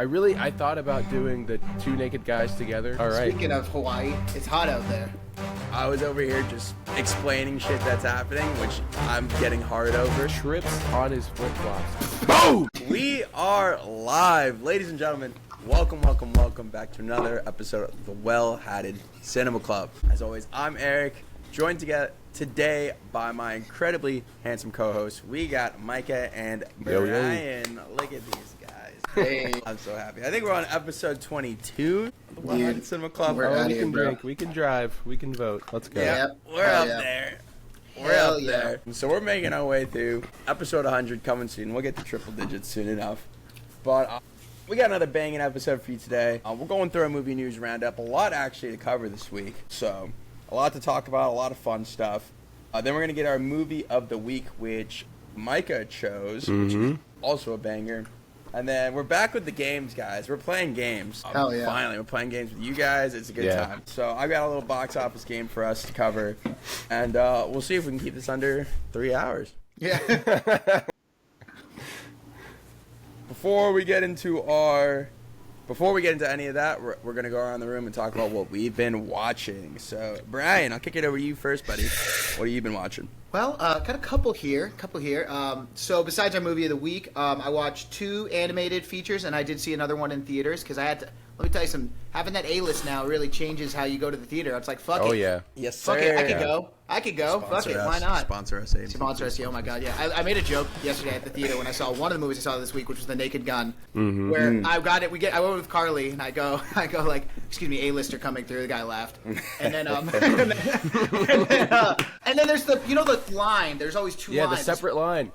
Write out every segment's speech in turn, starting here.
I thought about doing the two naked guys together. All right. Speaking of Hawaii, it's hot out there. I was over here just explaining shit that's happening, which I'm getting hard over. Trips on his flip-flops. Boom! We are live. Ladies and gentlemen, welcome back to another episode of the Well-Hatted Cinema Club. As always, I'm Eric, joined today by my incredibly handsome co-host. We got Micah and Brian. Look at these guys. Hey. I'm so happy. I think we're on episode 22 of the Well-Hatted Cinema Club. We're out we here, can bro. drink, we can drive, we can vote. Let's go. Yeah, Yep. we're Hell up yeah. there. We're Hell up yeah. there. So we're making our way through episode 100 coming soon. We'll get to triple digits soon enough. But we got another banging episode for you today. We're going through our movie news roundup. A lot actually to cover this week. So a lot to talk about, a lot of fun stuff. Then we're going to get our movie of the week, which Micah chose, which is also a banger. And then we're back with the games, guys. We're playing games. Hell yeah. Finally, we're playing games with you guys. It's a good time. So I've got a little box office game for us to cover. And we'll see if we can keep this under 3 hours. Yeah. Before we get into any of that, we're going to go around the room and talk about what we've been watching. So, Brian, I'll kick it over to you first, buddy. What have you been watching? Well, got a couple here. So besides our movie of the week, I watched 2 animated features, and I did see another one in theaters because I had to. Let me tell you something. Having that A-list now really changes how you go to the theater. It's like, fuck it. Oh, yeah. Yes, sir. Fuck it. I could go. Fuck it. Why not? Sponsor us, AMC. Sponsor us. Oh my god, yeah. I made a joke yesterday at the theater when I saw one of the movies I saw this week, which was The Naked Gun, where I got it. I went with Carly, and I go like, excuse me, A-lister coming through. The guy laughed, and then and then there's the line. There's always 2 Yeah, lines. the separate line.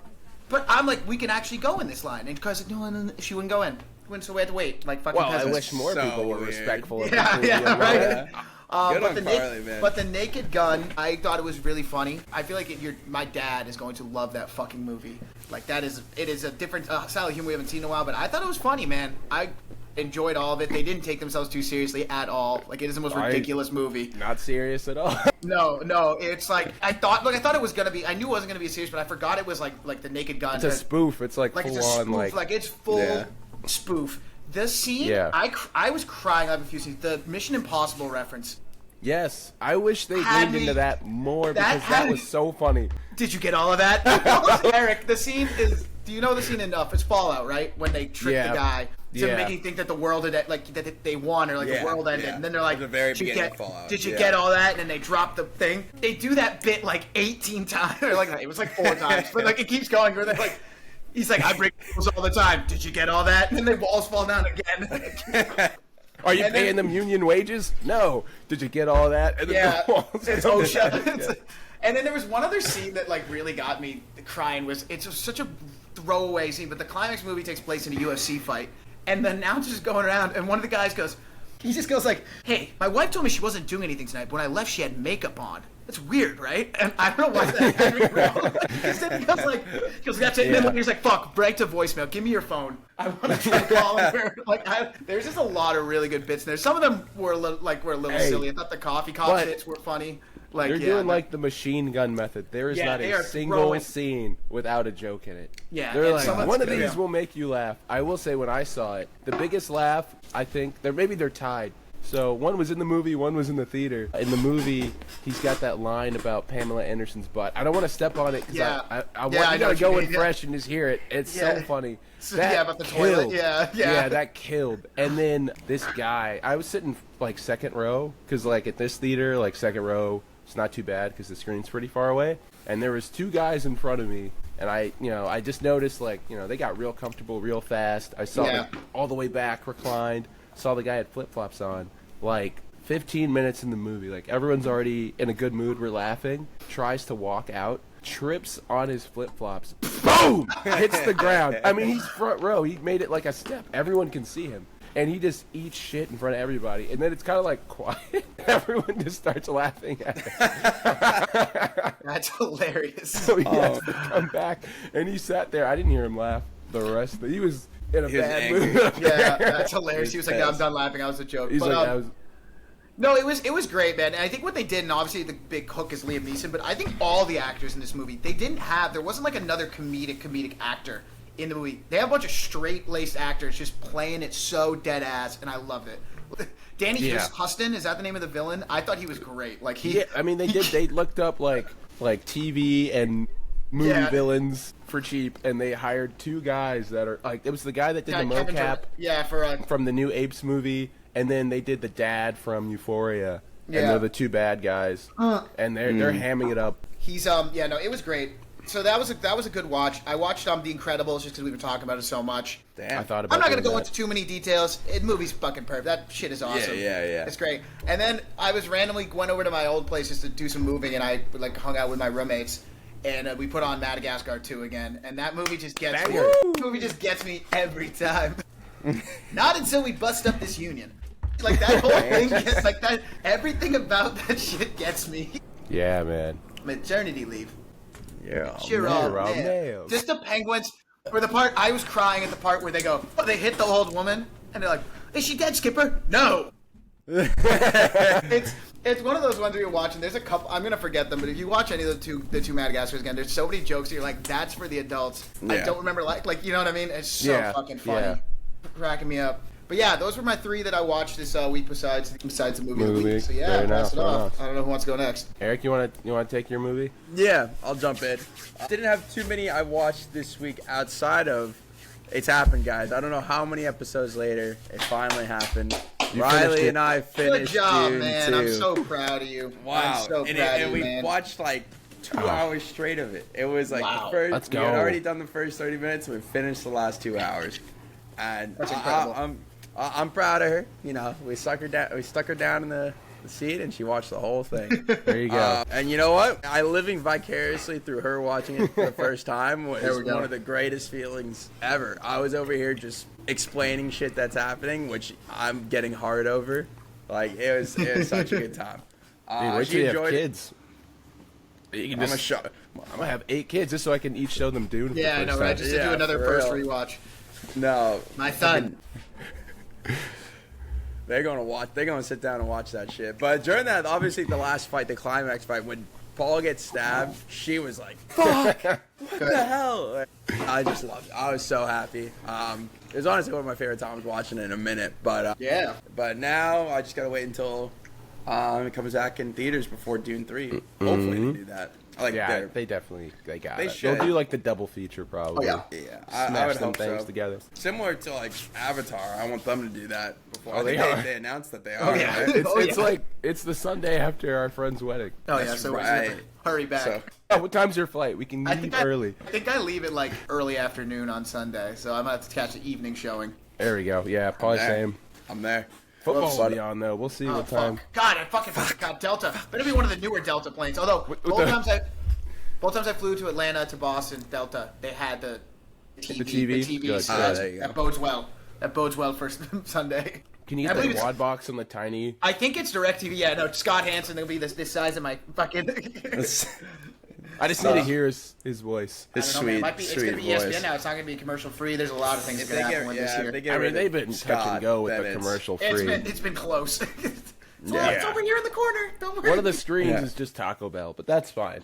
But I'm like, we can actually go in this line, and because like, no, she wouldn't go in. So we had to wait, like fucking Well, I peasants. wish more So people were weird. respectful of Yeah, the movie. yeah, right. Good but on the Carly, man. But the Naked Gun, I thought it was really funny. I feel like my dad is going to love that fucking movie. Like it is a different style of humor we haven't seen in a while. But I thought it was funny, man. I enjoyed all of it. They didn't take themselves too seriously at all. Like it is the most ridiculous movie. Not serious at all. No, it's like I thought it was gonna be. I knew it wasn't gonna be serious, but I forgot it was like the Naked Gun. It's a spoof. It's like Like full it's a on spoof. Like it's full Yeah. spoof. This scene, Yeah. I was crying out of a few scenes. The Mission Impossible reference. Yes, I wish they Had leaned me- into that more that because had that me- was so funny. Did you get all of that? Eric, the scene is. Do you know the scene enough? It's Fallout, right? When they trick Yeah. the guy to Yeah. make you think that the world had like that they won or like Yeah, the world ended, yeah. and then they're like, At the very "Did you beginning get- of Fallout, Did you yeah. get all that?" And then they drop the thing. They do that bit like 18 times, or like it was like 4 times, but like it keeps going. Where they're like. He's like, I break rules all the time. Did you get all that? And then the walls fall down again. Are you And then- paying them union wages? No. Did you get all that? And then Yeah, the walls it's come OSHA. down. It's- And then there was one other scene that like really got me crying. It's just such a throwaway scene, but the climax movie takes place in a UFC fight, and the announcer's going around, and one of the guys goes, he just goes like, "Hey, my wife told me she wasn't doing anything tonight, but when I left, she had makeup on." That's weird, right? And I don't know why that had me real. He goes, that's it. And then he's like, fuck, break to voicemail. Give me your phone. I want to try calling her. There's just a lot of really good bits in there. Some of them were a little Hey, silly. I thought the coffee cop but bits were funny. Like, They're yeah, doing like the machine gun method. There is Yeah, not they a are single throwing- scene without a joke in it. Yeah, They're and like, some of one of it's- these yeah. will make you laugh. I will say when I saw it, the biggest laugh, I think, maybe they're tied. So one was in the movie, one was in the theater. In the movie, he's got that line about Pamela Anderson's butt. I don't want to step on it because Yeah. I want Yeah, I you know to what you go mean, in yeah. fresh and just hear it. It's Yeah. so funny. Yeah, about the toilet. Yeah. Yeah, that killed. And then this guy, I was sitting like second row because like at this theater, like second row, it's not too bad because the screen's pretty far away. And there was 2 guys in front of me, and I just noticed like they got real comfortable real fast. I saw them all the way back reclined. Saw the guy had flip flops on. Like 15 minutes in the movie, like everyone's already in a good mood. We're laughing. Tries to walk out. Trips on his flip flops. Boom! Hits the ground. I mean, he's front row. He made it like a step. Everyone can see him. And he just eats shit in front of everybody. And then it's kind of like quiet. Everyone just starts laughing at him. That's hilarious. So he has to come back. And he sat there. I didn't hear him laugh the rest of he was in a He was bad angry. mood. Yeah, that's hilarious. He was like, pissed. I'm done laughing. I was a joke. He's But, like, I was. No, it was great, man. And I think what they did, and obviously the big hook is Liam Neeson, but I think all the actors in this movie, there wasn't like another comedic actor in the movie. They have a bunch of straight-laced actors just playing it so dead ass, and I loved it. Danny Huston, is that the name of the villain? I thought he was great. Like he, Yeah, I mean they looked up like TV and movie villains for cheap, and they hired 2 guys that are like, it was the guy that did the mocap from the new Apes movie, and then they did the dad from Euphoria, and they're the 2 bad guys, and they're hamming it up. He's it was great. So that was a good watch. I watched The Incredibles just because we were talking about it so much. Damn. I thought about. I'm not gonna go into too many details. The movie's fucking perfect. That shit is awesome. Yeah. It's great. And then I was randomly went over to my old place just to do some moving, and I like hung out with my roommates, and we put on Madagascar 2 again, and that movie just gets me. That movie just gets me every time. Not until we bust up this union. Like that whole thing gets like that. Everything about that shit gets me. Yeah, man. Maternity leave. Yeah. Sure, nailed. just the penguins. For the part I was crying at the part where they go, oh, they hit the old woman, and they're like, "Is she dead, Skipper?" No. It's one of those ones where you're watching. There's a couple. I'm gonna forget them, but if you watch any of the two Madagascars again, there's so many jokes that you're like, "That's for the adults." I don't remember like you know what I mean? It's so fucking funny, cracking me up. But yeah, those were my 3 that I watched this week besides the movie of the week. So yeah, pass it off. I don't know who wants to go next. Eric, you want to take your movie? Yeah, I'll jump in. I didn't have too many I watched this week outside of It's Happened, guys. I don't know how many episodes later it finally happened. Riley and I finished Good job, Dune man. 2. I'm so proud of you. Wow. I'm so proud of you, we man. watched like 2 hours straight of it. It was like the first. Let's go. We had already done the first 30 minutes. We finished the last 2 hours, and That's incredible. I'm proud of her. You know, we stuck her down in the seat, and she watched the whole thing. There you go. And you know what? I living vicariously through her watching it for the first time was one of the greatest feelings ever. I was over here just explaining shit that's happening, which I'm getting hard over. Like it was such a good time. Dude, wait till you have kids. You can I'm gonna have 8 kids just so I can each show them Dune. For Yeah, I the know, first right? time. Just to do another for first real. rewatch. No, My son. they're gonna sit down and watch that shit. But during that, obviously the last fight, the climax fight, when Paul gets stabbed, she was like, "Fuck, what the hell?" I just loved it. I was so happy. It was honestly one of my favorite times watching it in a minute. But Yeah. But now I just gotta wait until it comes back in theaters before Dune 3. Hopefully they do that. Yeah, they definitely got They it. should. They'll do like the double feature probably. Oh, Yeah, Smash I would them hope things so. together. Similar to like Avatar, I want them to do that before. Oh, I think they are. they announced that they are. yeah. Right? It's like it's the Sunday after our friend's wedding. Oh yeah, That's so right. hurry back. So, Oh, what time's your flight? We can leave early. I think I leave at like early afternoon on Sunday, so I might have to catch an evening showing. There we go. Yeah, probably there. same. I'm there. Football will Whoops. be on though. We'll see Oh, what time. fuck. God, I fucking forgot Delta. Better be one of the newer Delta planes. Although both times I flew to Atlanta to Boston Delta, they had the TV. TV? The TV. Good. So There you go. that bodes well. That bodes well for Sunday. Can you I get believe the it's- quad box on the tiny? I think it's DirecTV. Yeah, no, Scott Hansen. They'll be this size of my fucking. I just need to hear his voice. I don't know, man. It might be, it's sweet gonna be ESPN voice. now. It's not gonna be commercial free. There's a lot of things If that they can get, happen with this yeah, year. if they get I mean, rid of they've been touch Scott, and go with then the it's- commercial It's free. been close. Yeah. It's over here in the corner. Don't worry. One of the screens Yeah. is just Taco Bell, but that's fine.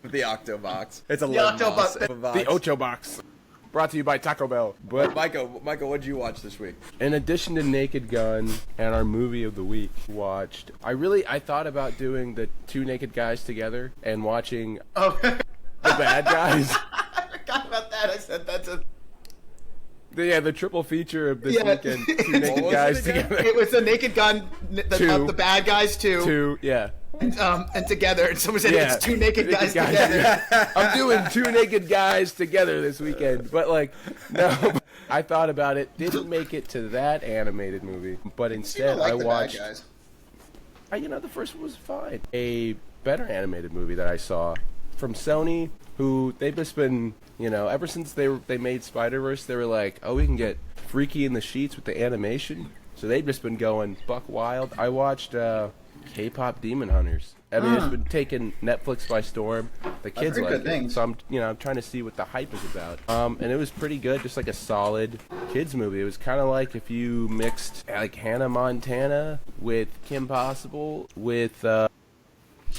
The Octobox. It's a The lemon Octobox. box. The Ocho box, brought to you by Taco Bell. But Michael, what did you watch this week? in addition to Naked Gun and our movie of the week, I thought about doing the 2 naked guys together and watching Oh, the bad guys. I forgot about that. I said that's a. The triple feature of this Yeah. weekend. 2 What naked was guys it again? together. It was the Naked Gun, Two. the bad guys too, 2, yeah. and together. And someone said Yeah. it's 2 naked guys together. I'm doing 2 naked guys together this weekend, but no. I thought about it. Didn't make it to that animated movie, but instead I watched. The first one was fine. A better animated movie that I saw from Sony, who they've just been, ever since they made Spider-Verse, they were like, oh, we can get freaky in the sheets with the animation. So they've just been going buck wild. I watched K-pop Demon Hunters. I mean, it's been taking Netflix by storm. The kids heard like good it, things. so I'm trying to see what the hype is about. And it was pretty good, just like a solid kids movie. It was kind of like if you mixed like Hannah Montana with Kim Possible with Here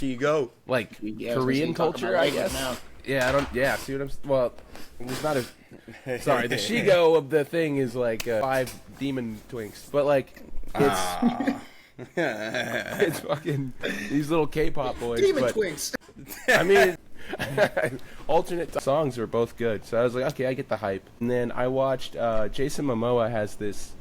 you go. like Yeah, I was gonna say, Korean you talking culture, about I language guess. now. Yeah, I don't. Yeah, see what I'm. Well, there's not a. Sorry, the Shigo of the thing is like 5 demon twinks, but like it's it's fucking these little K-pop boys. Demon but, Twinks. I mean, alternate songs are both good, so I was like, okay, I get the hype. And then I watched Jason Momoa has this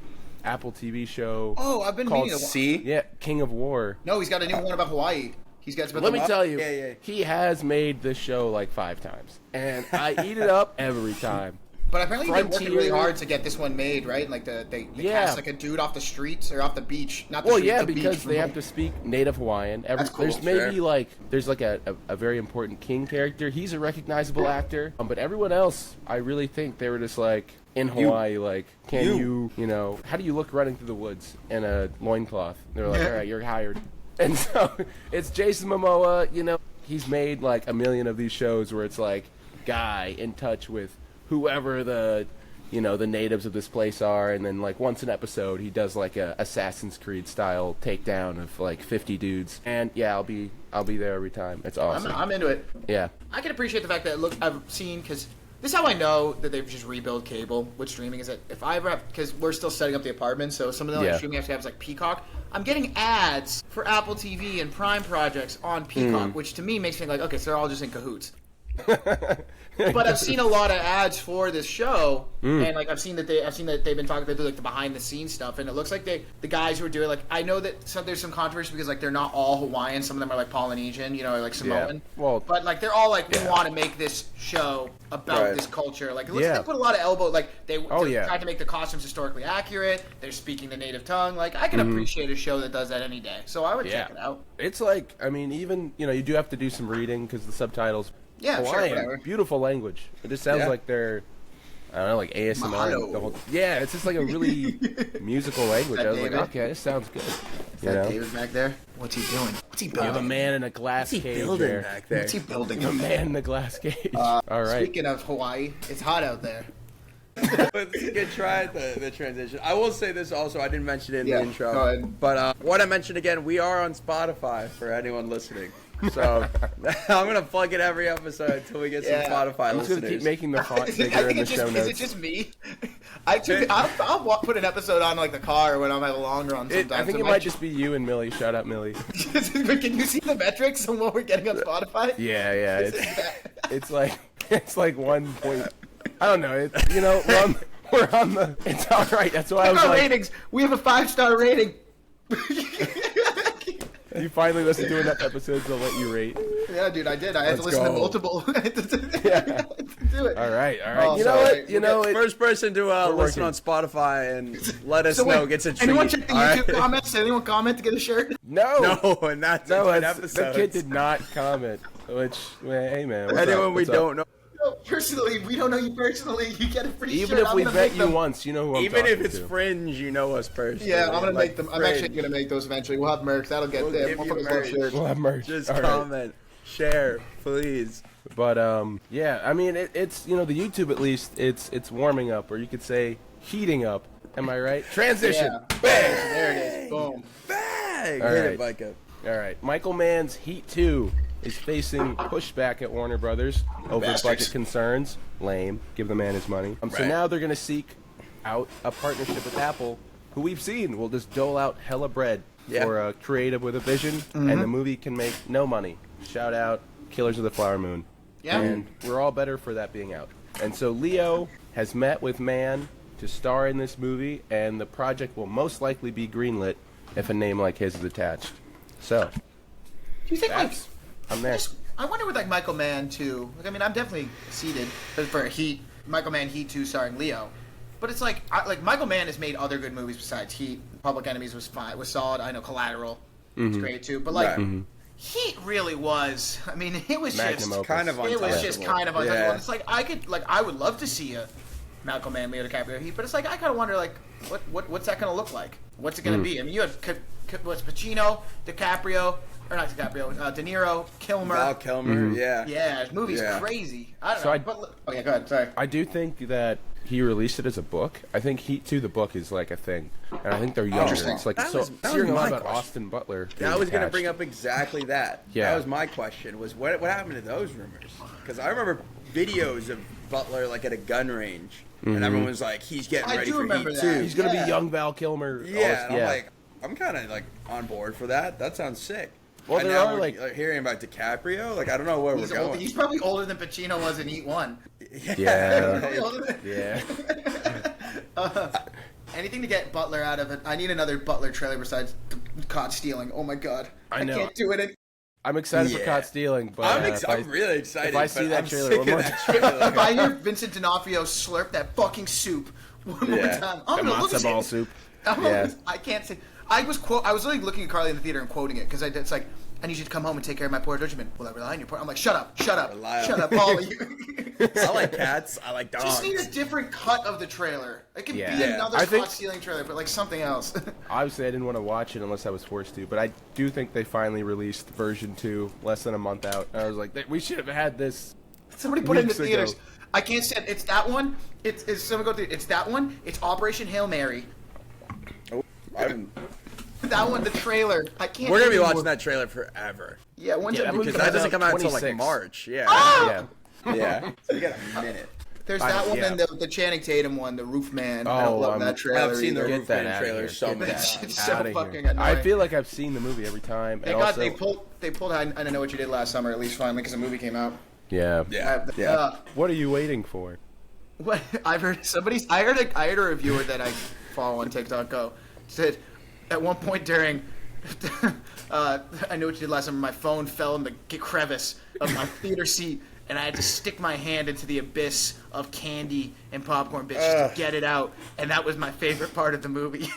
Apple TV show. Oh, I've been Called meaning to. C. Yeah, King of War. No, he's got a new one about Hawaii. He's got. Let me tell you, Yeah. he has made this show like 5 times, and I eat it up every time. But apparently he's been working Frontier. really hard to get this one made, right? Like they Yeah. cast like a dude off the streets or off the beach, not the Well, street, yeah, the because beach. they have to speak Native Hawaiian. That's cool, There's maybe sure. like there's like a very important king character. He's a recognizable actor, but everyone else, I really think they were just like in Hawaii. Like, can you know, how do you look running through the woods in a loincloth? They're like, Yeah. all right, you're hired. And so it's Jason Momoa. You know, he's made like a million of these shows where it's like guy in touch with whoever the the natives of this place are, and then like once an episode he does like a Assassin's Creed style takedown of like 50 dudes, and yeah, I'll be there every time. It's awesome. I'm into it. Yeah. I can appreciate the fact that I've seen because this is how I know that they've just rebuilt cable with streaming. Is that if I ever have, because we're still setting up the apartment, so some of the Yeah. streaming apps have is like Peacock. I'm getting ads for Apple TV and Prime projects on Peacock, which to me makes me think like, okay, so they're all just in cahoots. But I've seen a lot of ads for this show, and like I've seen that they've been talking about like the behind the scenes stuff, and it looks like the guys who are doing, like, I know that there's some controversy because like they're not all Hawaiian, some of them are like Polynesian, or like Samoan. Well, But like they're all like, we yeah. want to make this show about Right. this culture. Like it looks Yeah. like they put a lot of elbow. Like they yeah. tried to make the costumes historically accurate. They're speaking the native tongue. Like I can appreciate a show that does that any day. So I would check it out. It's like, I mean, even you do have to do some reading because the subtitles. Yeah, sure, Hawaiian, whatever. beautiful language. It just sounds Yeah. like they're, I don't know, like ASMR. Mahalo. The whole, yeah, it's just like a really musical language. That I was like, David? okay, this sounds good. Is You that know? David back there? What's he doing? What's he You building? have a man in a glass cage there. back there? What's he building? A man in a glass cage. All right. Speaking of Hawaii, it's hot out there. Let's get try the transition. I will say this also. I didn't mention it in Yeah, the intro, go ahead. but what I mentioned again, we are on Spotify for anyone listening. So I'm gonna plug it every episode until we get some Yeah. Spotify I'm just gonna listeners. keep making the font I bigger in think the it's show just, notes. is it just me? I'll put an episode on like the car when I'm at a long run sometimes. I think it might just be you and Millie. Shout out Millie. But can you see the metrics on what we're getting on Spotify? Yeah. It's like 1 point. I don't know. We're on the. It's all right. That's why I Check was our like, ratings. We have a 5-star rating. you finally listened to enough episodes to let you rate. Yeah, dude, I did. I had to Let's listen to go. multiple. I had to do it. All right. Oh, You know sorry. what? You know it. First person to listen working. on Spotify and let us So know wait, gets a treat. anyone check the all right? YouTube comments? Anyone comment to get a shirt? No. No, and that's No, an it's, episode. the kid did not comment. Which, hey man, what's Anyone up? we What's up? don't know. No, personally, we don't know you personally. You get a free Even shirt. if I'm we gonna met make you them. once, you know who I'm Even if talking it's to. fringe, you know us personally. Yeah, I'm gonna Like, make them. I'm actually fringe. gonna make those eventually. We'll have merch. That'll get We'll them. give you Motherfuckers love merch. shirts. We'll have merch. Just All right. comment, share, please. But yeah, I mean, it's the YouTube at least it's warming up, or you could say heating up. Am I right? Transition. Yeah. There it is. Boom. Bang! All Hit right. it, Micah. All right. Michael Mann's Heat 2 is facing pushback at Warner Brothers over Bastards. budget concerns. Lame. Give the man his money. So Right. now they're going to seek out a partnership with Apple, who we've seen will just dole out hella bread Yeah. for a creative with a vision, and the movie can make no money. Shout out Killers of the Flower Moon. Yeah. And we're all better for that being out. And so Leo has met with Mann to star in this movie, and the project will most likely be greenlit if a name like his is attached. So, Do you think like? that's, I'm there. I wonder with like Michael Mann too. Like, I mean, I'm definitely seated for Heat. Michael Mann Heat 2 starring Leo. But it's like Michael Mann has made other good movies besides Heat. Public Enemies was fine, was solid. I know Collateral was great too. But like Right. Heat really was. I mean, it was Magnum just opus. Kind of it was just untouchable. kind of untouchable. Yeah. And it's like I would love to see a Malcolm Mann, Leo DiCaprio Heat, but it's like I kind of wonder like what's that gonna look like? What's it gonna be? I mean, you had what's Pacino, DiCaprio, or not DiCaprio, De Niro, Kilmer. Val Kilmer, yeah. Yeah, this movie's Yeah. crazy. I don't So know. I- But, oh yeah, go ahead. Sorry. I do think that he released it as a book. I think Heat 2, the book, is like a thing, and I think they're younger. Interesting. It's like That so was hearing a lot my about question. Austin Butler. That being was going to attached. bring up exactly that. Yeah. That was my question. Was what happened to those rumors? Because I remember videos of Butler like at a gun range, and everyone was like, "He's getting I ready do for remember Heat that. 2." He's gonna Yeah. be young Val Kilmer. all Yeah, this- and I'm like, I'm kind of like on board for that. That sounds sick. Well, And there now are, we're, like- hearing about DiCaprio. Like I don't know where He's we're old. going. He's probably older than Pacino was in Heat 1. Yeah. Probably older than- yeah. Anything to get Butler out of it. I need another Butler trailer besides the caught stealing. Oh my god. I know. can't do it. I'm excited for Yeah. Caught Stealing, but I'm really excited. if I see but that I'm trailer sick one of more that time- If trailer. I hear Vincent D'Onofrio slurp that fucking soup one more Yeah. time, the I'm gonna look matzo at ball it. soup. Yeah. I can't say. I was literally looking at Carly in the theater and quoting it because it's like, I need you to come home and take care of my poor regimen. Will I rely on your poor? I'm like, shut up, Rely on- shut up, all of you. I like cats. I like dogs. Just need a different cut of the trailer. It could Yeah. be Yeah. another I think- caught stealing trailer, but like something else. Obviously, I didn't want to watch it unless I was forced to, but I do think they finally released version 2 less than a month out. I was like, we should have had this. Somebody put it in the Weeks ago. theaters. I can't stand. It's that one. It's someone go through. It's that one. It's Operation Hail Mary. I'm- That one, the trailer. I can't. We're gonna be anymore. watching that trailer forever Yeah, when's Yeah, that that movie because comes that doesn't out come out until like 26. March. Yeah. Ah! Yeah. Yeah. So you got a minute. There's I- that one yeah. and the Channing Tatum one, the Roof Man. I Oh, don't love I'm- that trailer. I've seen the either. Get Roof that Man outta trailer here. so Get many that times. It's so outta fucking here. annoying. I feel like I've seen the movie every time. Thank and God also, they pulled I Know What You Did Last Summer at least finally because the movie came out. Yeah. Yeah. Yeah. What are you waiting for? What I've heard I heard a reviewer that I follow on TikTok said at one point during I Know What You Did Last Summer, my phone fell in the crevice of my theater seat and I had to stick my hand into the abyss of candy and popcorn bits just to get it out, and that was my favorite part of the movie.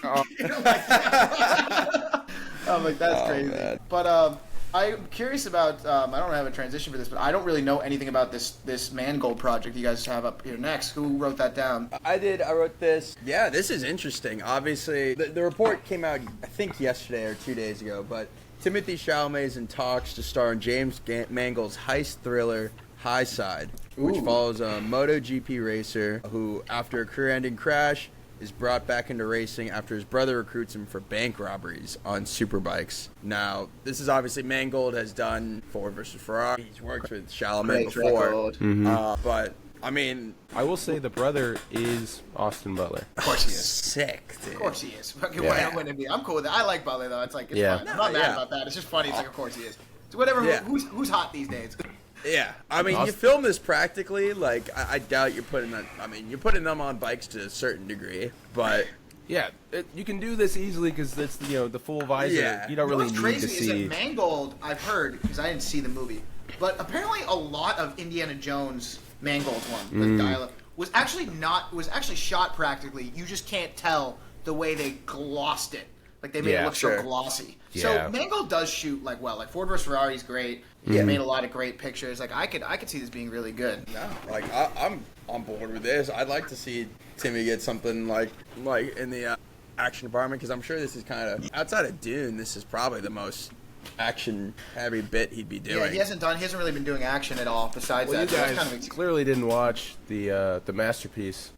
I'm like, that's crazy. man. But I'm curious about. I don't have a transition for this, but I don't really know anything about this Mangold project you guys have up here next. Who wrote that down? I did. I wrote this. Yeah, this is interesting. Obviously, the report came out, I think, yesterday or 2 days ago. But Timothy Chalamet is in talks to star in James Mangold's heist thriller High Side, which Ooh. follows a MotoGP racer who, after a career-ending crash, is brought back into racing after his brother recruits him for bank robberies on superbikes. Now, this is obviously Mangold has done Ford versus Ferrari. He's worked with Chalamet Great before. record. But, I mean, I will say the brother is Austin Butler. Of course he is. sick, dude. Of course he is. Fucking Yeah. why wouldn't it be? I'm cool with that. I like Butler though. It's like it's Yeah. fine. I'm not mad yeah. about that. It's just funny. It's like of course he is. So whatever. Yeah. Who's hot these days? Yeah, I mean, you Austin- film this practically. Like, I doubt you're putting that. I mean, you're putting them on bikes to a certain degree, but Yeah, you can do this easily because it's the full visor. Yeah. You don't really What's need crazy to is see. that Mangold, I've heard because I didn't see the movie, but apparently a lot of Indiana Jones Mangold one, the dial-up, was actually shot practically. You just can't tell the way they glossed it. Like they made it Yeah, look sure. so glossy. Yeah. So Mangold does shoot like well. Like Ford vs Ferrari's great. He made a lot of great pictures. Like I could see this being really good. no, like I'm on board with this. I'd like to see Timmy get something like in the action department because I'm sure this is kind of outside of Dune. This is probably the most action heavy bit he'd be doing. Yeah, he hasn't really been doing action at all besides Well, you that. So that's guys kind of clearly didn't watch the masterpiece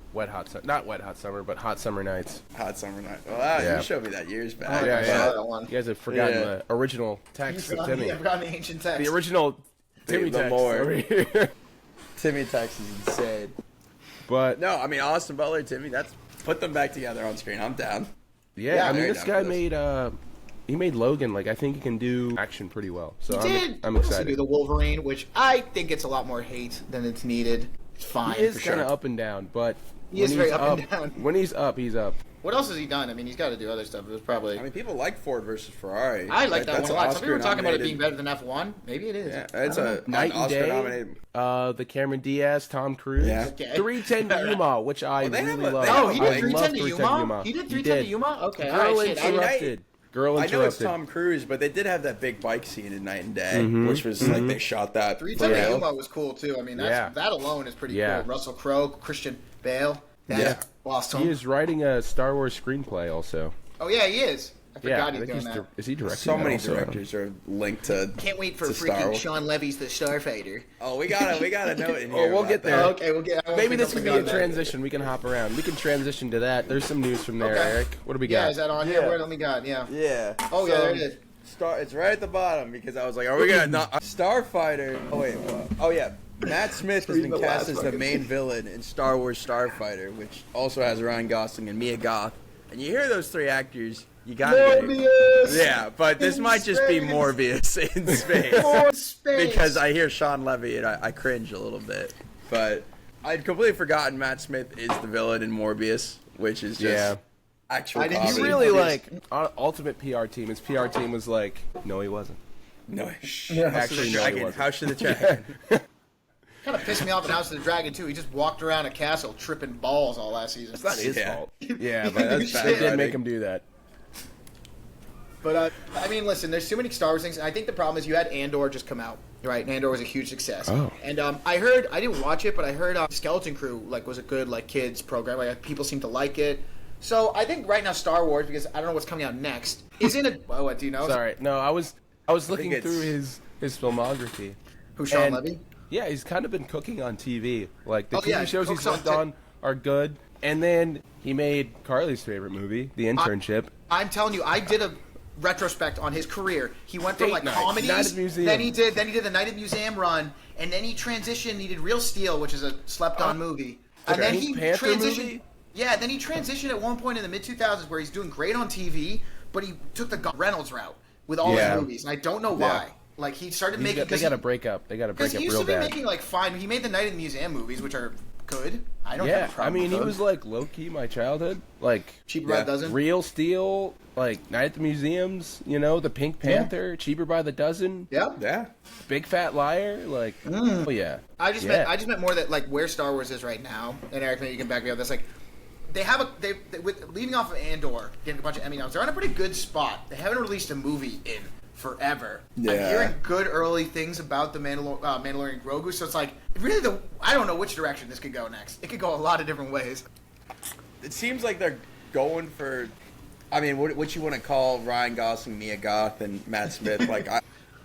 not Wet Hot Summer, but Hot Summer Nights. Hot summer night. Well, Yeah. you showed me that years back. Oh, yeah, but- yeah. that one. You guys have forgotten Yeah. the original text of Timmy. I've forgotten the ancient text. The original Timmy the text lore. over here. Timmy Tex is insane. But No, I mean Austin Butler, Timmy. That's put them back together on screen. I'm down. yeah, I mean very this down guy for this. made Logan. Like I think he can do action pretty well. So I'm What else did he excited. do? The Wolverine, which I think gets a lot more hate than it's needed. It's fine. He is for kind of sure. up and down, but He is when very he's up and down. When he's up, he's up. What else has he done? I mean, he's got to do other stuff. It was probably. I mean, people like Ford versus Ferrari. I like that that's one a lot. an Some people were talking about it being Oscar-nominated- better than F1. Maybe it is. Yeah, it's I don't know. a Night and Oscar Day, nominated. the Cameron Diaz, Tom Cruise, Yeah. Okay. 310 to Yuma, which I Well, they have really a- love. they have Oh, a- he I did love 310 to 310 Yuma? He did 310 to did. Yuma? Okay. Girl all right, shit. I- interrupted. Girl I know it's interrupted. Tom Cruise, but they did have that big bike scene in Night and Day, Mm-hmm. which was like they shot that. 310 for to real. Yuma was cool, too. I mean, Yeah. that alone is pretty Yeah. cool. Russell Crowe, Christian Bale. Yeah. Awesome. He is writing a Star Wars screenplay also. Oh, yeah, he is. I Yeah, forgot I he's think doing that. Is he directing? So that many also? directors are linked to. Can't wait for to Star freaking Wars. Sean Levy's The Starfighter. Oh, we got a note in Oh, here. we'll about get that. there. Oh, okay, we'll get. I won't Maybe pick this up could the be a gun then. transition. We can hop around. We can transition to that. There's some news from there, Okay. Eric. What do we Yeah, got? is that on Yeah. here? Where let me got? Yeah. Yeah. Oh yeah, there it is. It's right at the bottom because I was like, are we gonna not Starfighter? Oh wait, what? Oh yeah. Matt Smith has Reading been the cast last as the fucking main villain in Star Wars Starfighter, which also has Ryan Gosling and Mia Goth. And you hear those three actors, you got Morbius. Yeah, but this In might just be space. Morbius in space. For space. Because I hear Sean Levy and I cringe a little bit. But I'd completely forgotten Matt Smith is the villain in Morbius, which is just Yeah. actual I didn't comedy. He really ultimate PR team. His PR team was like, no, he wasn't. No, shh. Yeah. House of the Actually, no, he Dragon. wasn't. House of the Dragon. kind of pissed me off in House of the Dragon too. He just walked around a castle tripping balls all last season. It's not his Yeah. fault. Yeah, He but can do they shit. did make him do that. But I mean, listen, there's too many Star Wars things. And I think the problem is you had Andor just come out, right? And Andor was a huge success. Oh. And I heard, I didn't watch it, but I heard Skeleton Crew was a good kids program. Like people seem to like it. So I think right now Star Wars, because I don't know what's coming out next, is in a. Oh, what do you know? Sorry, no, I was looking it's- through his filmography. Who, Sean And- Levy? Yeah, he's kind of been cooking on TV. Like the Oh, TV yeah, shows he's cooks on worked on are good. And then he made Carly's favorite movie, The Internship. I'm telling you, I did a retrospect on his career. He went from Date night, comedies, Night at the Museum. then he did the Night at the Museum run, and then he transitioned. He did Real Steel, which is a slept-on movie, and then Pink he Panther transitioned. movie? Yeah, then he transitioned at one point in the mid 2000s where he's doing great on TV, but he took the Reynolds route with all Yeah. his movies, and I don't know why. Like he started making They got to break up. They got to break because up he used real to be bad. making fine. He made the Night at the Museum movies, which are good. I don't have Yeah, a problem I mean, with he those. was like low key my childhood. Like Cheaper by Yeah. the dozen. Real Steel, like Night at the Museums. You know, the Pink Panther, Cheaper by the Dozen, Yeah. Yeah. Big Fat Liar. Like, oh yeah. I just Yeah. meant more that where Star Wars is right now, and Eric, maybe you can back me up. That's they have they with leading off of Andor, getting a bunch of Emmy noms. They're on a pretty good spot. They haven't released a movie in forever. Yeah. I'm hearing good early things about the Mandalorian Grogu, so it's really I don't know which direction this could go next. It could go a lot of different ways. It seems like they're going for, I mean, what you want to call Ryan Gosling, Mia Goth, and Matt Smith.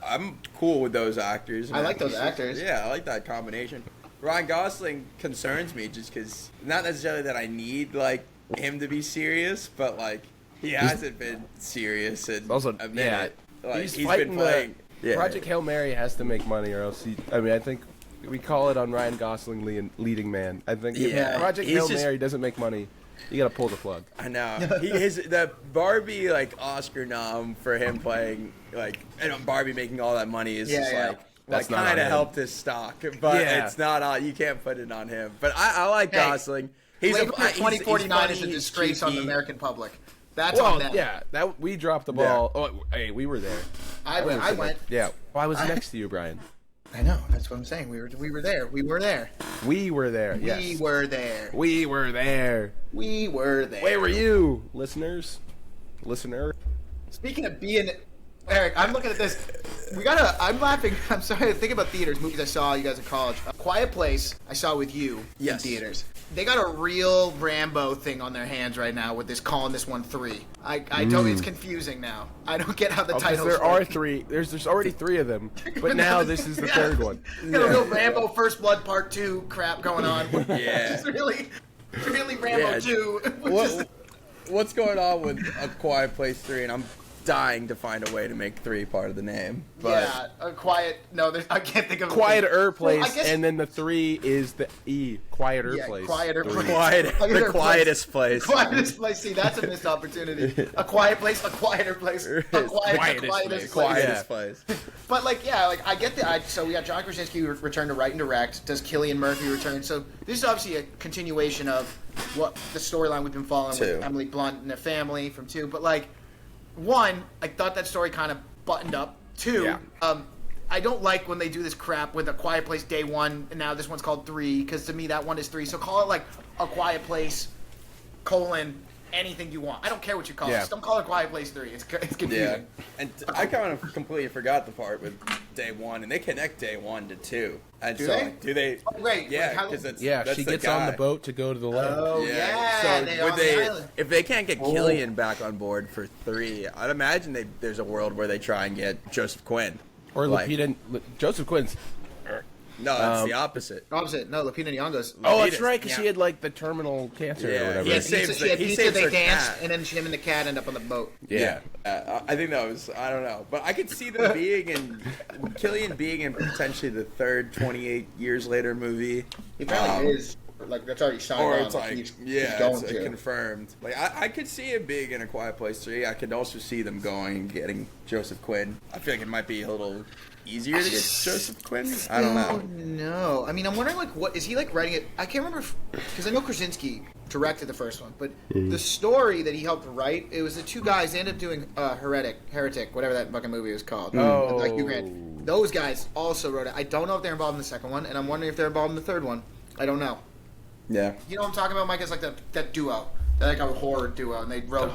I'm cool with those actors. I like those actors. Yeah, I like that combination. Ryan Gosling concerns me just because, not necessarily that I need him to be serious, but he hasn't been serious in Also, a minute. he's he's fighting been playing. Yeah. Project Hail Mary has to make money, or else I think we call it on Ryan Gosling leading man. I think if Yeah, Project he's Hail just- Mary doesn't make money, you got to pull the plug. I know. The Barbie Oscar nom for him playing and Barbie making all that money is Yeah, just yeah. that That's not kind on of him. helped his stock, but Yeah. it's not on. You can't put it on him. But I like Hey, Gosling. He's Blade Runner he's 2049 is a funny, he's disgrace on the cheeky. American public. That's Well, on them. yeah, that we dropped the ball. Oh, hey, we were there. I went. Yeah, well, I was next to you, Brian. I know. That's what I'm saying. We were there. We were there. We were there. Yes, We were there. we were there. We were there. Where were you, listeners? Listener. Speaking of being, Eric, I'm looking at this. I'm laughing. I'm sorry to think about theaters, movies I saw you guys in college. Quiet Place, I saw with you Yes. in theaters. They got a real Rambo thing on their hands right now with calling this one 3. I don't. It's confusing now. I don't get how the Because titles. there are work. 3. There's already 3 of them, but now this is the Yeah. third one. Got a real Rambo First Blood Part 2 crap going on. Yeah. It's really Rambo Yeah. 2. which is- What's going on with A Quiet Place 3? And I'm dying to find a way to make 3 part of the name. But yeah, a quiet. No, I can't think of Quieter place, Well, I guess- and then the 3 is the E. Quieter Yeah, place. quieter 3. place. the quietest place. Quietest place. See, that's a missed opportunity. A quiet place, a quieter place, a quietest place. Quietest place. But I get that. So we got John Krasinski return to write and direct. Does Cillian Murphy return? So this is obviously a continuation of what the storyline we've been following 2. with Emily Blunt and the family from 2. But 1, I thought that story kind of buttoned up. 2, Yeah. I don't like when they do this crap with A Quiet Place Day 1, and now this one's called 3, because to me that one is 3. So call it A Quiet Place, anything you want. I don't care what you call it. Yeah. Just don't call it Quiet Place 3. It's confusing. And I kind of completely forgot the part with day 1, and they connect day 1 to 2. And Do so, they? like, do they? Oh, wait, yeah, like, how- because that's Yeah, that's she the gets on the guy. boat to go to the land. Oh, yeah. So they're would on the they, island. if they can't get Killian back on board for 3, I'd imagine there's a world where they try and get Joseph Quinn. Or Like- Lupita, Joseph Quinn's. No, that's the opposite. Opposite. No, Lupita Nyong'o's. Oh, Lupita's- that's right, because yeah. she had like the terminal cancer Yeah, or whatever. He had saves pizza, the- she had he pizza, saves they her danced, cat. and then him and the cat end up on the boat. Yeah. I think that was, I don't know, but I could see them being in Killian being in potentially the third 28 years later movie. He probably is. Like, that's already signed Or on. it's like, he's yeah, going it's to. confirmed. Like I could see it being in A Quiet Place 3. I could also see them going and getting Joseph Quinn. I feel like it might be a little easier to get Joseph Quinn. I don't know. No, I mean, I'm wondering, like, what is he like writing it? I can't remember because I know Krasinski directed the first one, but the story that he helped write, it was the two guys. They ended up doing Heretic, whatever that fucking movie was called. Oh. Like Hugh Grant. Those guys also wrote it. I don't know if they're involved in the second one, and I'm wondering if they're involved in the third one. I don't know. Yeah. You know what I'm talking about, Mike? It's like that duo. They're like a horror duo, and they wrote.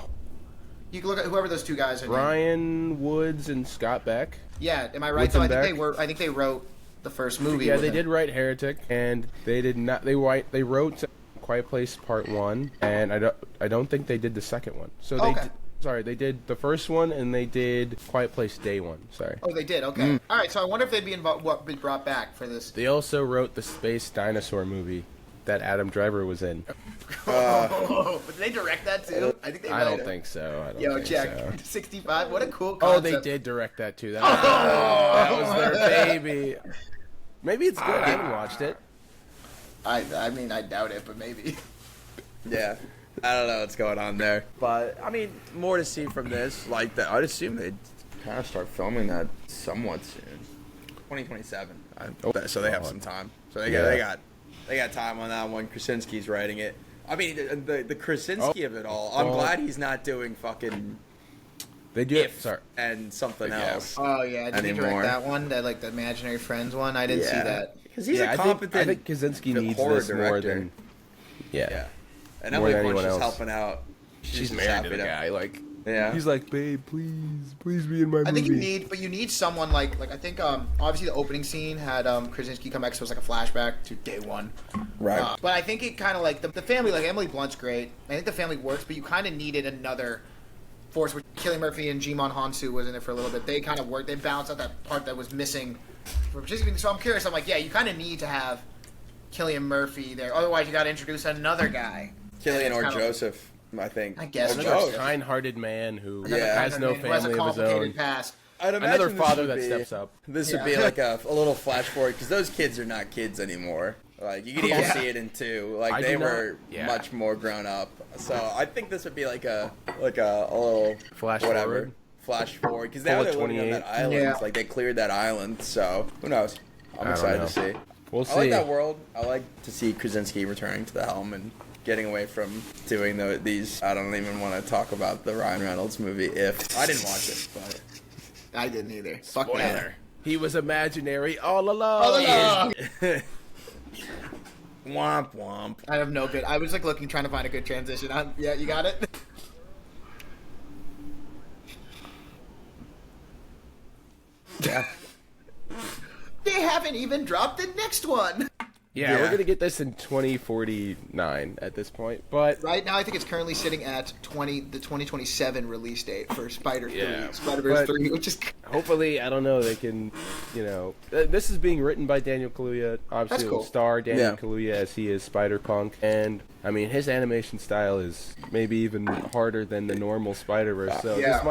You can look at whoever those two guys are. Ryan Woods and Scott Beck. Yeah, am I right? Woods So I and think Beck? they were. I think they wrote the first movie. Yeah, with they him. did write Heretic, and they did not. They wrote Quiet Place Part 1, and I don't think they did the second one. So Okay. they did the first one, and they did Quiet Place Day 1. Sorry. Oh, they did. Okay. All right. So I wonder if they'd be involved. What be brought back for this? They also wrote the space dinosaur movie that Adam Driver was in. Oh, but did they direct that too? I think they. I might don't have. think so. I don't Yo, think Jack, so. 65. What a cool Oh, concept. they did direct that too. That was their baby. Maybe it's good. I haven't watched it. I mean, I doubt it, but maybe. Yeah. I don't know what's going on there. But, I mean, more to see from this. Like, I'd assume they'd kind of start filming that somewhat soon. 2027. So they have some time. So they got time on that one. Krasinski's writing it. I mean, the Krasinski of it all. I'm glad he's not doing fucking They do. If Sorry. and something Yeah. else. Oh yeah, did he Anymore. direct that one? That like the Imaginary Friends one? I didn't see that. Because he's Yeah, a competent I think Kaczynski needs horror this more director. than. Yeah. Yeah. And More Emily than Blunt's anyone just else. helping out. She's just married happy to the guy. Like, Yeah. he's like, babe, please be in my movie. I think you need someone like I think obviously the opening scene had Krasinski come back, so it was like a flashback to day one. Right. But I think it kind of like the family, like Emily Blunt's great. I think the family works, but you kind of needed another force. With Cillian Murphy and Jimon Hansu was in it for a little bit. They kind of worked. They balanced out that part that was missing. For Krasinski. So I'm curious. I'm like, yeah, you kind of need to have Cillian Murphy there. Otherwise, you got to introduce another guy. Killian And it's or kinda- Joseph, I think. I guess. Or Another both. kind-hearted man who Another has kind no of man who has a family of his complicated own. past. I'd imagine Another this father would that be- steps up. This would Yeah. be like a little flash forward because those kids are not kids anymore. Like you can even Yeah. see it in 2. Like I they do not- were yeah. much more grown up. So I think this would be like a little Flash whatever forward. flash forward because now Bullet they're living on 28. that island. Yeah. Like they cleared that island. So who knows? I'm I don't excited know. to see. We'll I like see. that world. I like to see Krasinski returning to the helm and getting away from doing these. I don't even want to talk about the Ryan Reynolds movie. If I didn't watch it, but I didn't either. Fuck that. Spoiler. He was imaginary all along. All along. womp womp. I have no good. I was like looking, trying to find a good transition. Yeah, you got it. Yeah. They haven't even dropped the next one. Yeah, Yeah. we're gonna get this in 2049 at this point, but Right now, I think it's currently sitting at the 2027 release date for Spider 3, Yeah, Spider-Verse but- 3, which is hopefully, I don't know, they can, this is being written by Daniel Kaluuya. Obviously, That's it will cool. star Daniel Yeah. Kaluuya as he is Spider-Punk, and I mean, his animation style is maybe even harder than the normal Spider-Verse. So Yeah. this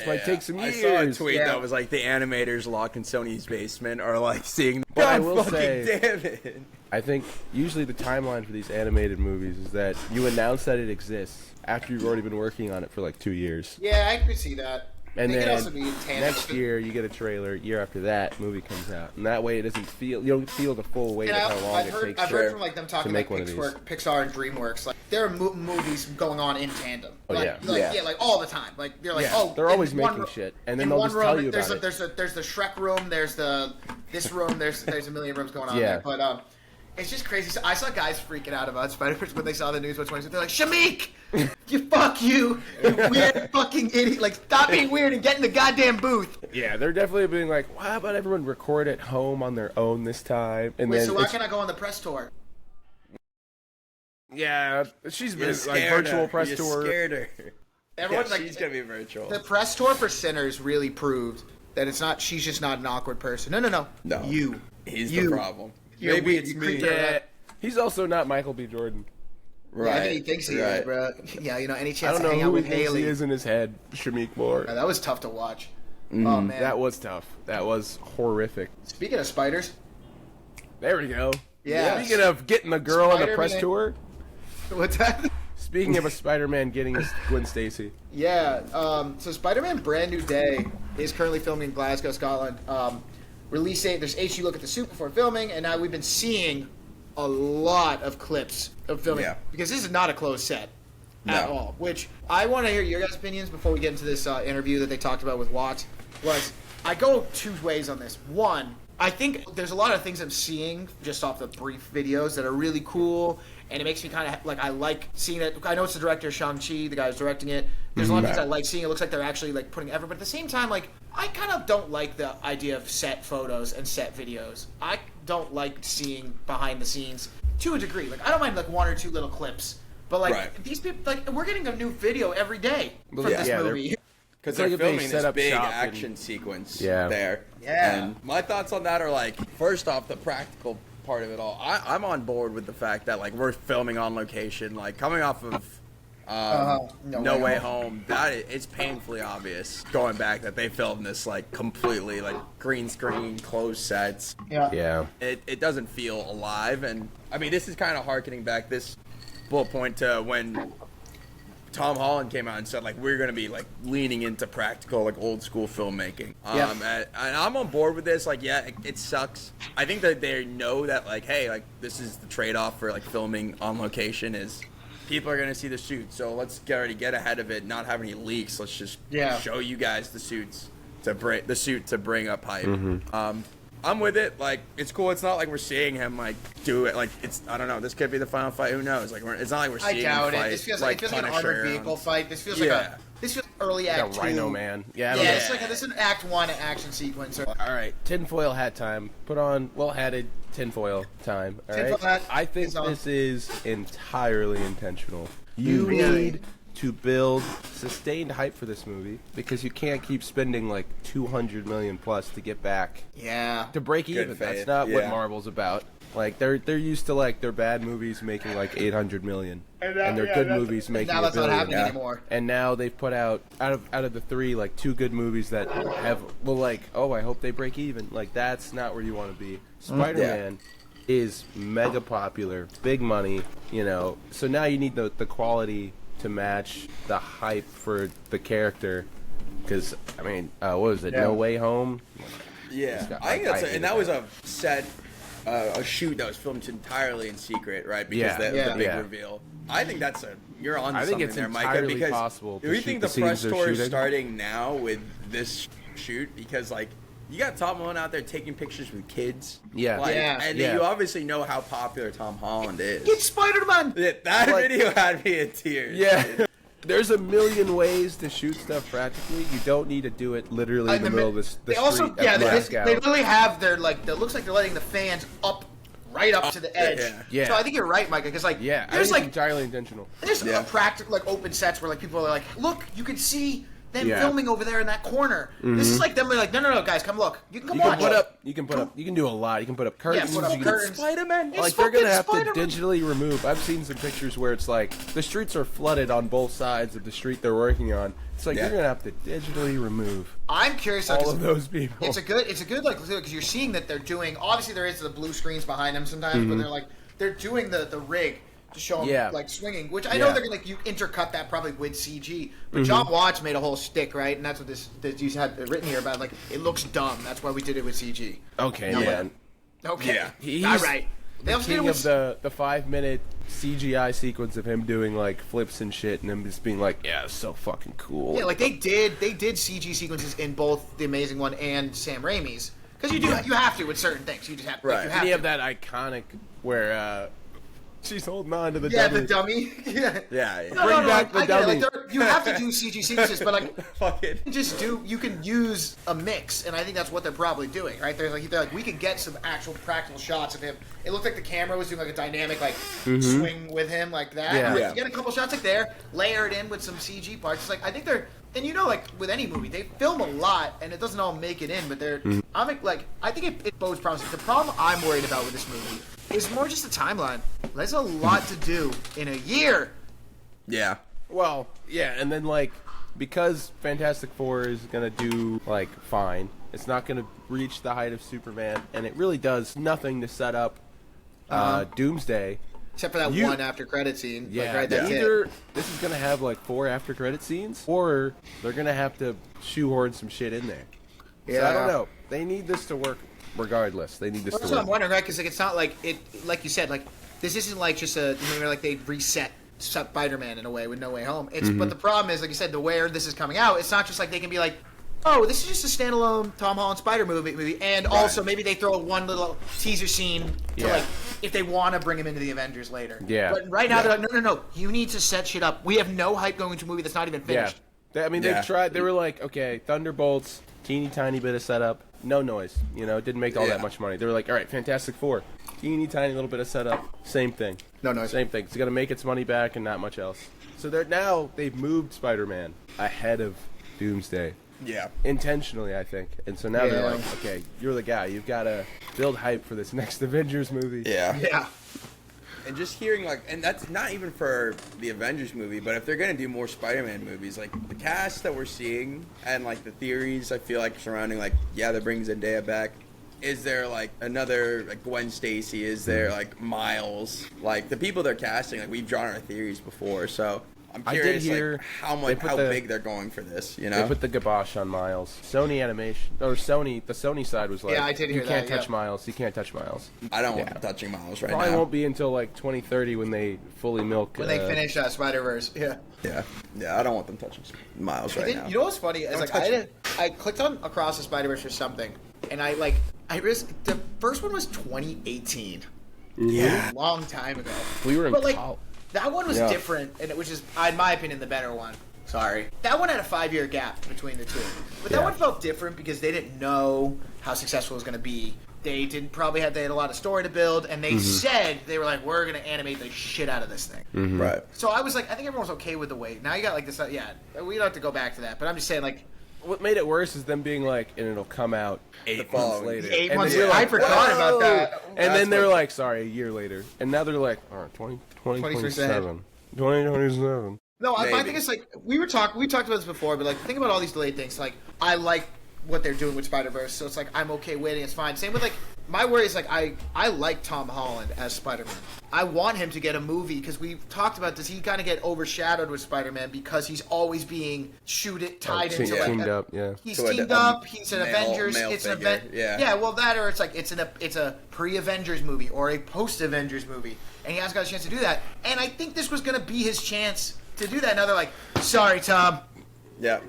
might take some years. I saw a tweet Yeah. that was like the animators locked in Sony's basement are like seeing. But I God will fucking say- damn it! I think usually the timeline for these animated movies is that you announce that it exists after you've already been working on it for like 2 years. yeah, I could see that. And They could then also be in tandem next with it. year you get a trailer. Year after that, movie comes out, and that way it doesn't feel you don't feel the full weight And of how long I've it heard, takes I've to heard from like them talking make like one of these. Pixar and DreamWorks. Like there are movies going on in tandem. Oh, like, yeah. like all the time. Like they're like, Yeah, oh, they're in always one making ro- shit, and then in they'll one just room, tell you there's about it. There's the Shrek room. There's this room. There's a million rooms going on Yeah. there. But It's just crazy. So I saw guys freaking out about Spider-Verse when they saw the news. They're like, Shamik, fuck you weird fucking idiot. Like, stop being weird and get in the goddamn booth. Yeah, they're definitely being like, well, how about everyone record at home on their own this time? And Wait, then so why can't I go on the press tour? yeah, she's been You like scared virtual her. press You tour. scared her. Everyone's Yeah, like, she's gonna be virtual. the press tour for Sinners really proved that it's not. She's just not an awkward person. No. No. You. He's You. the problem. You're Maybe weird. it's You me. creeped her Yeah, out. he's also not Michael B. Jordan. Right. Yeah, I think he thinks he is, bro. Yeah, any I chance don't to know hang out who he with thinks Haley? he is in his head. Shamik Moore. Yeah, that was tough to watch. Mm-hmm. Oh man. That was tough. That was horrific. Speaking of spiders, There we go. Yeah. Speaking of getting the girl on the press Spider-Man. tour. what's that? Speaking of a Spider-Man getting his Gwen Stacy. Yeah. So Spider-Man: Brand New Day is currently filming in Glasgow, Scotland. Release date. There's HG look at the suit before filming, and now we've been seeing a lot of clips of filming because this is not a closed set at all. Which I want to hear your guys' opinions before we get into this interview that they talked about with Watts. I go two ways on this. One, I think there's a lot of things I'm seeing just off the brief videos that are really cool, and it makes me kind of like I like seeing it. I know it's the director Shang-Chi, the guy who's directing it. There's a lot of things I like seeing. It looks like they're actually like putting effort, but at the same time, like I kind of don't like the idea of set photos and set videos. I don't like seeing behind the scenes to a degree. Like I don't mind like one or two little clips, but like these people, like we're getting a new video every day for this movie. Because It's they're like if they filming set this up big shop and- action sequence Yeah. there. Yeah. And my thoughts on that are like, first off, the practical part of it all. I'm on board with the fact that like we're filming on location, like coming off of No Way Home. It's painfully obvious going back that they filmed this like completely like green screen, closed sets. Yeah. It doesn't feel alive, and I mean this is kind of harkening back this bullet point to when Tom Holland came out and said like we're gonna be like leaning into practical like old school filmmaking. And I'm on board with this. Like it sucks. I think that they know that like hey like this is the trade off for like filming on location is people are gonna see the suit. So let's already get ahead of it, not have any leaks. Let's just show you guys the suits to bring up hype. I'm with it. Like, it's cool. It's not like we're seeing him like do it. Like, it's I don't know. This could be the final fight. Who knows? Like, it's not like we're seeing him fight. This feels like an Punisher armored vehicle fight. This feels this feels early Like act a Rhino 2. Man. Yeah, Yeah. this is an act 1 action sequence. All right, tinfoil hat time. Put on well-hatted tinfoil time. All right. Tinfoil hat I think is on. this is entirely intentional. You Really? need to build sustained hype for this movie because you can't keep spending like 200 million plus to get back Yeah. to break Good even. faith, That's not what yeah. Marvel's about. Like they're used to like their bad movies making like 800 million, and their good movies making Now a that's not billion. happening anymore. And now they've put out out of the three like two good movies that have like I hope they break even. Like that's not where you want to be. Spider-Man is mega popular, big money, So now you need the quality to match the hype for the character. Because I mean, what was it? No Way Home. Yeah, got- I think that's I and that was a set, a shoot that was filmed entirely in secret, right? Because Yeah. the big Yeah. reveal. I think you're on. I think something it's there, Micah, entirely because possible to do you shoot think the the press scenes they're tour is shooting. starting now with this shoot? Because like you got Tom Holland out there taking pictures with kids. Yeah. Like, Yeah. and Yeah. you obviously know how popular Tom Holland is. Get Spider-Man! That Like- video had me in tears. Yeah. There's a million ways to shoot stuff practically. You don't need to do it literally in the middle of the They street also, of they Glasgow. literally have their like. It looks like they're letting the fans right up to the edge. Yeah. So I think you're right, Micah. Because like, Yeah, I there's think like it's entirely intentional. there's Yeah. a practical like open sets where like people are like, look, you can see them Yeah. filming over there in that corner. This is like them being like, no, guys, come look. You can come You can watch. put up. You can do a lot. You can put up curtains. put up you can, curtains. Spider-Man. It's Like they're gonna have fucking to Spider-Man. digitally remove. I've seen some pictures where it's like the streets are flooded on both sides of the street they're working on. It's like Yeah. you're gonna have to digitally remove I'm curious. all of those people. It's a good like because you're seeing that they're doing. Obviously, there is the blue screens behind them sometimes, but they're doing the rig to show them Yeah. like swinging. Which I know Yeah. they're gonna you intercut that probably with CG. But John Watts made a whole stick, right? And that's what this you had written here about. Like it looks dumb. That's why we did it with CG. Okay, No, man. Okay, Yeah. He's all right. They The also did it king with of the 5-minute CGI sequence of him doing like flips and shit, and him just being like, "Yeah, it's so fucking cool." yeah, like they did CG sequences in both the Amazing One and Sam Raimi's. Because you have to with certain things. You just have, Right. like, you And have you have to. that iconic where she's holding on to the Yeah, dummy. the dummy. Yeah. Yeah. No, Bring no, back the I get it. dummy. Like, you have to do CG sequences, but like Fuck it. you can use a mix, and I think that's what they're probably doing, right? They're like we could get some actual practical shots of him. It looked like the camera was doing like a dynamic like swing with him like that. Yeah. Like, Yeah. you get a couple shots like there, layer it in with some CG parts. It's like I think they're, and like with any movie, they film a lot, and it doesn't all make it in, but they're. I think it bodes promising. The problem I'm worried about with this movie is more just the timeline. There's a lot to do in a year. Yeah. Well, yeah, and then like because Fantastic Four is gonna do like fine, it's not gonna reach the height of Superman, and it really does nothing to set up Doomsday. Except for that You- one after credit scene. Yeah, Like, right, that's either it. this is gonna have like 4 after credit scenes, or they're gonna have to shoehorn some shit in there. So I don't Yeah. know. They need this to work regardless. They need this That's to what work. I'm wondering, right? Because like, it's not like it, like you said, like this isn't like just remember, like they reset Spider-Man in a way with No Way Home. It's but the problem is, like you said, the where this is coming out, it's not just like they can be like, oh, this is just a standalone Tom Holland Spider movie, and also maybe they throw one little teaser scene to Yeah. like if they want to bring him into the Avengers later. Yeah. But right now they're like, no, you need to set shit up. We have no hype going into a movie that's not even Yeah. finished. They've Yeah. tried. They were like, okay, Thunderbolts, teeny tiny bit of setup, no noise. It didn't make all Yeah. that much money. They were like, all right, Fantastic Four, teeny tiny little bit of setup, same thing. No noise. Same thing. It's gonna make its money back and not much else. So they've moved Spider-Man ahead of Doomsday. Yeah. Intentionally, I think. And so now they're Yeah. like, okay, you're the guy. You've got to build hype for this next Avengers movie. Yeah. Yeah. And just hearing and that's not even for the Avengers movie, but if they're gonna do more Spider-Man movies, like the cast that we're seeing and like the theories I feel like surrounding they're bringing Zendaya back. Is there like another like Gwen Stacy? Is there like Miles? Like the people they're casting, like we've drawn our theories before, so I'm I did curious hear like how they put the- big they're going for this. They put the kibosh on Miles. Sony Animation, or Sony, the Sony side was like, Yeah, I did hear you can't that, touch yeah. Miles. You can't touch Miles. I don't want Yeah. them touching Miles right Probably now. won't be until like 2030 when they fully milk. When they finish Spider-Verse. Yeah. Yeah, I don't want them touching Miles right now. You know what's funny? Is Don't like touch I clicked on Across the Spider-Verse or something, and the first one was 2018. Yeah. A long time ago. We were in But like college. that one was Yeah. different, and it was just, in my opinion, the better one. Sorry, that one had a 5-year gap between the two, but that Yeah. one felt different because they didn't know how successful it was going to be. They had a lot of story to build, and they said they were like, we're going to animate the shit out of this thing. Right. So I was like, I think everyone was okay with the wait. Now you got like this, we don't have to go back to that, but I'm just saying like. What made it worse is them being like, and it'll come out 8 months following- later. 8 And months then you're later. I like, forgot about "Whoa!" that. And That's then they're what- like, sorry, a year later. And now they're like, all right, 2027. 2027. No, my Maybe. thing is like we talked about this before, but like think about all these delayed things. Like I like what they're doing with Spider-Verse, so it's like I'm okay waiting. It's fine. Same with like my worry is like I like Tom Holland as Spider-Man. I want him to get a movie because we've talked about this. He kind of get overshadowed with Spider-Man because he's always being tied into like teamed up, yeah. He's To a- teamed a up. He's an male- Avengers. male It's an figure, event. yeah. Well, that or it's like it's a pre-Avengers movie or a post-Avengers movie, and he hasn't got a chance to do that. And I think this was going to be his chance to do that. Now they're like, sorry, Tom. Yeah.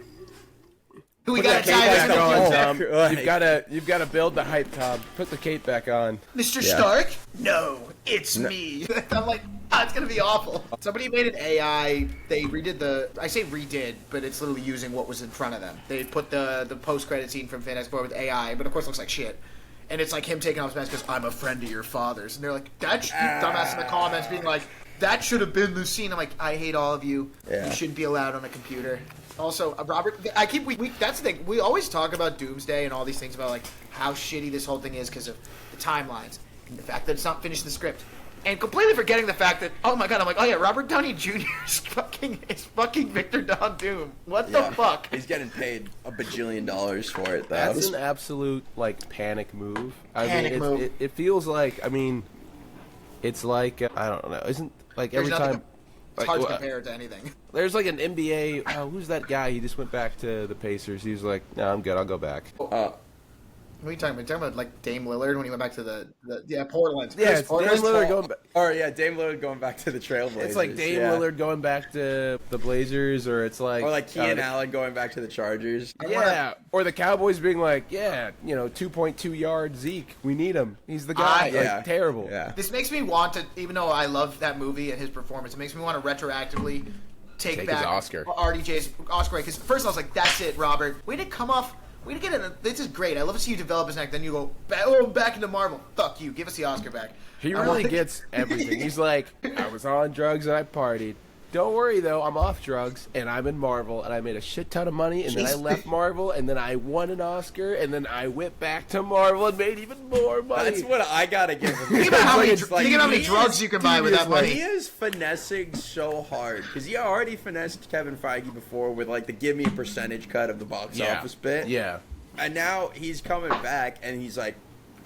We Put got that to cape tie back this on, in. Tom. Like- You've got to build the hype, Tom. Put the cape back on. Mr. Yeah. Stark? No, it's me. I'm like, it's going to be awful. Somebody made an AI. They redid I say redid, but it's literally using what was in front of them. They put the post-credit scene from Fantastic Four with AI, but of course it looks like shit. And it's like him taking off his mask because I'm a friend of your father's. And they're like, dumbass in the comments being like, that should have been the scene. I'm like, I hate all of you. Yeah. You shouldn't be allowed on a computer. Also, Robert, that's the thing. We always talk about Doomsday and all these things about like how shitty this whole thing is because of the timelines and the fact that it's not finished in the script, and completely forgetting the fact that I'm like, oh yeah, Robert Downey Jr. is fucking Victor Von Doom. What the fuck? He's getting paid $1 bajillion for it, though. That's an absolute like panic move. Panic move. It feels like it's like I don't know. Isn't like There's every nothing- time. It's Like, hard to well, compare it to anything. There's like an NBA. Who's that guy? He just went back to the Pacers. He was like, "No, I'm good. I'll go back." What are you talking about? You're talking about like Dame Lillard when he went back to the Portland. Yeah, it's Dame Lillard going back. Or yeah, Dame Lillard going back to the Trailblazers. It's like Dame Lillard going back to the Blazers, or it's like... Or like Keenan Allen going back to the Chargers. Yeah, or the Cowboys being like, 2.2 yard Zeke. We need him. He's the guy. Terrible. Yeah. This makes me want to, even though I love that movie and his performance, it makes me want to retroactively take back his Oscar. RDJ's Oscar. Because first I was like, that's it, Robert. Way to come off... Way to get in. This is great. I love to see you develop his neck. Then you go, back into Marvel. Fuck you. Give us the Oscar back. He really gets everything. He's like, I was on drugs and I partied. Don't worry, though. I'm off drugs, and I'm in Marvel, and I made a shit ton of money, and then I left Marvel, and then I won an Oscar, and then I went back to Marvel and made even more money. That's what I gotta give him. Think about how many drugs you can buy with that money. He is finessing so hard, because he already finessed Kevin Feige before with, like, the give me a percentage cut of the box office bit. Yeah. And now he's coming back, and he's like,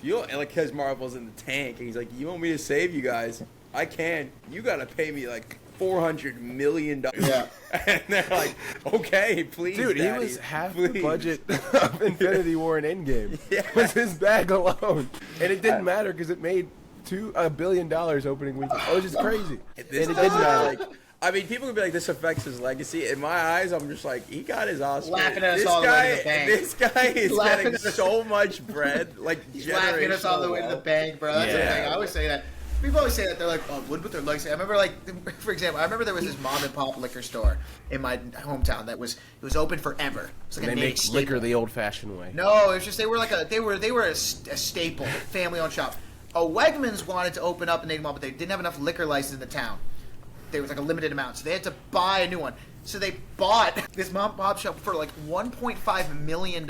because Marvel's in the tank, and he's like, you want me to save you guys? I can. You gotta pay me, like, $400 million. Yeah. And they're like, okay, please, Dude, Daddy, he was half please. the budget of Infinity War and Endgame. Yeah. Was his bag alone. And it didn't matter because it made $1 billion opening weekend. It was just crazy. And it didn't matter. Like, I mean, people could be like, this affects his legacy. In my eyes, I'm just like, he got his Oscar. Laughing at us all the way to the bank. This guy is getting so much bread, like, He's laughing at us all the way to the bank, bro. That's the thing. I always say that. People always say that. They're like, oh, what about their legacy? I remember, like, for example, I remember there was this mom and pop liquor store in my hometown that was open forever. It was like They make staple. liquor the old-fashioned way. No, it was just they were a staple, family-owned shop. A Wegmans wanted to open up in Nagel, but they didn't have enough liquor license in the town. There was like a limited amount, so they had to buy a new one. So they bought this mom and pop shop for like $1.5 million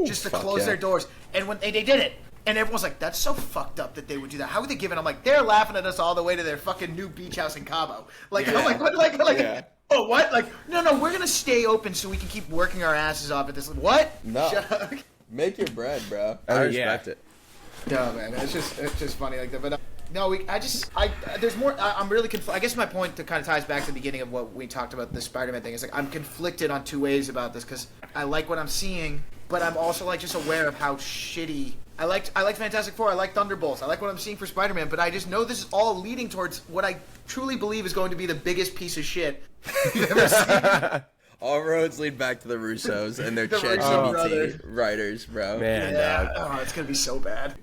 just to close their doors. And when they did it, and everyone's like, "That's so fucked up that they would do that. How would they give it?" I'm like, they're laughing at us all the way to their fucking new beach house in Cabo. Like, I'm like, what? Oh, what? Like, no, we're gonna stay open so we can keep working our asses off at this. What? No. Shut up. Make your bread, bro. Oh, I respect it. No, man, it's just funny like that. But no, there's more. I'm really I guess my point to kind of ties back to the beginning of what we talked about the Spider-Man thing is like I'm conflicted on two ways about this because I like what I'm seeing, but I'm also like just aware of how shitty. I like Fantastic Four. I like Thunderbolts. I like what I'm seeing for Spider-Man, but I just know this is all leading towards what I truly believe is going to be the biggest piece of shit you've ever seen. All roads lead back to the Russos and their The Chat Russo GPT brothers. writers, bro. Man, Yeah. Oh, it's gonna be so bad.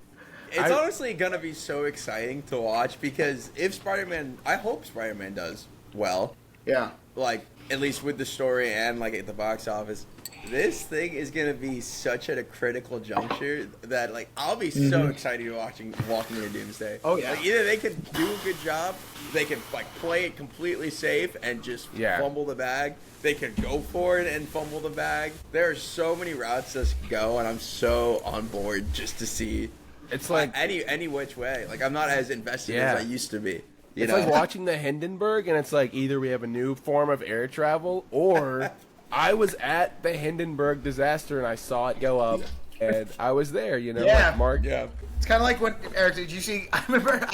It's honestly gonna be so exciting to watch because if Spider-Man, I hope Spider-Man does well. Yeah. Like at least with the story and like at the box office. This thing is gonna be such at a critical juncture that like I'll be so excited walking into Doomsday. Oh, yeah. Like, either they can do a good job, they can like play it completely safe and just fumble the bag. They can go for it and fumble the bag. There are so many routes this could go, and I'm so on board just to see. It's like any which way. Like I'm not as invested as I used to be. It's like watching the Hindenburg, and it's like either we have a new form of air travel, or I was at the Hindenburg disaster and I saw it go up, and I was there. Yeah. like Mark. Yeah. It's kind of like when Eric. Did you see? I remember.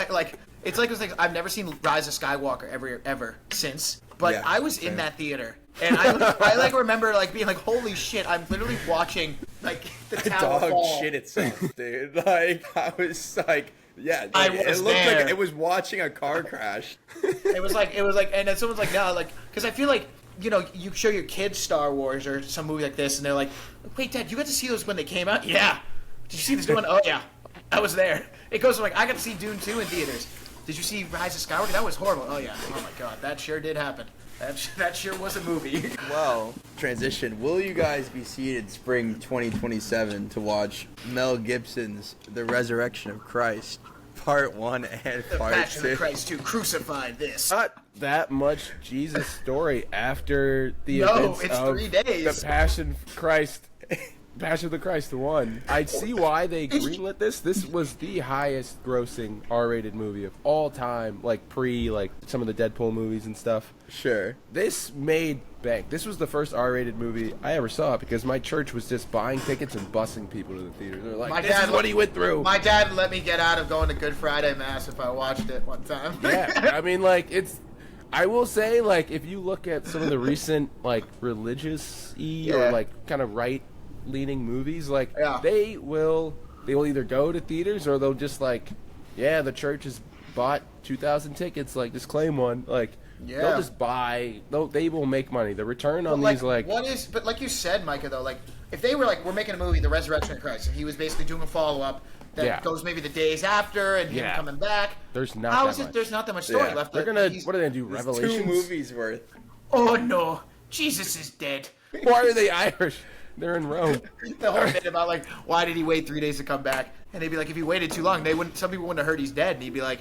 It's like those things. I've never seen Rise of Skywalker ever since. But Yeah, I was in that theater, and I like remember like being like, holy shit! I'm literally watching like the tower Dog fall. shit itself, dude. Like I was like, yeah, I it was looked there. like it was watching a car crash. It was like, and then someone's like, no, like, because I feel like, you show your kids Star Wars or some movie like this, and they're like, wait, Dad, you got to see those when they came out? Yeah. Did you see this new one? Oh yeah, I was there. It goes from like, I got to see Dune 2 in theaters. Did you see Rise of Skywalker? That was horrible. Oh yeah. Oh my God, that sure did happen. That sure was a movie. Well, transition. Will you guys be seated spring 2027 to watch Mel Gibson's The Resurrection of Christ, Part 1 and The Part Passion 2? of Christ 2 crucified this. Not that much Jesus story after the No, events it's of 3 days. the Passion of the Christ 1. I see why they greenlit this. This was the highest grossing R-rated movie of all time, like some of the Deadpool movies and stuff. Sure. This made bank. This was the first R-rated movie I ever saw because my church was just buying tickets and busing people to the theater. They're like, this is what he went through. My dad let me get out of going to Good Friday Mass if I watched it one time. Yeah, I mean, like, I will say, like, if you look at some of the recent, like, religious-y or, like, kind of right leaning movies, like Yeah. they will either go to theaters or they'll just like, yeah, the church has bought 2,000 tickets, like just claim one. Like Yeah. they'll just buy. They will make money. The return on But these like but like you said, Micah, though, like if they were like, we're making a movie, The Resurrection of Christ, and he was basically doing a follow up that Yeah. goes maybe the days after and him Yeah. coming back. There's not How that is it? much. There's not that much story Yeah. left. They're That gonna he's- what are they gonna do? There's Revelations? 2 movies worth. Oh no, Jesus is dead. Why are they Irish? They're in Rome. The whole bit about like, why did he wait 3 days to come back? And they'd be like, if he waited too long, some people wouldn't have heard he's dead, and he'd be like,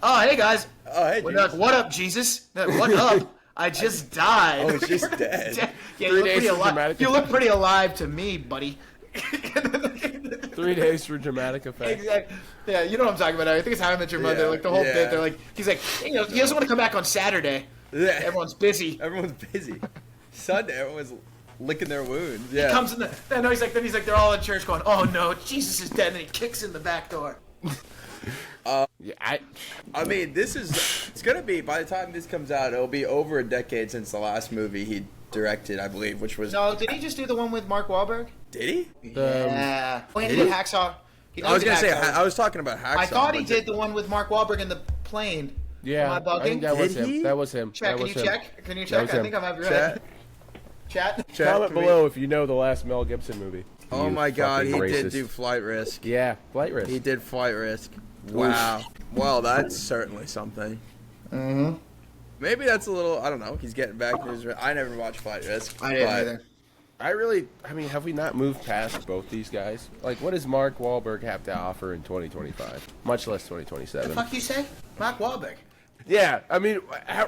oh hey guys, Oh, hey, Jesus. what up, Jesus? What up? I just died. Oh, it's just dead. Yeah, 3 you look days pretty of alive. dramatic You look pretty alive to me, buddy. 3 days for dramatic effect. Exactly. Yeah, you know what I'm talking about. I think it's How I Met Your Mother. Yeah, Like the whole yeah. bit. They're like, he's like, he doesn't want to come back on Saturday. Yeah. Everyone's busy. Everyone's busy. Sunday, everyone's licking their wounds. Yeah. Comes in the. Then he's like, they're all in church going, oh no, Jesus is dead, and he kicks in the back door. Yeah, I mean, it's gonna be, by the time this comes out, it'll be over a decade since the last movie he directed, I believe, which was. No, did he just do the one with Mark Wahlberg? Did he? Yeah. Oh, he Did did he? Hacksaw. I was gonna say, Hacksaw. I was talking about Hacksaw. I thought he but did the one with Mark Wahlberg in the plane. yeah. Am I bugging? I think that was Did him. he? That was him. Check. That Can was you him. check? Can you That check? was I him. think I'm have your Chat. head. Chat. Chat, Comment can we- below if you know the last Mel Gibson movie. Oh You my God, he fucking did racist. do Flight Risk. Yeah, Flight Risk. He did Flight Risk. Wow. Well, that's certainly something. Mm-hmm. Maybe that's a little. I don't know. He's getting back to his. I never watched Flight Risk. I didn't but either. I mean, have we not moved past both these guys? Like, what does Mark Wahlberg have to offer in 2025? Much less The 2027. fuck you say? Mark Wahlberg. Yeah, I mean,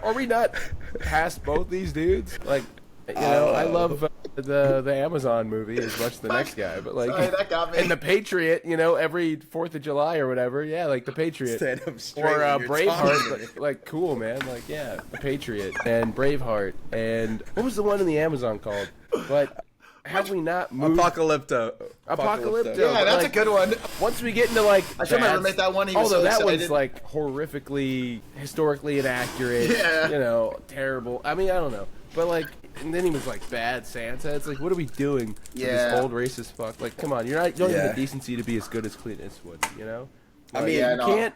are we not past both these dudes? Like, you know, I love the Amazon movie as much as the next guy, but like, Sorry, that got me. and the Patriot, you know, every 4th of July or whatever, yeah, like the Patriot. Stand up straight. Or when you're Braveheart, talking. like cool, man. Like, yeah, the Patriot and Braveheart, and what was the one in the Amazon called? But have we not moved? Apocalypto. Apocalypto. Yeah, but, that's like, a good one. Once we get into like, I showed my bad- roommate that one. He was although so that excited. one's like horrifically, historically inaccurate. Yeah. You know, terrible. I mean, I don't know, but like, and then he was like bad Santa. It's like, what are we doing? To Yeah. this old racist fuck. Like, come on, you don't Yeah. have the decency to be as good as Clint Eastwood. You know? I Like, mean, Yeah, you no. can't.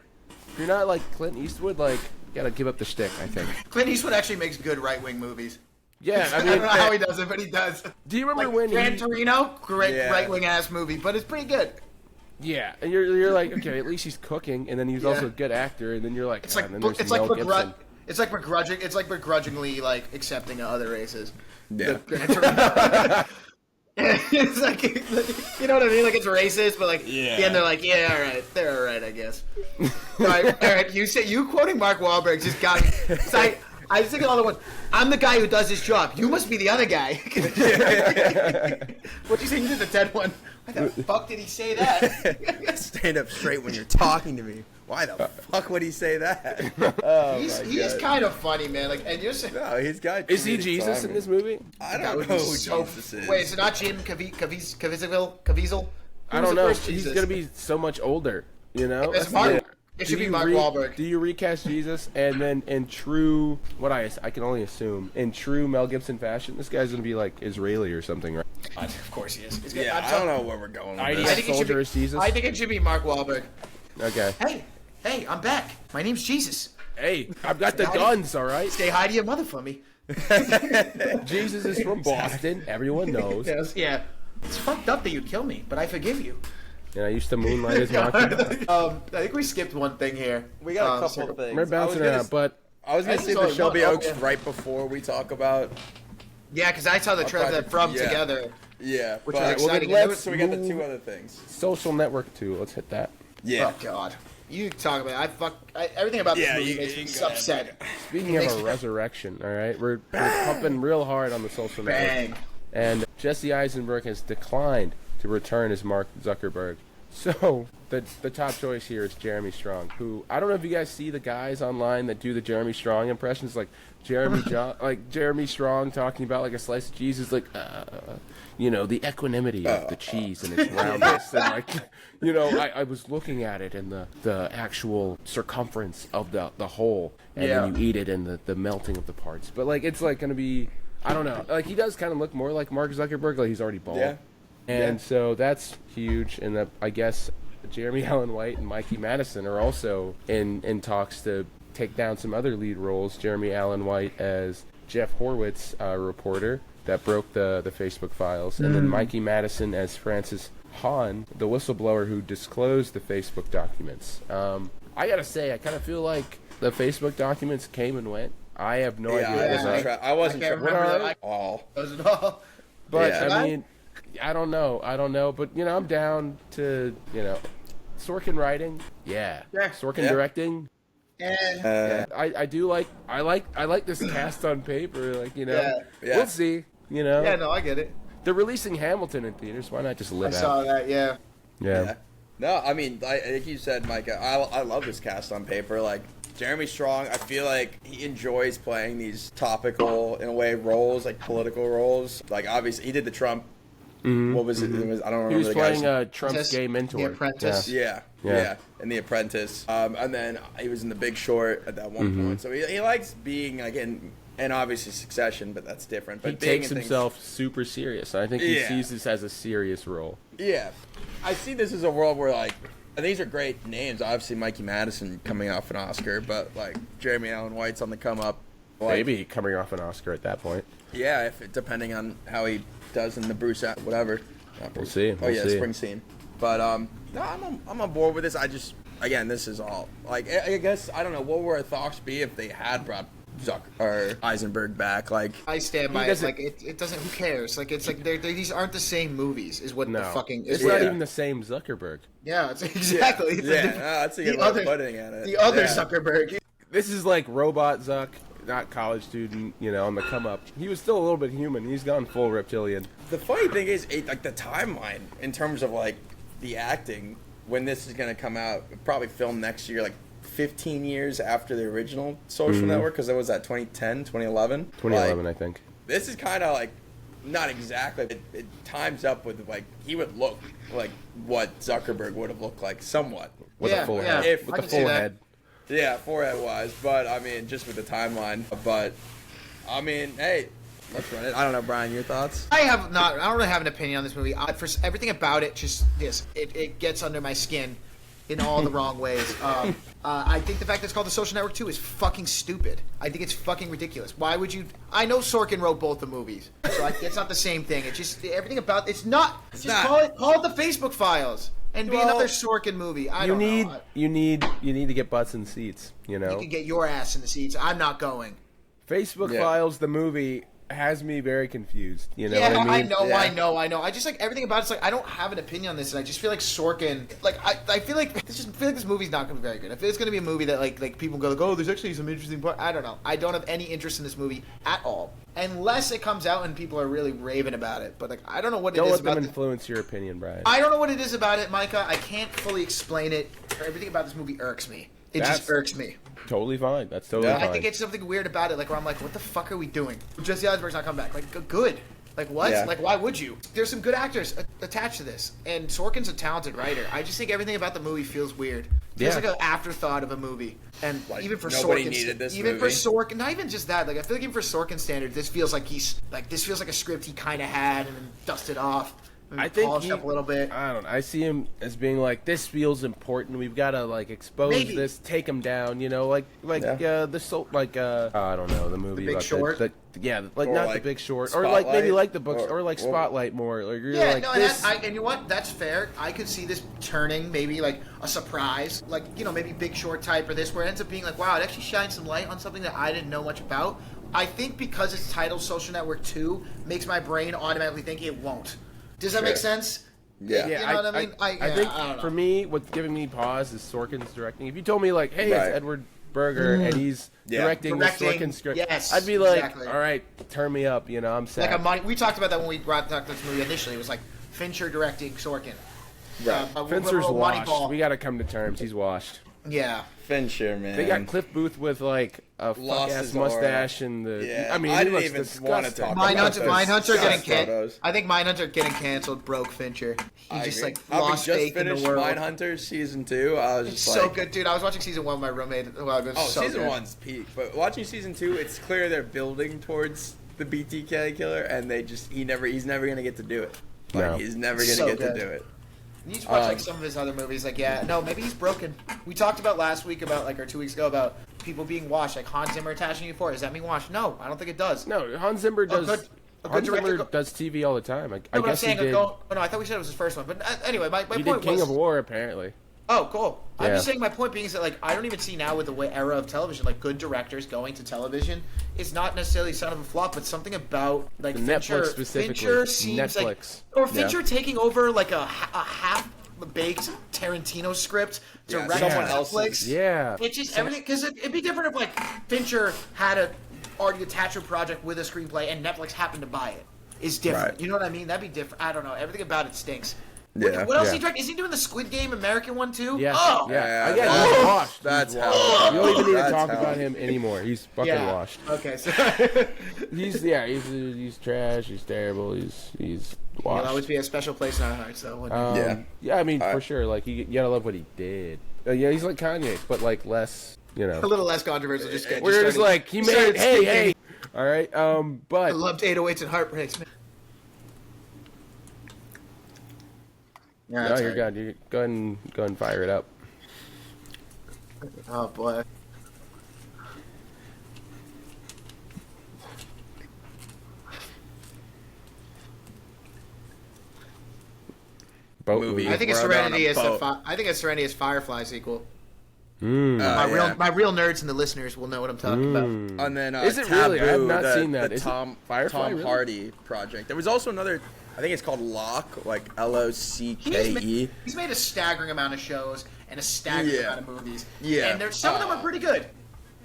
If you're not like Clint Eastwood, like, you gotta give up the shtick. I think. Clint Eastwood actually makes good right-wing movies. Yeah, I I mean, don't know how he does it, but he does. do you remember Like when Gran he? Torino, great Yeah. right-wing ass movie, but it's pretty good. Yeah, and you're like, okay, at least he's cooking, and then he's Yeah. also a good actor, and then you're like, It's "Ah," like and then there's it's like Mel Gibson. begrudgingly like accepting other races. Yeah. Gran Torino. It's like, you know what I mean? Like it's racist, but like Yeah. at the end they're like, yeah, all right, they're all right, I guess. All right. You quoting Mark Wahlberg just got me. So I was thinking all the ones. I'm the guy who does his job. You must be the other guy. What'd you say? You did the dead one. Why the fuck did he say that? Stand up straight when you're talking to me. Why the fuck would he say that? Oh He's kind of funny, man. Like, and you're saying. No, he's got. Is he comedic Jesus in timing. this movie? I That don't would know be who so. Jesus is. Wait, is it not Jim Caviezel? I don't know. He's gonna be so much older. You know. It's That's Mark- the- it should do be you Mark Wahlberg. Do you recast Jesus and then in true what I can only assume in true Mel Gibson fashion, this guy's gonna be like Israeli or something, right? Of course he is. He's Yeah, I'm I don't know where we're going with I this. think it should be- Jesus? I think it should be Mark Wahlberg. Okay. Hey, I'm back. My name's Jesus. Hey, I've got the guns. All right. Say hi to your mother for me. Jesus is from Boston. Everyone knows. Yeah. It's fucked up that you kill me, but I forgive you. And I used to moonlight as Maki. I think we skipped one thing here. We got a couple so- of things. We're bouncing around, but I was gonna I say think the it's Shelby only Oaks one. right before we talk about. Yeah, because I saw the trailer project- from yeah. together. Yeah, Which but, was exciting. Well, And let's, it so was- we got the two other things. Social Network 2. Let's hit that. Yeah. Oh God, you talk about it. Everything about this Yeah, movie you- makes you me go ahead. upset. Speaking of a resurrection, all right, we're pumping real hard on the Social Network. Bang. And Jesse Eisenberg has declined to return as Mark Zuckerberg. So the top choice here is Jeremy Strong, who I don't know if you guys see the guys online that do the Jeremy Strong impressions, like Jeremy Strong talking about like a slice of cheese is like, you know, the equanimity of the cheese and its roundness, and like, you know, I was looking at it and the actual circumference of the whole, and then you eat it and the melting of the parts. But like it's like gonna be, I don't know, like he does kind of look more like Mark Zuckerberg, like he's already bald. Yeah. And so that's huge. And I guess Jeremy Allen White and Mikey Madison are also in talks to take down some other lead roles. Jeremy Allen White as Jeff Horwitz, reporter that broke the Facebook files, and then Mikey Madison as Francis Hahn, the whistleblower who disclosed the Facebook documents. I gotta say, I kind of feel like the Facebook documents came and went. I have no idea. I wasn't sure. What are they all? Those at all. But I mean, I don't know. But I'm down to Sorkin writing, Sorkin directing. I do like this cast on paper, we'll see. Yeah, no, I get it. They're releasing Hamilton in theaters. Why not just live I out? saw that. Yeah. No, I mean, like you said, Mike, I love this cast on paper. Like, Jeremy Strong, I feel like he enjoys playing these topical, in a way, roles, like political roles. Like, obviously, he did the Trump. What was it? I don't remember. He was the playing guy's... Trump's gay mentor. The Apprentice. Yeah, and The Apprentice. And then he was in The Big Short at that one point. So he likes being, like, and obviously Succession, but that's different. But he takes himself super serious. I think he sees this as a serious role. Yeah. I see this as a world where, like, and these are great names. Obviously, Mikey Madison coming off an Oscar, but, like, Jeremy Allen White's on the come up. Like, maybe coming off an Oscar at that point. Yeah, depending on how he does in the Bruce, whatever. We'll see. Springsteen. But, no, I'm on board with this. Again, this is all, like, I guess, I don't know, what would our thoughts be if they had brought Zuck or Eisenberg back? Like, I stand by it. Like, it doesn't. Who cares? Like, it's like these aren't the same movies. Is what the fucking. It's not even the same Zuckerberg. Yeah, it's exactly. That's a good way of putting it. The other Zuckerberg. This is like Robot Zuck, not college student. On the come up. He was still a little bit human. He's gone full reptilian. The funny thing is, like, the timeline in terms of, like, the acting when this is going to come out, probably filmed next year, like 15 years after the original Social Network, because it was that 2010, 2011? 2011, I think. This is kind of like, not exactly, it times up with, like, he would look like what Zuckerberg would have looked like, somewhat. With a full head. With the full head. Yeah, forehead-wise, but, I mean, just with the timeline. But, I mean, hey, let's run it. I don't know, Brian, your thoughts? I don't really have an opinion on this movie. For everything about it, it gets under my skin in all the wrong ways. I think the fact that it's called The Social Network 2 is fucking stupid. I think it's fucking ridiculous. Why would you... I know Sorkin wrote both the movies, so it's not the same thing. It's just everything about... It's not... Call it The Facebook Files and be another Sorkin movie. You need to get butts in seats, You can get your ass in the seats. I'm not going. Facebook Files, the movie... has me very confused. What I mean? I know. I just, like, everything about it's like I don't have an opinion on this, and I just feel like Sorkin. Like, I feel like this movie's not going to be very good. I feel it's going to be a movie that like people go like, oh, there's actually some interesting part. I don't know. I don't have any interest in this movie at all, unless it comes out and people are really raving about it. But like, I don't know what it is about. Don't let them influence your opinion, Brian. I don't know what it is about it, Micah. I can't fully explain it. Everything about this movie irks me. It just irks me. Totally fine. That's totally fine. I think it's something weird about it, like where I'm like, what the fuck are we doing? Jesse Eisenberg's not coming back. Like, good. Like, what? Yeah. Like, why would you? There's some good actors attached to this, and Sorkin's a talented writer. I just think everything about the movie feels weird. Feels like an afterthought of a movie. And like, even for nobody Sorkin, needed this even movie. for Sorkin, not even just that. Like, I feel like even for Sorkin standards, this feels like this feels like a script he kind of had and then dusted off. I think polished up a little bit. I don't know. I see him as being like, this feels important. We've got to like expose this, take him down. I don't know, the movie The Big about Short. The Big Short, Spotlight, or like maybe like the books, or like Spotlight more. Like you're like this. And you know what? That's fair. I could see this turning maybe like a surprise, like maybe Big Short type or this, where it ends up being like, wow, it actually shines some light on something that I didn't know much about. I think because it's titled Social Network 2 makes my brain automatically think it won't. Does that make sense? Yeah. You know what I mean? I think for me, what's giving me pause is Sorkin's directing. If you told me like, hey, it's Edward Berger and he's directing the Sorkin script, I'd be like, all right, turn me up. I'm sad. Like we talked about that when we talked about this movie initially. It was like Fincher directing Sorkin. Right. Fincher's washed. We got to come to terms. He's washed. Yeah. Fincher, man. They got Cliff Booth with like a fuck-ass mustache and the. Yeah. I mean, I he didn't looks even disgusting. want to talk about Mindhunter getting canceled. canceled. I think Mindhunter getting canceled broke Fincher. He just like lost faith in the world. Mindhunter season 2. I was just so good, dude. I was watching season 1 with my roommate. Season 1's peak, but watching season 2, it's clear they're building towards the BTK killer, and he's never gonna get to do it. Like, No. he's never gonna So get good. to do it. You need to watch like some of his other movies. Like, yeah, no, maybe he's broken. We talked about last week about or 2 weeks ago about people being washed. Like Hans Zimmer attaching you for. Does that mean washed? No, I don't think it does. No, Hans Zimmer does. good Hans director Zimmer go- does TV all the time. I No, but I'm guess he saying did. oh, no, I thought we said it was his first one. But anyway, my He point did King was. of War apparently. Oh, cool. I'm Yeah. just saying my point being is that like I don't even see now with the era of television like good directors going to television is not necessarily a sign of a flop, but something about like Netflix Fincher. specifically. Fincher seems like Netflix. or Fincher taking over like a half-baked Tarantino script Yeah, direct someone to else's. Netflix. Yeah. It's just everything because it'd be different if like Fincher had a already attached to a project with a screenplay and Netflix happened to buy it. Is different. Right. You know what I mean? That'd be different. I don't know. Everything about it stinks. Yeah. What else Yeah. is he directing? Is he doing the Squid Game American one too? Yeah. Oh. Yeah. Yeah, He's washed. That's He's hell. washed. You don't even need to That's talk hell. about him anymore. He's fucking Yeah. washed. Okay. So He's trash. He's terrible. He's he'll washed. always be a special place in our hearts, though. wouldn't he? Yeah. Yeah, I mean, All for right. sure. Like, you gotta love what he did. Yeah, he's like Kanye, but like less, you a know. little less controversial. Just get. We're just like, he made, hey. All right, I but loved 808s and heartbreaks. Man. Yeah, no, that's you're right. good. You go ahead and fire it up. Oh boy. Boat Movie. I think it's We're on Serenity a is the. boat. I think it's Serenity is Firefly sequel. Mm. My real nerds and the listeners will know what I'm talking about. And then Is it Taboo, really? I have not the, seen that. The Is it Tom Firefly, Tom really? Hardy project. There was also another. I think it's called Locke, like He's LOCKE. made a staggering amount of shows and a staggering Yeah. amount of movies. Yeah. And some of them are pretty good.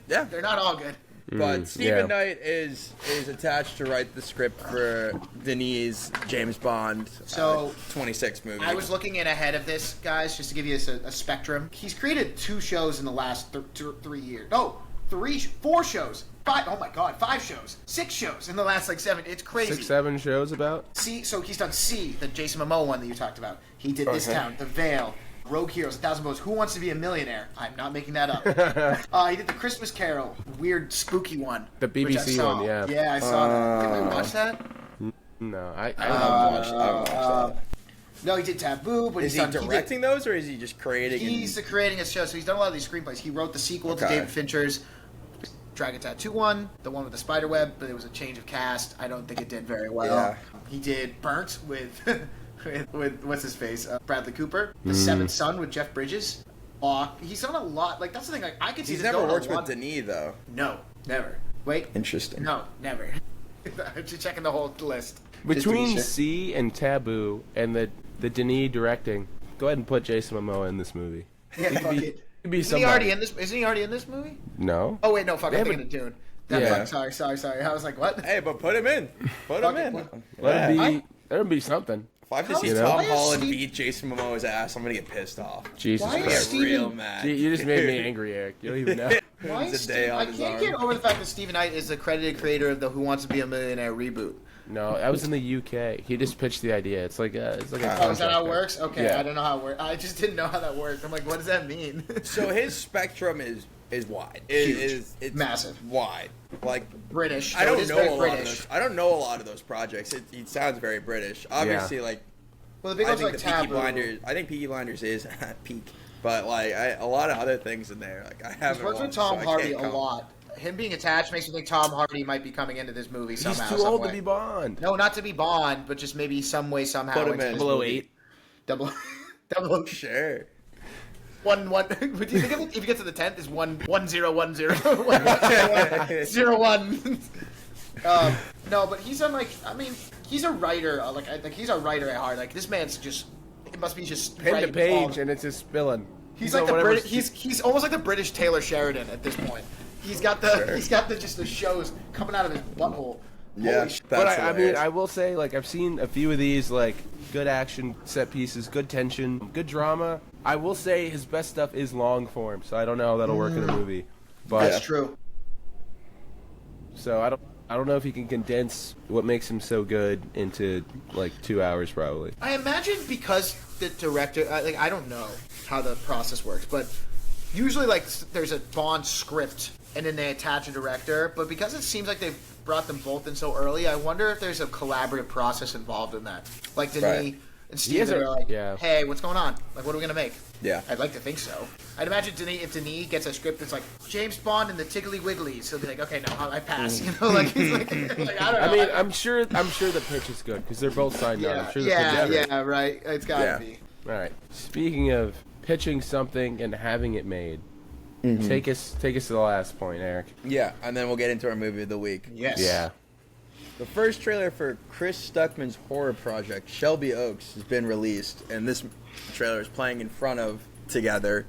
Yeah, They're not all good. but Stephen yeah. Knight is attached to write the script for Denis James Bond So, 26 movie. I was looking in ahead of this, guys, just to give you a spectrum. He's created 2 shows in the last 3 years. No, 4 shows. 5. Oh my God, 5 shows, 6 shows in the last like 7. It's crazy. 6, 7 shows about. So he's done C, the Jason Momoa one that you talked about. He did This Okay. Town, The Veil, Rogue Heroes, 1,000 Boats. Who Wants to Be a Millionaire? I'm not making that up. He did the Christmas Carol, weird spooky one. The which I BBC saw. one, yeah. Yeah, I saw that. Did we watch that? No, I I haven't watched that. No, he did Taboo, but Is he's he done, directing those, or is he just creating? He's creating a show, so he's done a lot of these screenplays. He wrote the sequel to Okay. David Fincher's Dragon Tattoo one, the one with the spider web, but it was a change of cast. I don't think it did very well. Yeah. He did Burnt with with what's his face, Bradley Cooper. The Seventh Son with Jeff Bridges. He's done a lot. Like that's the thing. Like I could see He's this never going worked a with lot. Denis though. No, never. Wait, Interesting. no, never. Just checking the whole list. Just to be Between sure. C and Taboo and the Denis directing, go ahead and put Jason Momoa in this movie. Yeah, fuck it. It'd be Isn't he somebody. already in this? Isn't he already in this movie? No. Oh wait, no, fuck. They I'm thinking of haven't- Dune. That Yeah. fuck, sorry. I was like, what? Hey, but put him in. Put him Fuck it, in. what? Let Yeah. it be. Let it be something. If I have to How see is- Tom why is Holland Steve- beat Jason Momoa's ass, I'm gonna get pissed off. Jesus Why is Get Christ. Steven- real mad. Gee, you just made me angry, Eric. You don't even know. Why It's is a day on I his can't arm. get over the fact that Stephen Knight is the credited creator of the Who Wants to Be a Millionaire reboot. No, I was in the UK. He just pitched the idea. It's like a Oh, is that how it contract works? Okay, Yeah. I don't know how it works. I just didn't know how that worked. I'm like, what does that mean? So his spectrum is wide. Huge. It's Massive. Wide. Like British. I so it don't is know very a lot British. of those. I don't know a lot of those projects. It sounds very British. Obviously, like Well, the big I ones think like the Peaky Taboo. Blinders. I think Peaky Blinders is at peak, but like a lot of other things in there. Like I He's haven't worked with watched, Tom so I Hardy can't a comment. lot. Him being attached makes me think Tom Hardy might be coming into this movie He's somehow. too some old way. to be Bond. No, not to be Bond, but just maybe some way somehow. Put him into in. this 008. movie. Double. Sure. One. Would you think of it, if you get to the 10th, is 1-0-1-0. 0-1. No, but he's on like. I mean, he's a writer. Like he's a writer at heart. Like this man's just. It must be just Pen to writing page, all- and it's just spilling. He's You like know, the whatever- British. He's almost like the British Taylor Sheridan at this point. He's got the just the shows coming out of his butthole. Yeah. Holy shit. But That's I mean, hilarious. I will say, like, I've seen a few of these, like, good action set pieces, good tension, good drama. I will say his best stuff is long form, so I don't know how that'll work in a movie. But That's true. so I don't know if he can condense what makes him so good into like 2 hours, probably. I imagine because the director, I don't know how the process works, but usually like there's a Bond script and then they attach a director. But because it seems like they've brought them both in so early. I wonder if there's a collaborative process involved in that. Like, Denis Right. and Steven are like, yeah. hey, what's going on? Like, what are we going to make? Yeah. I'd like to think so. I'd imagine if Denis gets a script that's like, James Bond and the Tiggly Wigglies, he'll be like, okay, no, I pass. You know, like, he's like I don't know. I mean, I'm sure the pitch is good because they're both signed on. I'm sure the pitch is good. yeah, right. It's got to Yeah. be. All right. Speaking of pitching something and having it made, take us to the last point, Eric. Yeah, and then we'll get into our movie of the week. Yes. Yeah. The first trailer for Chris Stuckman's horror project, Shelby Oaks, has been released, and this trailer is playing in front of Together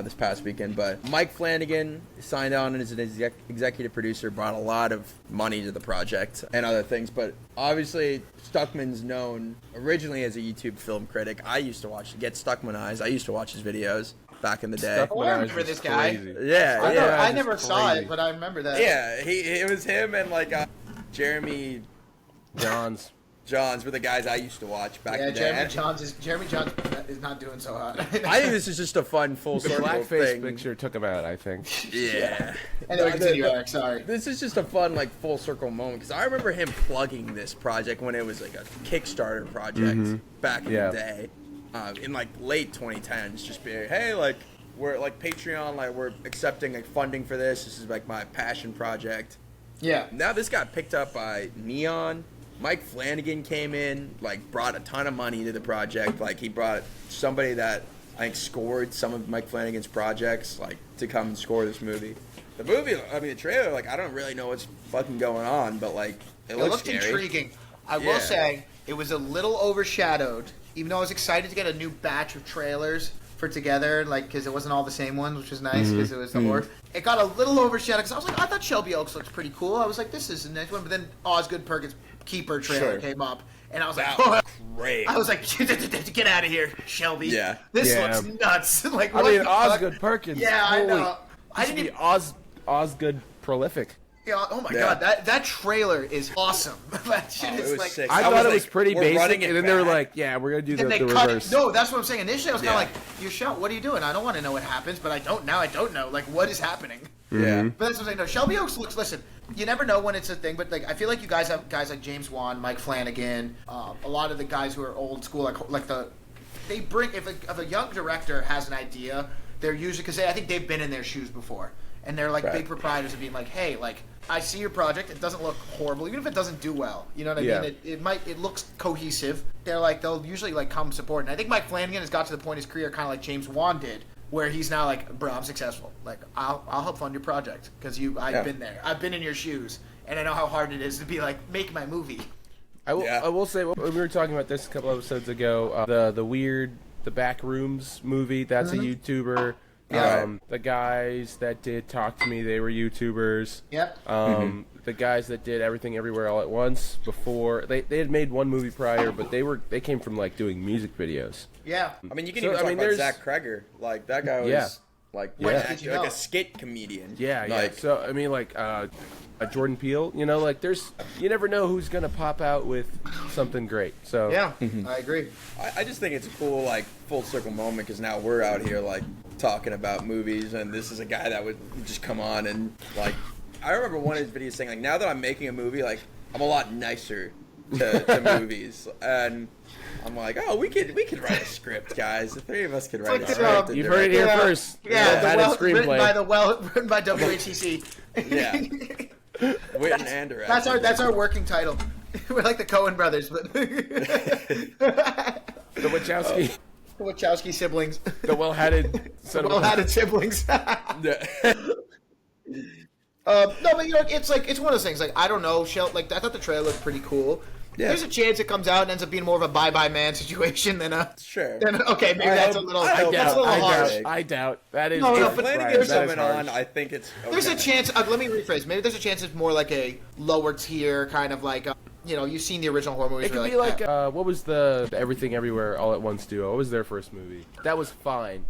this past weekend. But Mike Flanagan signed on as an executive producer, brought a lot of money to the project and other things. But obviously, Stuckman's known originally as a YouTube film critic. I used to watch Get Stuckman Eyes. I used to watch his videos back in the day. Oh, I remember this guy. Yeah, I yeah. never saw crazy. it, but I remember that. Yeah, it was him and like Jeremy Johns were the guys I used to watch back in the day. Jeremy Johns is not doing so hot. I think this is just a fun full The circle blackface thing. picture took him out, I think. Yeah. Anyway, Like, continue, Eric. Sorry. This is just a fun like full circle moment because I remember him plugging this project when it was like a Kickstarter project back in Yeah. the day, in like late 2010s. Just being, hey, like we're like Patreon, like we're accepting like funding for this. This is like my passion project. Yeah. Now this got picked up by Neon. Mike Flanagan came in, like brought a ton of money to the project. Like he brought somebody that I think scored some of Mike Flanagan's projects, like to come and score this movie. The the trailer, like I don't really know what's fucking going on, but like it looks looked scary. intriguing. I Yeah. will say it was a little overshadowed, even though I was excited to get a new batch of trailers for Together, like because it wasn't all the same ones, which was nice because it was the horror. It got a little overshadowed because I was like, I thought Shelby Oaks looks pretty cool. I was like, this is a nice one, but then Osgood Perkins' Keeper trailer Sure. came up, and I was like, That was great. I was like, get out of here, Shelby. Yeah. This Yeah. looks nuts. Like, I what mean, the fuck? Osgood Perkins. Yeah, I holy- know. I He should didn't be even- Osgood prolific. Yeah, oh my Yeah. god, that trailer is awesome. That shit Oh, it is was like. sick. I I thought was it like, was pretty we're basic, running it and then they were back. like, "Yeah, we're gonna do And the they cut reverse." it. No, that's what I'm saying. Initially, I was kind Yeah. of like, "You shout. What are you doing? I don't want to know what happens, but I don't now. I don't know. Like, what is happening?" Yeah. But that's what I'm saying. No, Shelby Oaks looks. Listen, you never know when it's a thing, but like, I feel like you guys have guys like James Wan, Mike Flanagan, a lot of the guys who are old school, they bring if a young director has an idea, they're usually because I think they've been in their shoes before, and they're like Right. big proprietors of being like, "Hey, like." I see your project. It doesn't look horrible, even if it doesn't do well. You know what I Yeah. mean? It looks cohesive. They'll usually like come support. And I think Mike Flanagan has got to the point in his career, kind of like James Wan did, where he's now like, bro, I'm successful. Like I'll help fund your project because I've been there. I've been in your shoes, and I know how hard it is to be like, make my movie. I will. Yeah. I will say when we were talking about this a couple episodes ago. The Back Rooms movie. That's a YouTuber. Yeah. The guys that did Talk to Me, they were YouTubers. Yep. The guys that did Everything Everywhere All at Once before they had made one movie prior, but they came from like doing music videos. Yeah. I mean, you can So, even I talk mean, about there's- Zach Kreger. Like that guy was Yeah. like Yeah. an When actor, did you like know? a skit comedian. Yeah, yeah. Like, So I mean, like a Jordan Peele. You know, like you never know who's gonna pop out with something great. So Yeah. I agree. I just think it's a cool like full circle moment because now we're out here like talking about movies, and this is a guy that would just come on and like. I remember one of his videos saying like, now that I'm making a movie, like I'm a lot nicer to movies, and I'm like, oh, we could write a script, guys. The three of us could write like a the, script. and You've heard it here Yeah. first. Yeah. Bad screenplay. Written by WHCC. Yeah. Witten and directed. That's our working title. We're like the Coen brothers, but The Wachowski, the Wachowski siblings. the well-hatted son of a- Well-hatted siblings. Yeah. No, but you know, it's like it's one of those things. Like I don't know, like I thought the trailer looked pretty cool. Yeah. There's a chance it comes out and ends up being more of a bye-bye man situation than a. Sure. Okay, maybe I that's hope- a little. I hope That's a not. little I harsh. doubt I doubt that is. No, no, If but Flanagan's there's coming harsh. on, I think it's. Okay. There's a chance. Let me rephrase. Maybe there's a chance it's more like a lower tier kind of like. You've seen the original horror movies. It could where be like, ah, what was the Everything Everywhere All at Once duo? What was their first movie? That was fine.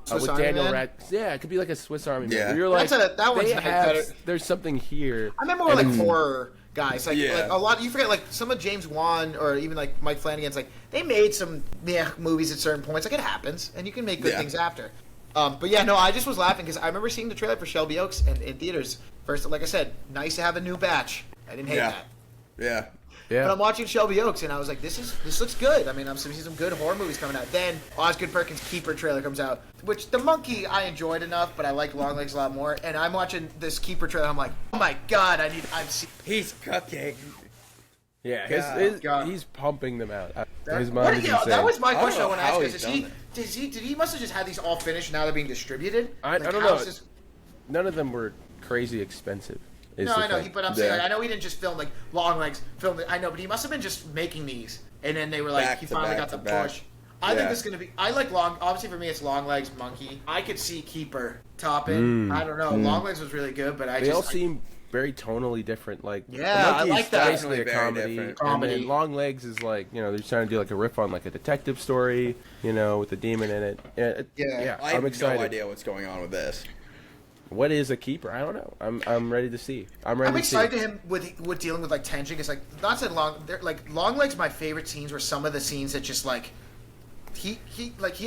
Swiss With Army Daniel Man? Radcliffe. Yeah, it could be like a Swiss Army Man. Yeah. Where you're like, That one's they like have, better. there's something here. I remember more like horror guys. Like, Yeah. like a lot. You forget like some of James Wan or even like Mike Flanagan's. Like they made some movies at certain points. Like it happens, and you can make good Yeah. things after. But yeah, no, I just was laughing because I remember seeing the trailer for Shelby Oaks in theaters. First, like I said, nice to have a new batch. I didn't hate Yeah. that. Yeah. Yeah. But I'm watching Shelby Oaks, and I was like, this looks good. I mean, I'm seeing some good horror movies coming out. Then Osgood Perkins' Keeper trailer comes out, which the Monkey I enjoyed enough, but I like Longlegs a lot more. And I'm watching this Keeper trailer. I'm like, oh my god, I've seen. He's cooking. Yeah, God. he's pumping them out. That, His mind is insane. that was my I don't question I know want to ask how you. he's Did he must have just had these all finished now they're being distributed? I don't how know. is this- None of them were crazy expensive. is No, the I know, thing. but I'm saying, Yeah. like, I know he didn't just film like Longlegs, filmed it. I know, but he must have been just making these, and then they were like, Back he to finally back got the to back. push. I think Yeah. this is gonna be. I like obviously for me, it's Longlegs, Monkey. I could see Keeper topping. I don't know. Longlegs was really good, but They all seem very tonally different. Like Yeah, the I Monkey's like that. Basically a Very comedy, different. Comedy. and then Long Legs is like they're trying to do like a riff on like a detective story, with a demon in it. Yeah. I have I'm excited. no idea what's going on with this. What is a keeper? I don't know. I'm ready to see. I'm ready I'm to excited see. to him with dealing with like tension. It's like not so long. Longlegs. My favorite scenes were some of the scenes that just like he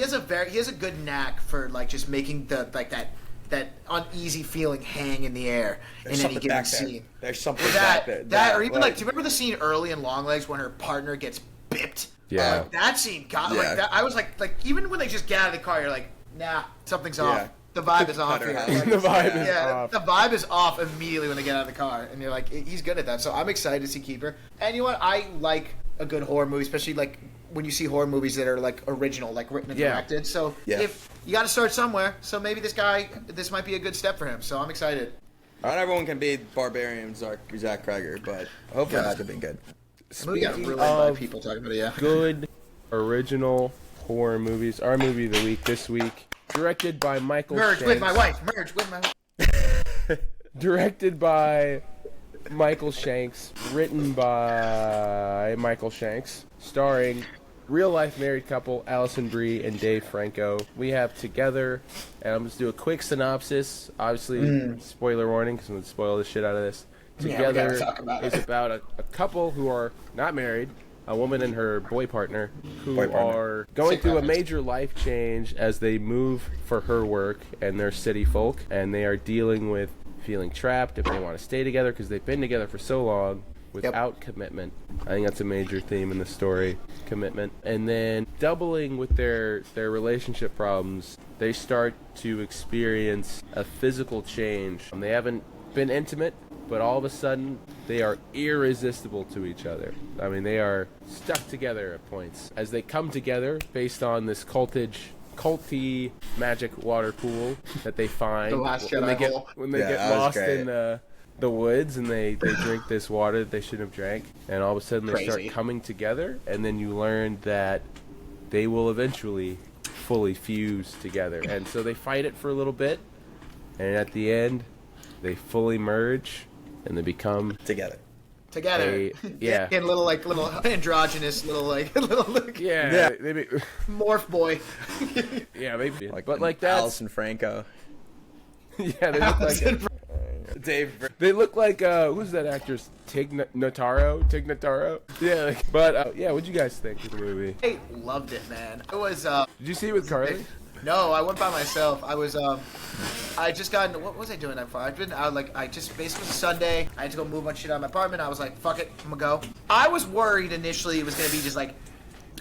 has a good knack for like just making the like that uneasy feeling hang in the air There's in any something given back there. scene. There's something back there. That or even like, do you remember the scene early in Longlegs when her partner gets bipped? Yeah. That scene got Yeah. like that. I was like even when they just get out of the car, you're like, nah, something's Yeah. off. The vibe is off Cut her here. out. Like, The vibe is yeah, off. the vibe is off immediately when they get out of the car, and you're like, he's good at that. So I'm excited to see Keeper. And you know what? I like a good horror movie, especially like when you see horror movies that are like original, like written and Yeah. directed. So Yeah. if you got to start somewhere, so maybe this might be a good step for him. So I'm excited. Not everyone can be Barbarian Zach Kreger, but hopefully God. this could be good. We got Speaking ruined by of people talking about it. Yeah. good original horror movies, our movie of the week this week, directed by Michael Merge Shanks. with my wife. Merge with my wife. Directed by Michael Shanks, written by Michael Shanks, starring real-life married couple Allison Brie and Dave Franco. We have Together, and I'm just do a quick synopsis. Obviously, spoiler warning, because I'm gonna spoil the shit out of this. Yeah, we gotta Together talk about is it. about a couple who are not married, a woman and her boy partner, who Boy partner. are going Sick through a reference. major life change as they move for her work and their city folk, and they are dealing with feeling trapped if they want to stay together because they've been together for so long without commitment. I think that's a major theme in the story, commitment. And then doubling with their relationship problems, they start to experience a physical change. They haven't been intimate, but all of a sudden they are irresistible to each other. I mean, they are stuck together at points as they come together based on this culty magic water pool that they find The last when Jedi they get hole. when they Yeah, get that was lost great. in the woods and they drink this water that they shouldn't have drank, and all of a sudden they start Crazy. coming together, and then you learn that they will eventually fully fuse together, and so they fight it for a little bit, and at the end they fully merge and they become Together. Together. yeah. In little androgynous little yeah, they be, morph boy. yeah, maybe, Like but like that, Allison Franco. yeah, they look like Dave. they look like who's that actress? Tig Notaro? Yeah, but yeah, what'd you guys think of the movie? I loved it, man. I was Did you see it with Carly? no, I went by myself. I was I just got what was I doing that for? I've been out I just basically Sunday. I had to go move my shit out of my apartment. I was like, fuck it, I'm gonna go. I was worried initially it was gonna be just like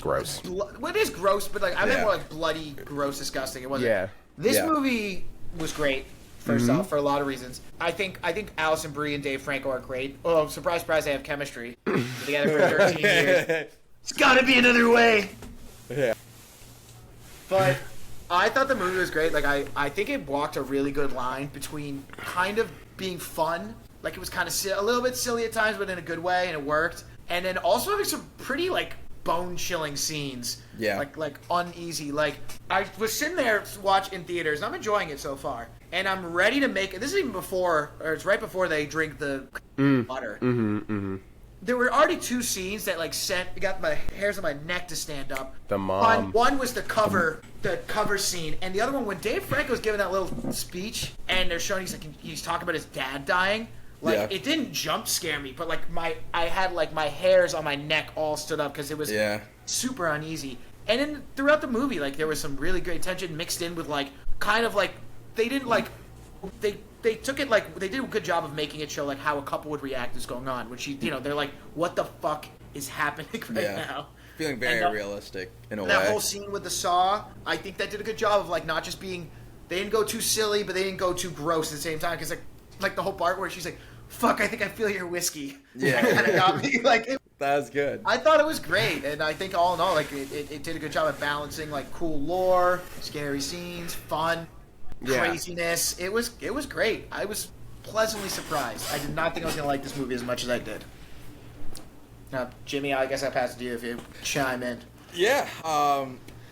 Gross. well, it is gross, but like I meant Yeah. more like bloody, gross, disgusting. It wasn't. Yeah. This Yeah. movie was great. First off, for a lot of reasons, I think Allison Brie and Dave Franco are great. Oh, surprise, they have chemistry. They're together for 13 years. It's gotta be another way. Yeah. But I thought the movie was great. Like I think it walked a really good line between kind of being fun, like it was kind of a little bit silly at times, but in a good way, and it worked. And then also having some pretty like bone-chilling scenes. Yeah. Like uneasy. Like I was sitting there to watch in theaters, and I'm enjoying it so far. And I'm ready to make it. This is even before, or it's right before they drink the water. There were already two scenes that like got my hairs on my neck to stand up. The mom. One was the cover scene, and the other one when Dave Franco's giving that little speech, and they're showing he's talking about his dad dying. Like Yeah. it didn't jump scare me, but like I had like my hairs on my neck all stood up because it was Yeah. super uneasy. And then throughout the movie, like there was some really great tension mixed in with like kind of like they didn't like they took it like they did a good job of making it show like how a couple would react is going on when she, they're like, what the fuck is happening right now? Feeling very realistic in a way. That whole scene with the saw, I think that did a good job of like not just being, they didn't go too silly, but they didn't go too gross at the same time. Because like the whole part where she's like, "Fuck, I think I feel your whiskey." Yeah, that kind of got me. Like that was good. I thought it was great, and I think all in all, like it did a good job of balancing like cool lore, scary scenes, fun, craziness. It was great. I was pleasantly surprised. I did not think I was gonna like this movie as much as I did. Now, Jimmy, I guess I pass it to you if you chime in. Yeah.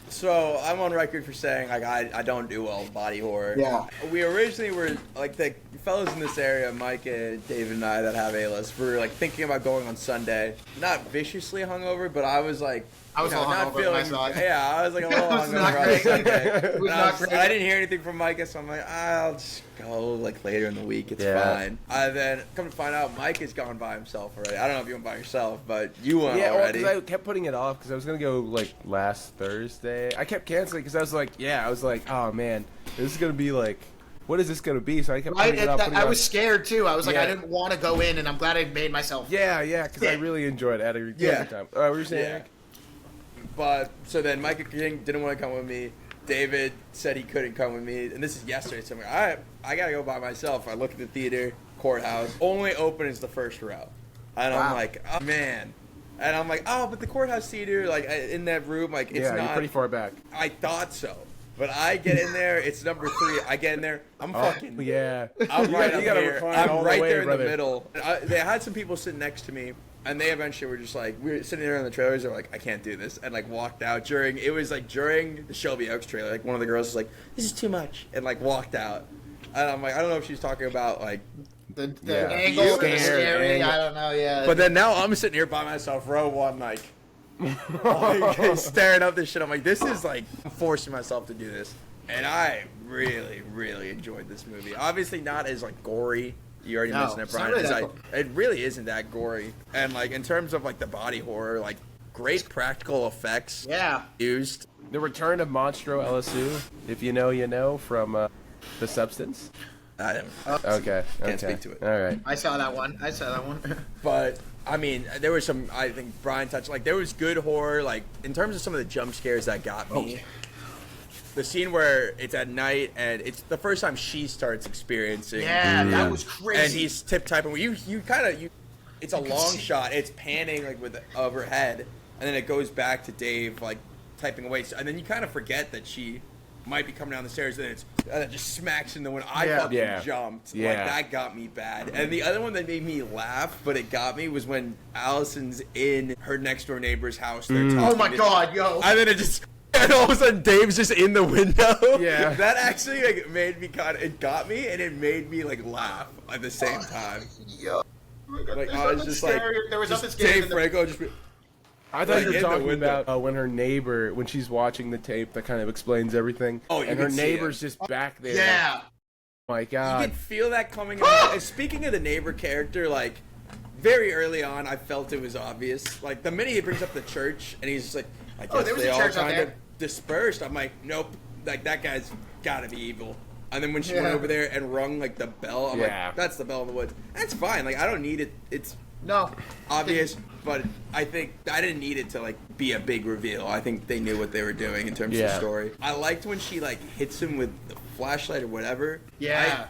So I'm on record for saying like I don't do well with body horror. Yeah. We originally were like the fellows in this area, Mike and David and I that have A-list, we were like thinking about going on Sunday. Not viciously hungover, but I was like, I was a little not hungover when I saw it. Yeah, I was like a little It was hungover not on great. Sunday. It was not great. I didn't hear anything from Micah, so I'm like, I'll just go like later in the week. It's fine. Then come to find out, Mike has gone by himself already. I don't know if you went by yourself, but you went already. Yeah, because I kept putting it off because I was gonna go like last Thursday. I kept canceling because I was like, oh man, this is gonna be like, what is this gonna be? So I kept putting it off. I was scared too. I was like, Yeah. I didn't want to go in, and I'm glad I made myself. Yeah, because I really enjoyed it. I had a good time. What were you saying, Eric? But so then Micah King didn't want to come with me. David said he couldn't come with me, and this is yesterday. So I'm like, all right, I gotta go by myself. I look at the theater, courthouse, only open is the first row, and I'm like, oh man, and I'm like, oh, but the courthouse theater, like in that room, like it's not. You're pretty far back. I thought so. But I get in there, it's number 3. I get in there, I'm fucking. Yeah. I'm right You gotta here. recline all I'm the right way, there in brother. the middle. They had some people sitting next to me, and they eventually were just like, we were sitting there in the trailers. They're like, I can't do this, and like walked out during the Shelby Oaks trailer. Like one of the girls was like, this is too much, and like walked out. And I'm like, I don't know if she's talking about like. The Yeah. angle You is scared, scary. angle. I don't know. Yeah. But then now I'm sitting here by myself, row 1, like staring up this shit. I'm like, this is like I'm forcing myself to do this. And I really, really enjoyed this movie. Obviously not as like gory. You already mentioned it, it's not Brian. really As that it really isn't that gory. And like in terms of like the body horror, like great practical effects yeah. used. The return of Monstro LSU. If you know, you know from The Substance. I don't Okay. Can't speak to it. All right. I saw that one. But I mean, there was some. I think Brian touched like there was good horror. Like in terms of some of the jump scares that got me. The scene where it's at night and it's the first time she starts experiencing. Yeah, that was crazy. And he's tip typing. It's a long shot. It's panning like with of her head, and then it goes back to Dave like typing away. And then you kind of forget that she might be coming down the stairs, and it just smacks in the window. I fucking jumped. Yeah. Like that got me bad. And the other one that made me laugh, but it got me, was when Allison's in her next door neighbor's house. They're talking Oh my god, yo. and then and all of a sudden Dave's just in the window. Yeah. That actually like made me it got me, and it made me like laugh at the same time. Yo. Like I was just like, There was just nothing scary. Dave Franco just. I thought Like, you were in the talking window. about when her neighbor, when she's watching the tape that kind of explains everything. Oh, you and can her see neighbor's it. just back there. Yeah. Oh my You God. could feel that coming on. And speaking of the neighbor character, like very early on, I felt it was obvious. Like the minute he brings up the church, and he's just like, I guess there was they a all church out kind there. of dispersed. I'm like, nope, like that guy's gotta be evil. And then when she went Yeah. over there and rung like the bell, I'm Yeah. like, that's the bell in the woods. That's fine. Like I don't need it. It's No. obvious, but I think I didn't need it to like be a big reveal. I think they knew what they were doing in terms of Yeah. story. I liked when she like hits him with the flashlight or whatever. Yeah.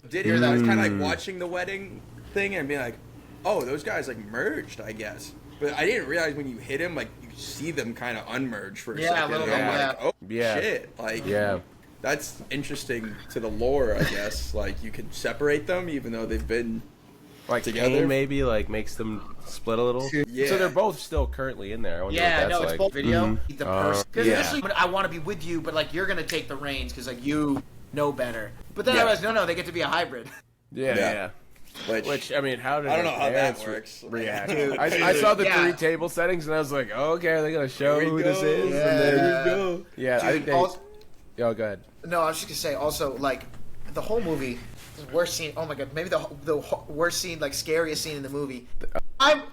I did hear that. I was kind of like watching the wedding thing and being like, oh, those guys like merged, I guess. But I didn't realize when you hit him, like you see them kind of unmerge for a Yeah, a second. little And I'm bit, like, yeah. oh Yeah. shit, like Yeah. that's interesting to the lore, I guess. Like you can separate them even though they've been Like together. Kane maybe like makes them split a little. Yeah. So they're both still currently in there. I wonder Yeah, what that's no, it's like. both video. Mhm. The person. Because yeah. initially, I want to be with you, but like you're gonna take the reins because like you know better. But then Yeah. I realized, no, they get to be a hybrid. Yeah, Yeah. yeah. which I mean, how did I don't her know how that parents works. react? Dude, I saw the Yeah. 3 table settings and I was like, oh, okay, are they gonna show Here who we this go. is? Yeah. And then, There you go. yeah, I think Dude, they. also- Yo, go ahead. No, I was just gonna say also like the whole movie, the worst scene. Oh my god, maybe the worst scene, like scariest scene in the movie. I'm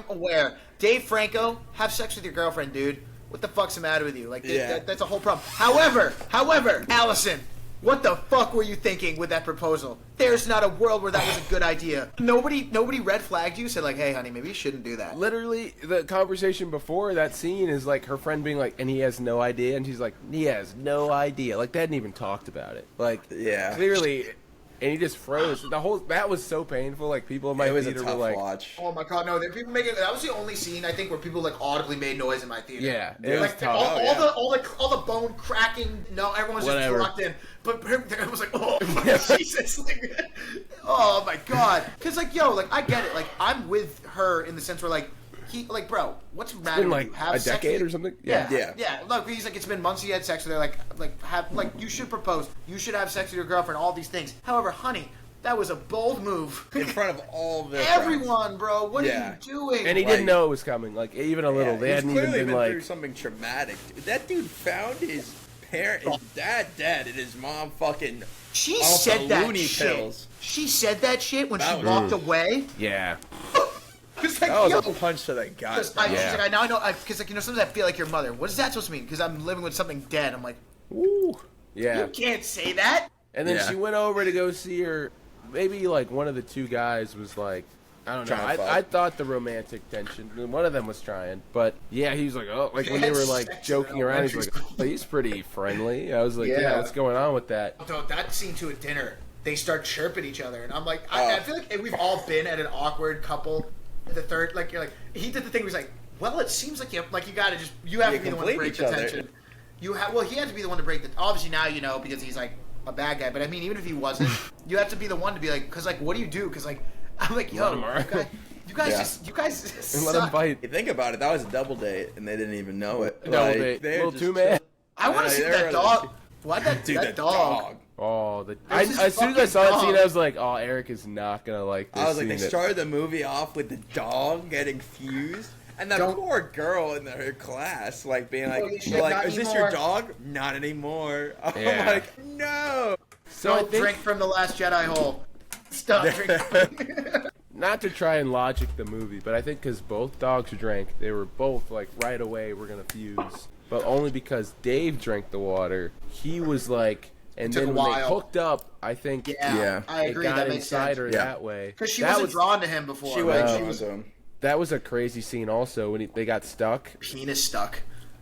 aware. Dave Franco, have sex with your girlfriend, dude. What the fuck's the matter with you? Like Yeah. that's a whole problem. However, Allison, What the fuck were you thinking with that proposal? There's not a world where that was a good idea. Nobody red flagged you, said like, hey honey, maybe you shouldn't do that. Literally, the conversation before that scene is like her friend being like, and he has no idea, and she's like, he has no idea. Like, they hadn't even talked about it. Like, Yeah. clearly, and he just froze. That was so painful. Like, people in my It was a theater tough were like, watch. Oh my god, no! People making that was the only scene I think where people like audibly made noise in my theater. yeah, it was Like tough. all the bone cracking. No, everyone's Whatever. just locked in. But it was like, oh Jesus! Like, oh my god! Because like, yo, like I get it. Like I'm with her in the sense where like like, bro, what's the matter been with like you? Have a sex decade with- or something? Yeah, Yeah. yeah. Look, he's like, it's been months you had sex with her. Like you should propose. You should have sex with your girlfriend. All these things. However, honey, that was a bold move. In front of all the Everyone, bro, what Yeah. are you doing? And he Like- didn't know it was coming. Like, even a little. Yeah, They he's hadn't even clearly been through like, something traumatic. That dude found his his dad dead and his mom fucking She off said the that loony shit. pills. She said that shit when That she was- walked away. yeah. It's like, That was yo, a punch to the gut. She's Yeah. like, now I know, because like, you know, sometimes I feel like your mother. What is that supposed to mean? Because I'm living with something dead. I'm like, Ooh. Yeah. you can't say that. And then Yeah. she went over to go see her. Maybe like one of the two guys was like, I don't know. Trying to fuck. I thought the romantic tension. One of them was trying, but yeah, he was like, oh, like when they were like joking around, he's like, oh, he's pretty friendly. I was like, yeah, Yeah. what's going on with that? Although that scene to a dinner, they start chirping each other, and I'm like, Oh. I feel like we've all been at an awkward couple. The third, like, you're like, he did the thing. Where he's like, well, it seems like you gotta just you have You to be the one to complete break each the other. tension. Well, he had to be the one to break the. Obviously now you know because he's like a bad guy. But I mean, even if he wasn't, you have to be the one to be like, because like, what do you do? Because like, I'm like, yo, Let him run. you guys Yeah. you guys just And let him suck. bite. You think about it, that was a double date, and they didn't even know it. Double date. they're Little just two man. I want to Yeah, see they're that really- dog. Why that Dude, that the dog? Oh, There's this as soon as I fucking saw that scene, dog. I was like, oh, Eric is not gonna like this I was like, scene. they started the movie off with the dog getting fused, and that Don't- poor girl in her class, like being like, Holy shit, they're like, not is this anymore." your dog? Not anymore. I'm Yeah. like, no. So I Don't think, drink from the Last Jedi hole. Stop drinking. not to try and logic the movie, but I think because both dogs drank, they were both like right away we're gonna fuse. But only because Dave drank the water, he was like, and took then a when they while. hooked up, I think Yeah. I it agree. got That makes inside sense. her Yeah. that way. Because she That wasn't was- drawn to him before. She right? was. She was That was a crazy scene also when they got stuck. penis stuck.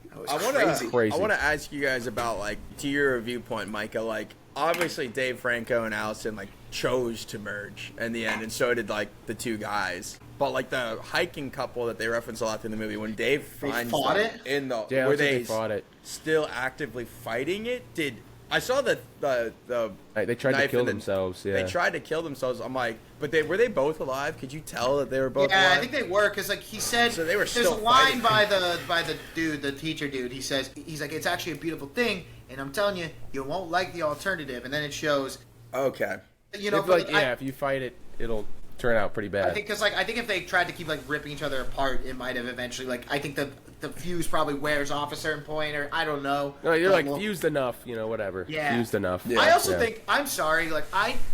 That was I want crazy. to. Crazy. I want to ask you guys about like to your viewpoint, Micah. Like, obviously, Dave Franco and Allison like chose to merge in the end, and so did like the two guys. But like the hiking couple that they reference a lot in the movie, when Dave finds fought them it? in the Yeah, were I think they they fought it. still actively fighting it? Did I saw the Like, they tried to knife kill in the- themselves. Yeah. They tried to kill themselves. I'm like, but were they both alive? Could you tell that they were both Yeah, alive? I think they were because like he said, So they were there's still a line fighting. by the dude, the teacher dude. He says he's like, it's actually a beautiful thing, and I'm telling you, you won't like the alternative. And then it shows, Okay. you know, If, for like, the- yeah, if you fight it, it'll turn out pretty bad. I think because like I think if they tried to keep like ripping each other apart, it might have eventually like I think the fuse probably wears off a certain point, or I don't know. no, you're But like we'll- fused enough, whatever. Yeah. Fused enough. Yeah. I also Yeah. think I'm sorry, like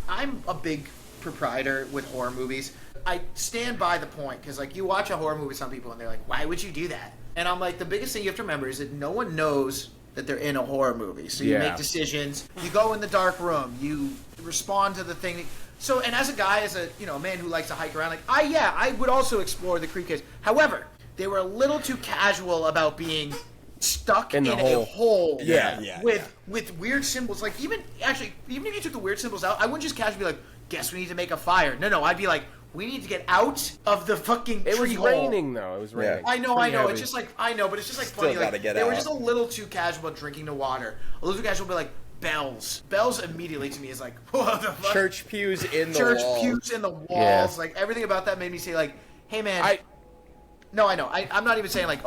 I'm a big proprietor with horror movies. I stand by the point because like you watch a horror movie with some people and they're like, why would you do that? And I'm like, the biggest thing you have to remember is that no one knows that they're in a horror movie. So you Yeah. make decisions, you go in the dark room, you respond to the thing. So and as a guy, as a man who likes to hike around, like I would also explore the creek cave. However, they were a little too casual about being stuck In in, the a hole. hole Yeah. with weird symbols. Like even if you took the weird symbols out, I wouldn't just casually be like, guess we need to make a fire. No, I'd be like, we need to get out of the fucking It tree was hole. raining though. It was raining. I know. Pretty It's heavy. just like I know, but it's just like Still funny. gotta Like get they were out. just a little too casual about drinking the water. A little too casual, but like bells. Bells immediately to me is like, what the fuck? Church pews in the Church wall. pews in the walls. Yeah. Like everything about that made me say like, hey man. I No, I know. I'm not even saying like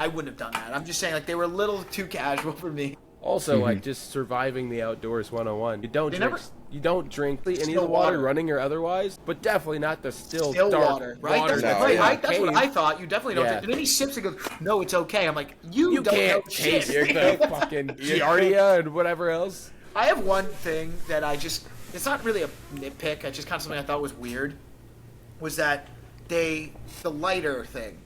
I wouldn't have done that. I'm just saying like they were a little too casual for me. also like just surviving the outdoors 101. You don't They drink. never- You don't drink any of Still the water, water. running or otherwise, but definitely not the still Still dark water, right? water That's, No, right. yeah. That's what cave. I thought. You definitely don't. Yeah. Drink. And then he sips and goes, "No, it's okay." I'm like, you don't can't know taste shit. the fucking giardia and whatever else. I have one thing that it's not really a nitpick. I just kind of something I thought was weird. Was that the lighter thing?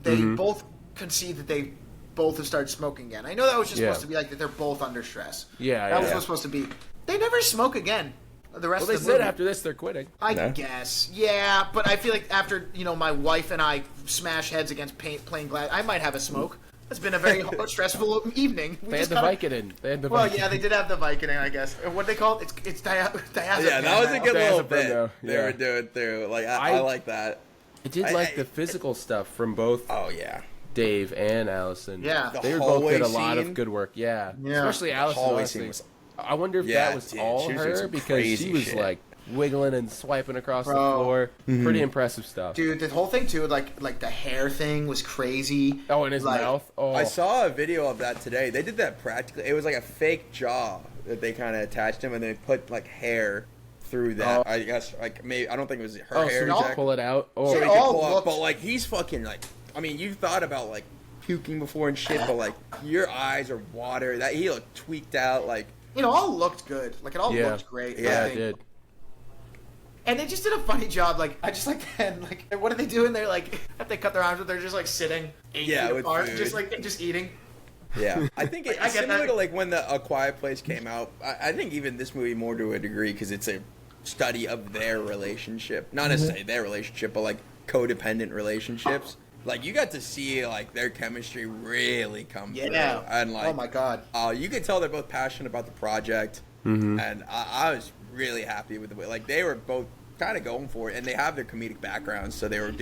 They Mm-hmm. both concede that they both have started smoking again. I know that was just Yeah. supposed to be like that they're both under stress. Yeah, that was yeah. what's supposed to be. They never smoke again. The rest Well, they of the said movie. after this they're quitting. I No? guess, yeah, but I feel like after my wife and I smash heads against playing Glad, I might have a smoke. It's been a very stressful evening. They had the Vicodin. They had the Well, Vicodin. yeah, they did have the Vicodin, I guess. What they call it? It's diazepam. Yeah, that was a good little Diazepam, bit though. they Yeah. were doing through. Like I I- like that. I did like the physical stuff from both Oh yeah. Dave and Allison. Yeah. The They both hallway did a lot scene. of good work. Yeah. Yeah. Especially Allison. hallway honestly. scene was- I wonder if Yeah, that was dude, all she was doing her some because crazy she was shit. like wiggling and swiping across the Bro. floor. Pretty impressive stuff. Dude, the whole thing too, like the hair thing was crazy. Oh, in his Like, mouth. Oh, I saw a video of that today. They did that practically. It was like a fake jaw that they kind of attached him, and they put like hair through that. Oh. I guess like maybe I don't think it was her Oh, hair. so you all- exactly. pull it out. Oh, So It he could all pull out, looked- but like he's fucking like. I mean, you've thought about like puking before and shit, but like your eyes are water. That he looked tweaked out. Like All looked good. Like it all yeah. looked great. Yeah, I Like, did. And they just did a funny job. Like I just like then like what are they doing? They're like if they cut their arms, but they're just like sitting, 8 Yeah, feet with apart, food. just eating. yeah, I think I it's get similar that. to like when the A Quiet Place came out. I think even this movie more to a degree because it's a study of their relationship, not necessarily their relationship, but like codependent relationships. Like you got to see like their chemistry really come through, Yeah. and like Oh my god. you could tell they're both passionate about the project, and I was really happy with the way like they were both kind of going for it, and they have their comedic backgrounds, so they were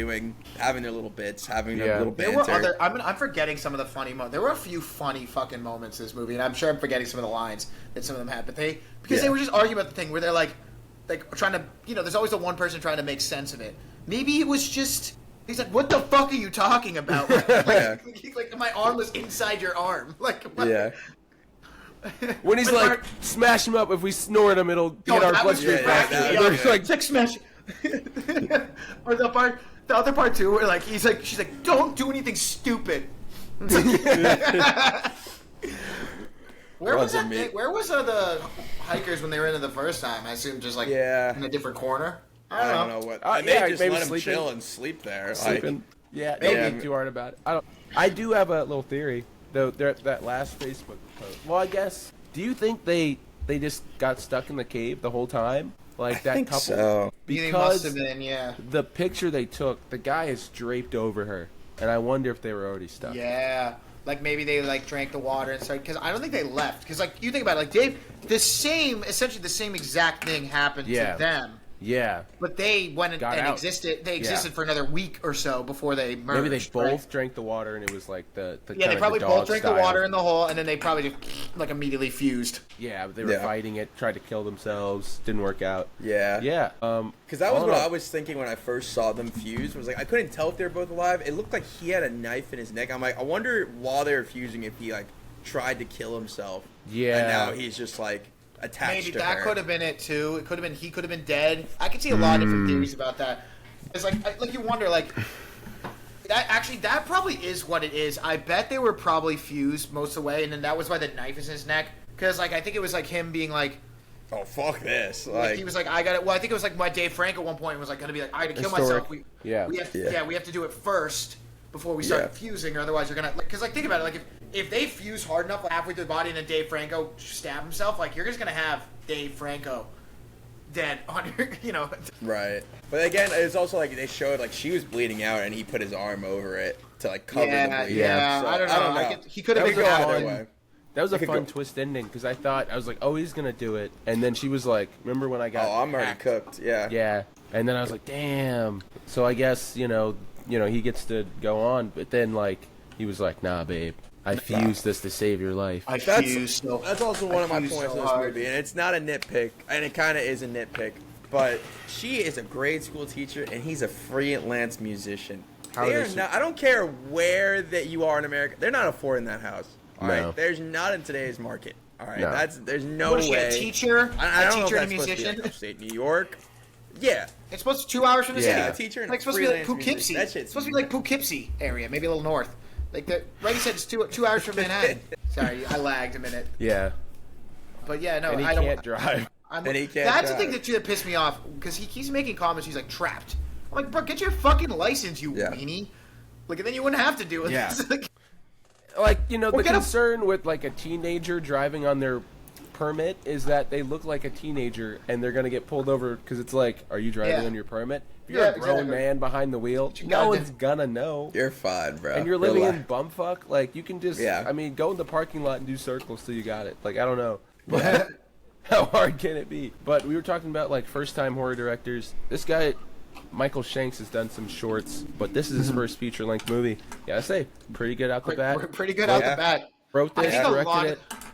having their little bits, having their Yeah. little There banter. were I'm forgetting some of the funny moments. There were a few funny fucking moments in this movie, and I'm sure I'm forgetting some of the lines that some of them had. But they Yeah. were just arguing about the thing where they're like trying to there's always the one person trying to make sense of it. Maybe it was just he's like, what the fuck are you talking about? Like my arm was inside your arm. Like what? Yeah. When he's When like, Mark- smash him up. If we snort him, it'll get our that was bloodstream yeah, faster. that And was they're good. like, It's like smash. Or the other part too, where like she's like, don't do anything stupid. Where was Wasn't that? me. Where was the hikers when they were in it the first time? I assume just like Yeah. in a different corner. I don't know what. Oh, and yeah, they just maybe let him sleeping. chill and sleep there. Like, sleeping. Yeah, Maybe. don't think too hard about it. I do have a little theory though. There that last Facebook post. Well, I guess. Do you think they just got stuck in the cave the whole time, like that think couple? so. It must Because have been, yeah. the picture they took, the guy is draped over her, and I wonder if they were already stuck. Yeah. Like maybe they like drank the water and started, because I don't think they left. Because like you think about it, like Dave, essentially the same exact thing happened Yeah. to them. Yeah. But they went and Got out. existed. They Yeah. existed for another week or so before they merged. Maybe they both right? drank the water, and it was like the Yeah, kinda they probably the both dog drank the style. water in the hole, and then they probably just like immediately fused. Yeah, but they were Yeah. fighting it, tried to kill themselves, didn't work out. Yeah. Yeah. Because that was all what in all- I was thinking when I first saw them fuse. Was like I couldn't tell if they were both alive. It looked like he had a knife in his neck. I'm like, I wonder while they were fusing if he like tried to kill himself. Yeah. And now he's just like attached Maybe to that her. could have been it too. It could have been he could have been dead. I could see a lot of different theories about that. It's like you wonder like that probably is what it is. I bet they were probably fused most of the way, and then that was why the knife is in his neck. Because like I think it was like him being like Oh fuck this! like he was like I got it. Well, I think it was like my Dave Frank at one point was like gonna be like I had to kill myself. Historic. Yeah. We have to, Yeah. we have to do it first before we start Yeah. fusing, or otherwise you're gonna because like think about it like if they fuse hard enough like, halfway through the body and then Dave Franco stab himself, like you're just gonna have Dave Franco dead on your right. But again, it's also like they showed like she was bleeding out and he put his arm over it to like cover the bleeding. yeah. So, I don't know. He could have That been go that either one. way. That was a could fun go- twist ending because I was like, oh, he's gonna do it, and then she was like, remember when I got? Oh, I'm already hacked? cooked. Yeah. Yeah, and then I was like, damn. So I guess you know he gets to go on, but then like he was like, nah, babe, I fused this to save your life. I That's fused so that's also one of my fused points so in this hard. movie, and it's not a nitpick, and it kind of is a nitpick. But she is a grade school teacher, and he's a freelance musician. How They are are they not. I don't care where that you are in America. They're not affording that house. All right, No. there's not in today's market. All right, No. there's no What is she, way. a teacher? I A don't know teacher if and a that's supposed to be musician? like upstate New York. Yeah, It's supposed to be 2 hours from the Yeah. city. a teacher and Like a supposed to be like freelance Poughkeepsie. musician. That It's shit's supposed to be like Poughkeepsie area, maybe a little north. Like the Reddy said, it's 2 hours from Manhattan. Sorry, I lagged a minute. Yeah, But yeah, no, and he I can't don't. drive. I'm, And he can't that's the drive. thing that pissed me off because he keeps making comments. He's like trapped. I'm like, bro, get your fucking license, you Yeah. weenie. Like, and then you wouldn't have to do it. Yeah. Like, Like the get a- concern with like a teenager driving on their permit is that they look like a teenager and they're gonna get pulled over because it's like, are you driving Yeah. on your permit? If you're Yeah, a grown exactly. man behind the wheel, You no gotta one's do- gonna know. You're fine, bro. And you're living Relax. in bumfuck. Like you can just, Yeah. I mean, go in the parking lot and do circles till you got it. Like I don't know. But how hard can it be? But we were talking about like first-time horror directors. This guy, Michael Shanks, has done some shorts, but this is his first feature-length movie. Yeah, I say pretty good out the We're bat. pretty good out Yeah. the bat. Wrote I this, think a lot directed of, it.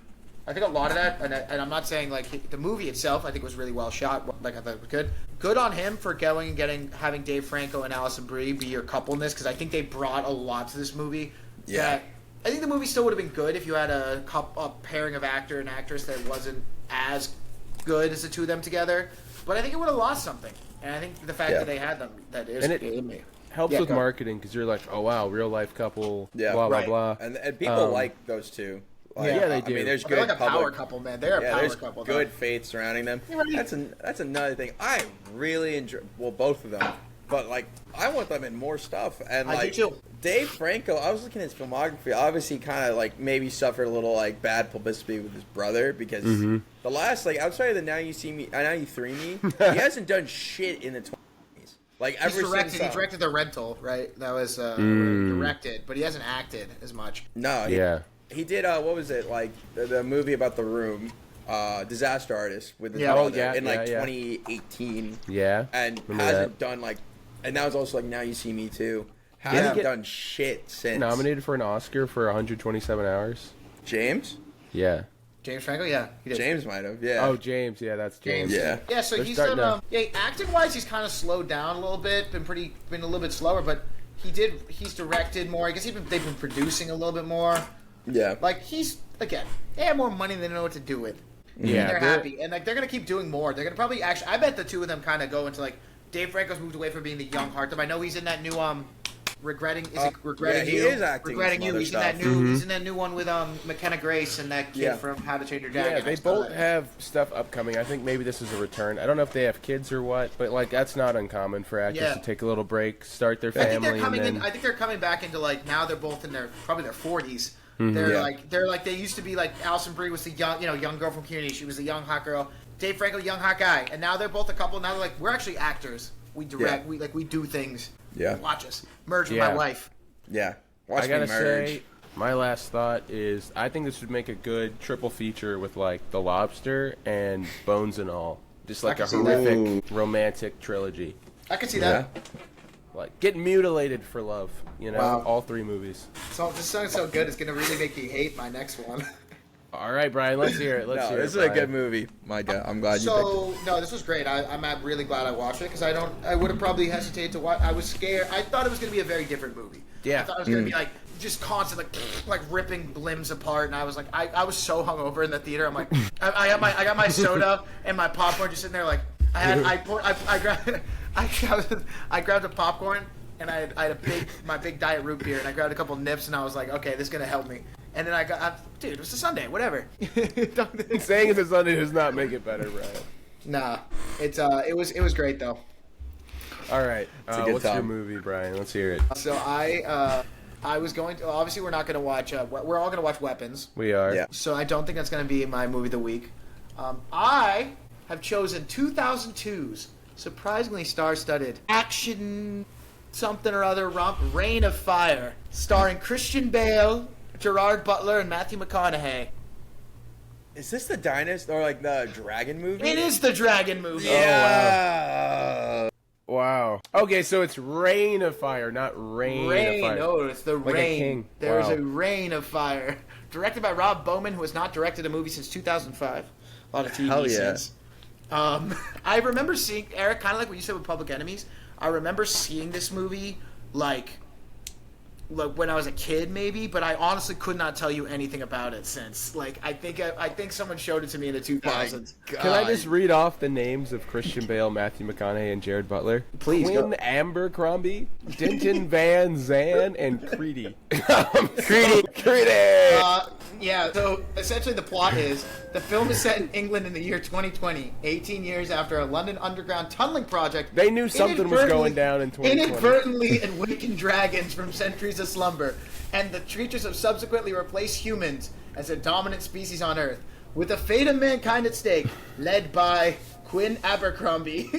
I think a lot of that, and I'm not saying like the movie itself, I think was really well shot. Like I thought it was good. Good on him for going and having Dave Franco and Alison Brie be your couple in this, because I think they brought a lot to this movie. Yeah. That I think the movie still would have been good if you had a pairing of actor and actress that wasn't as good as the two of them together. But I think it would have lost something. And I think the fact Yeah. that they had them, that is And it- in me. Helps Yeah, with go. marketing because you're like, oh wow, real life couple, Yeah, blah right. blah blah. And people Um, like those two. Like, Yeah, they I do. mean, there's They're good like a power public. couple, man. They're a Yeah, power there's couple. good faith surrounding them. Right. That's another thing. I really enjoy. Well, both of them, but like I want them in more stuff. And I do like too. Dave Franco, I was looking at his filmography. Obviously, kind of like maybe suffered a little like bad publicity with his brother because Mm-hmm. the last like outside of the Now You See Me, Now You Three Me, he hasn't done shit in the 20s. Like He's ever directed. since He directed The Rental, right? That was directed, but he hasn't acted as much. No, Yeah. he did. What was it like the movie about the room? Disaster Artist with his Yeah. brother Oh, yeah, in like yeah. 2018, Yeah. and Remember hasn't done like, and that was also like Now You See Me Too. he Hasn't get done shit since. Nominated for an Oscar for 127 hours. James? Yeah. James Franco, yeah, he did. James might have. Yeah. Oh, James. Yeah, that's James. Yeah. Yeah, so They're he's starting done. to- Yeah, acting wise, he's kind of slowed down a little bit. Been a little bit slower, but he's directed more. I guess they've been producing a little bit more. Yeah. Like they have more money than they know what to do with. Yeah, and they're they're- happy, and like they're gonna keep doing more. They're gonna probably actually. I bet the two of them kind of go into like Dave Franco's moved away from being the young Heartthrob. I know he's in that new regretting. Is it regretting yeah, he you? is acting in Regretting some you. other He's in that stuff. new. He's in that new one with McKenna Grace and that kid Yeah. from How to Train Your Dragon. Yeah, they I saw both that. have stuff upcoming. I think maybe this is a return. I don't know if they have kids or what, but like that's not uncommon for actors Yeah. to take a little break, start their I think family, they're coming and in. then I think they're coming back into like now they're both in their probably their 40s. Mm-hmm. They're like they used to be like Alison Brie was the young girl from Community. She was the young hot girl. Dave Franco, young hot guy, and now they're both a couple. Now they're like we're actually actors. We direct. Yeah. We do things. Yeah. Watch us merge with Yeah. my wife. Yeah. Watch I gotta me merge. say, my last thought is I think this would make a good triple feature with like The Lobster and Bones and All, just like I a can see that. horrific romantic trilogy, I can see Yeah. that. like getting mutilated for love. You know, Wow. all three movies. So this song's so good, it's gonna really make you hate my next one. All right, Brian, let's hear it. Let's No, hear this it. is a Brian. good movie. My God, I'm glad you picked So no, this was great. I'm really glad I watched it because I would have probably hesitated to watch. I was scared. I thought it was gonna be a very different movie. Yeah. I thought it was gonna be like just constant like ripping limbs apart, and I was like, I was so hungover in the theater. I'm like, I got my soda and my popcorn just sitting there like I grabbed a popcorn and I had my big diet root beer and I grabbed a couple nips and I was like, okay, this is gonna help me. And then dude, it was a Sunday, whatever. Saying it's a Sunday does not make it better, Brian. Nah, it was great though. All right, a good what's your time. movie, Brian? Let's hear it. So I was going to obviously we're not going to watch we're all going to watch Weapons. We are. Yeah. So I don't think that's going to be my movie of the week. I have chosen 2002's surprisingly star-studded action something or other romp Reign of Fire, starring Christian Bale, Gerard Butler, and Matthew McConaughey. Is this the dinosaur or like the dragon movie? It is the Dragon movie. Yeah. Wow. Okay, so it's Rain of Fire, not Rain Rain. of Fire. Oh, it's the Like a Rain. king. There's Wow. a Rain of Fire. Directed by Rob Bowman, who has not directed a movie since 2005. A lot of TV Hell yeah. since. I remember seeing, Eric, kind of like what you said with Public Enemies, I remember seeing this movie, like when I was a kid, maybe, but I honestly could not tell you anything about it since. Like, I think someone showed it to me in the 2000s. Can I just read off the names of Christian Bale, Matthew McConaughey, and Jared Butler? Please, Quinn go. Abercrombie, Denton Van Zan, and Creedy. Creedy! Yeah, so essentially the plot is the film is set in England in the year 2020, 18 years after a London underground tunneling project. They knew something was going inadvertently- down in 2020. Inadvertently awakened dragons from centuries of slumber, and the creatures have subsequently replaced humans as a dominant species on Earth. With the fate of mankind at stake, led by Quinn Abercrombie,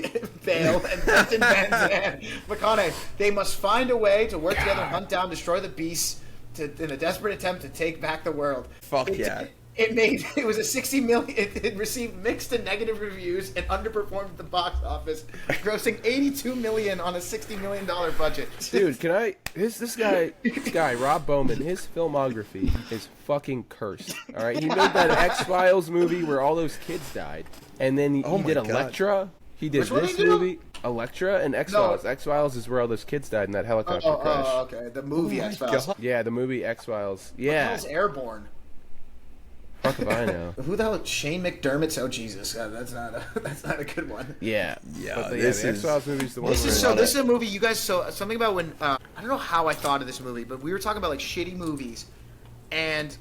Bale, and Brenton Van Zandt, McConaughey, they must find a way to work together, hunt down, destroy the beasts, in a desperate attempt to take back the world. Fuck yeah. It was a 60 million. It received mixed and negative reviews and underperformed at the box office, grossing 82 million on a $60 million budget. Dude, can I? This guy, Rob Bowman, his filmography is fucking cursed. All right, he made that X-Files movie where all those kids died, and then he Oh my did God. Elektra. He did Which one this did he do? movie, Elektra, and X-Files. X-Files is where all those kids died in that helicopter crash. Oh, okay. The movie X-Files. Yeah, the movie X-Files. The Yeah, hell's Airborne? fuck if I know. Who the hell? Shane McDermott's? Oh Jesus, that's not a good one. Yeah, Yeah, but this the is- X-Files movie's the one. This where is a lot this is of- a movie you guys something about when I don't know how I thought of this movie, but we were talking about like shitty movies, and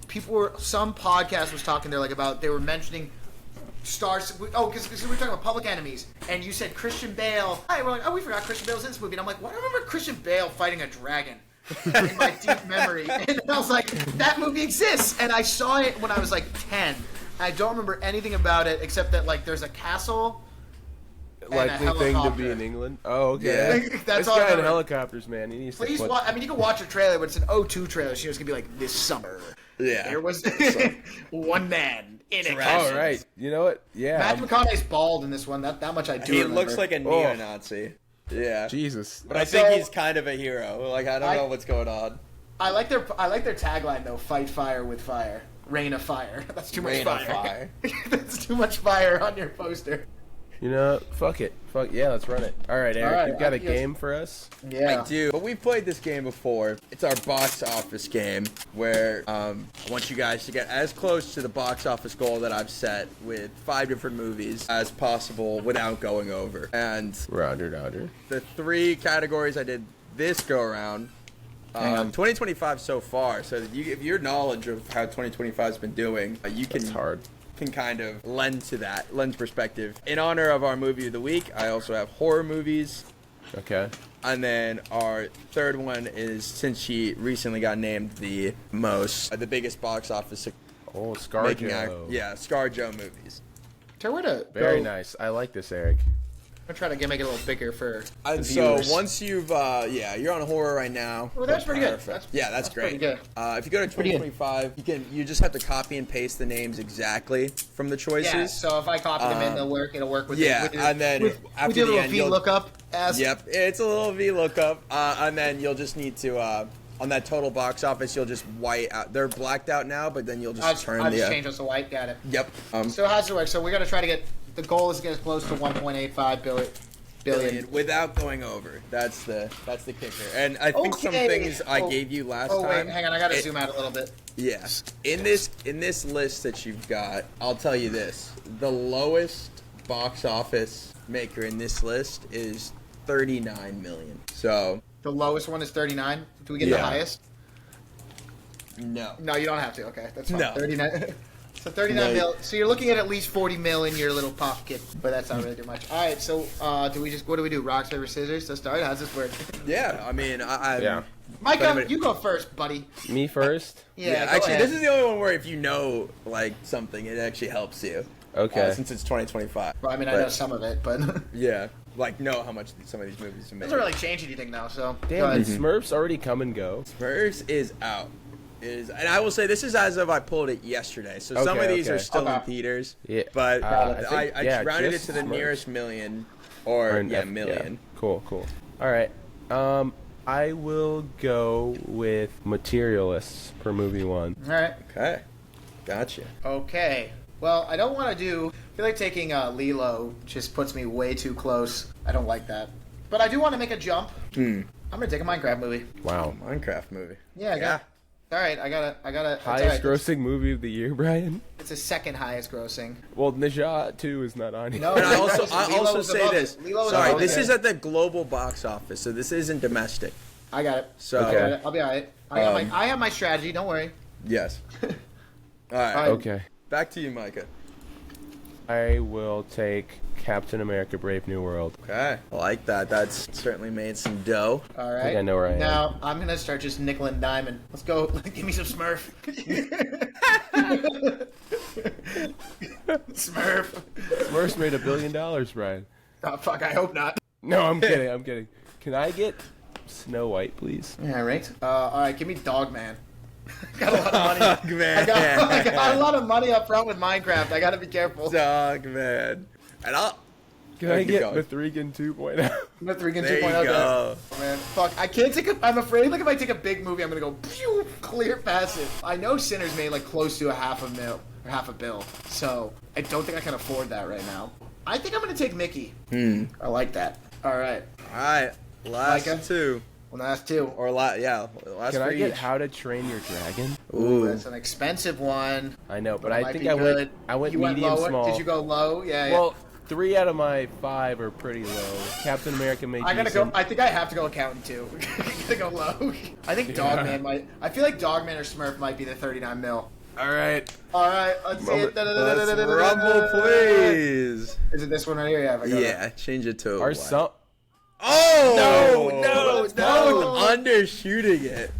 some podcast was talking there like about they were mentioning stars. Because we were talking about Public Enemies, and you said Christian Bale. We're like, oh, we forgot Christian Bale's in this movie, and I'm like, what? I remember Christian Bale fighting a dragon. In my deep memory, and I was like, that movie exists, and I saw it when I was like 10. I don't remember anything about it except that like there's a castle. likely and a thing to helicopter. be in England. Oh, okay. Yeah. That's This all I guy in remember. helicopters, man. He needs Please to put... watch. I mean, you can watch a trailer, but it's an O2 trailer. So it's gonna be like this summer. Yeah. There was one man in a Dragon. castle. All right. You know what? Yeah. Matthew McConaughey's bald in this one. That much I do. He remember. looks like a neo-Nazi. Yeah. Jesus. But I think he's kind of a hero. Like, I don't know what's going on. I like their tagline though. Fight fire with fire. Rain of fire. That's too much Rain of fire. That's too much fire on your poster. You know, fuck it. Fuck yeah, let's run it. All right, Eric, right, you've got a yes. game for us. Yeah. I do. But we've played this game before. It's our box office game where I want you guys to get as close to the box office goal that I've set with 5 different movies as possible without going over. And Roger. the 3 categories I did this go around. Hang on. 2025 so far. So that if your knowledge of how 2025 has been doing, you can It's hard. can kind of lend perspective. In honor of our movie of the week, I also have horror movies. Okay. And then our third one is, since she recently got named the biggest box office Oh, making ScarJo. ScarJo movies. Try where to Very go. nice. I like this, Eric. I'm gonna try to make it a little bigger for the And so viewers. once you've, you're on horror right now. Oh, that's pretty good. Perfect. That's That's great. pretty good. If you go to Pretty good. 2025, you just have to copy and paste the names exactly from the choices. Yeah, so if I copy them in, it'll work. It'll work with yeah, with and then with, after we do a the little end, V you'll- lookup as Yep, it's a little V lookup, and then you'll just need to on that total box office, you'll just white out. They're blacked out now, but then you'll just turn I'll the. just change those to white. Got it. Yep. So how's it work? So we're gonna try to get the goal is to get as close to 1.85 billion. without going over. That's the kicker. And I think some Okay. things I gave you last Oh time. wait, hang on. I gotta it- zoom out a little bit. Yes. In this list that you've got, I'll tell you this: the lowest box office maker in this list is 39 million. So The lowest one is 39. Do we get the Yeah. highest? no. No, you don't have to. Okay, that's fine. No. 39. So 39 No. mil. So you're looking at least 40 mil in your little pocket, but that's not really too much. All right. So what do we do? Rock paper scissors to start? How's this work? Yeah. I mean, I Yeah. Micah, But- you go first, buddy. Me first? Yeah, go actually, ahead. this is the only one where if you know like something, it actually helps you. Okay. Since it's 2025. Well, I mean, I But, know some of it, but it Yeah, like know how much some of these movies are made. doesn't really change anything now. So go Damn, ahead. did Smurfs already come and go? Spurs is out. And I will say this is as of I pulled it yesterday, so some of Okay, these are okay. still in Okay. their Yeah. But I think, I yeah, rounded it just to the Smurfs. nearest million, or million. Cool. All right. I will go with Materialists for movie 1. All right. Okay, gotcha. Okay. Well, I don't want to do. I feel like taking Lilo just puts me way too close. I don't like that. But I do want to make a jump. I'm gonna take a Minecraft movie. Wow. Minecraft movie. Yeah, I got. All right, I gotta. it's all Highest right. grossing movie of the year, Brian? It's the second highest grossing. Well, Najat 2 is not on here. No. And I Lilo also was say above this. it. Lilo was Sorry, above this it. is at the global box office, so this isn't domestic. I got it. So Okay. I'll be all right. I have my strategy. Don't worry. yes. All right. All right. Okay. Back to you, Micah. I will take Captain America: Brave New World. Okay, I like that. That's certainly made some dough. All right. I know where I am. Now I'm gonna start just nickel and diming. Let's go. Give me some Smurf. Smurf. Smurfs made $1 billion, Brian. Oh fuck! I hope not. No, I'm kidding. I'm kidding. Can I get Snow White, please? Yeah, right. All right. Give me Dog Man. Got a lot of money. Dog Man. I got a lot of money up front with Minecraft. I gotta be careful. Dog Man. And I'll. Can I keep get going. Mithrigan 2.0? Mithrigan There you 2.0. go. Oh, man, fuck. I can't take a. I'm afraid, like, if I take a big movie, I'm gonna go pew, clear past it. I know Sinners made like close to $500 million. So I don't think I can afford that right now. I think I'm gonna take Mickey. I like that. All right. All right, last Micah? two. Well, that's two. Or last Can for I get each. How to Train Your Dragon? Ooh. That's an expensive one. I know, but That I might think be I good. went You medium lower? small. Did you go low? Yeah. Well, 3 out of my 5 are pretty low. Captain America made I gotta decent. go. I think I have to go accountant too. I gotta go low. I think Dogman might. I feel like Dogman or Smurf might be the 39 mil. All right. All right, let's see it. Let's rumble, please. Is it this one right here? Yeah. I got it. Yeah, change it to. Our what? son. Oh No, Let's no! go. Undershooting it.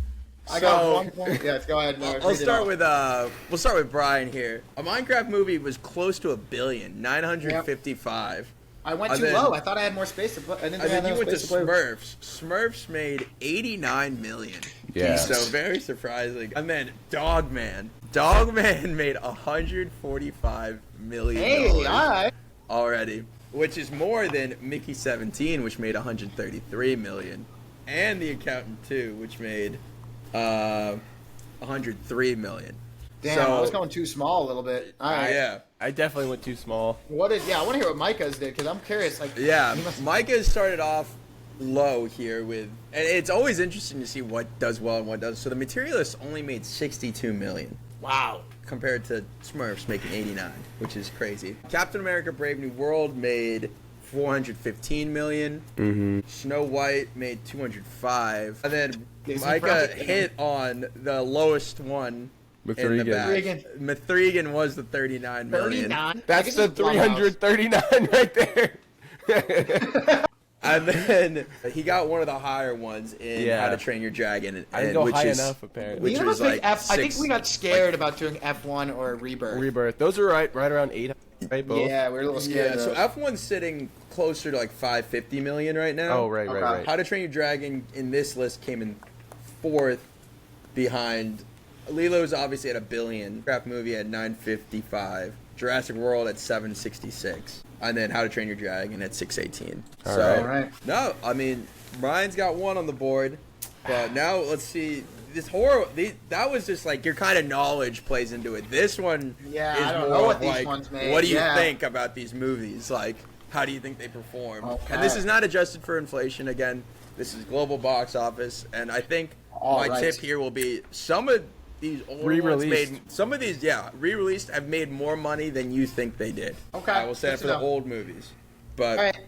I got So- 1 point. Yeah, go ahead. No, I'll start with we'll start with Brian here. A Minecraft movie was close to $1 billion, 955. I went and too then- low. I thought I had more space to play. I didn't And think I had then you enough went to space to play with. Smurfs. Smurfs made 89 million. Yeah. So very surprising. And then Dogman. Dogman made 145 million Hey, all right. already, which is more than Mickey 17, which made 133 million, and The Accountant 2, which made 103 million. Damn, I was going too small a little bit. All right. Yeah. I definitely went too small. What is? Yeah, I want to hear what Micah's did because I'm curious. Like, Yeah, he must- Micah started off low here with, and it's always interesting to see what does well and what doesn't. So The Materialists only made 62 million wow. compared to Smurfs making 89, which is crazy. Captain America: Brave New World made 415 million. Mm-hmm. Snow White made 205, and then Disney Micah Project. hit on the lowest one. In the Mithrigan. back. Mithrigan was the 39 million. 39. That's the 339 right there. And then he got one of the higher ones in Yeah. How to Train Your Dragon. I didn't go which high is- enough, apparently. which Neither of was us picked like F. I think six- we got scared about doing F1 or Rebirth. Rebirth. Those are right around 8, right? Both. Yeah, we were a little scared. Yeah, of so those. F1's sitting closer to like 550 million right now. Oh, right, Okay. right. How to Train Your Dragon in this list came in 4th behind. Lilo's obviously at $1 billion. Craft movie at 955. Jurassic World at 766. And then How to Train Your Dragon at 618. All so, right. All right. no, I mean, Brian's got one on the board. But now let's see. This horror, that was just like your kind of knowledge plays into it. This one Yeah, is I don't more know what of these like, ones made. what do you Yeah. think about these movies? Like, how do you think they perform? Okay. And this is not adjusted for inflation. Again, this is global box office. And I think All my right. tip here will be some of these older ones Re-released. made, some of these, re-released have made more money than you think they did. Okay, I will say good that for to the know. old movies. But All right.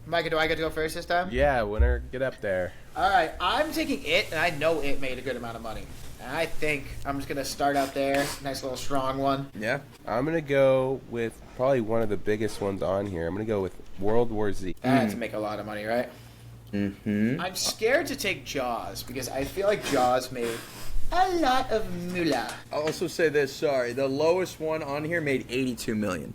Micah, do I get to go first this time? Yeah, winner, get up there. All right. I'm taking It, and I know It made a good amount of money. And I think I'm just going to start out there. Nice little strong one. yeah. I'm going to go with probably one of the biggest ones on here. I'm going to go with World War Z. That's to make a lot of money, right? Mm-hmm. I'm scared to take Jaws because I feel like Jaws made a lot of moolah. I'll also say this, sorry. The lowest one on here made 82 million.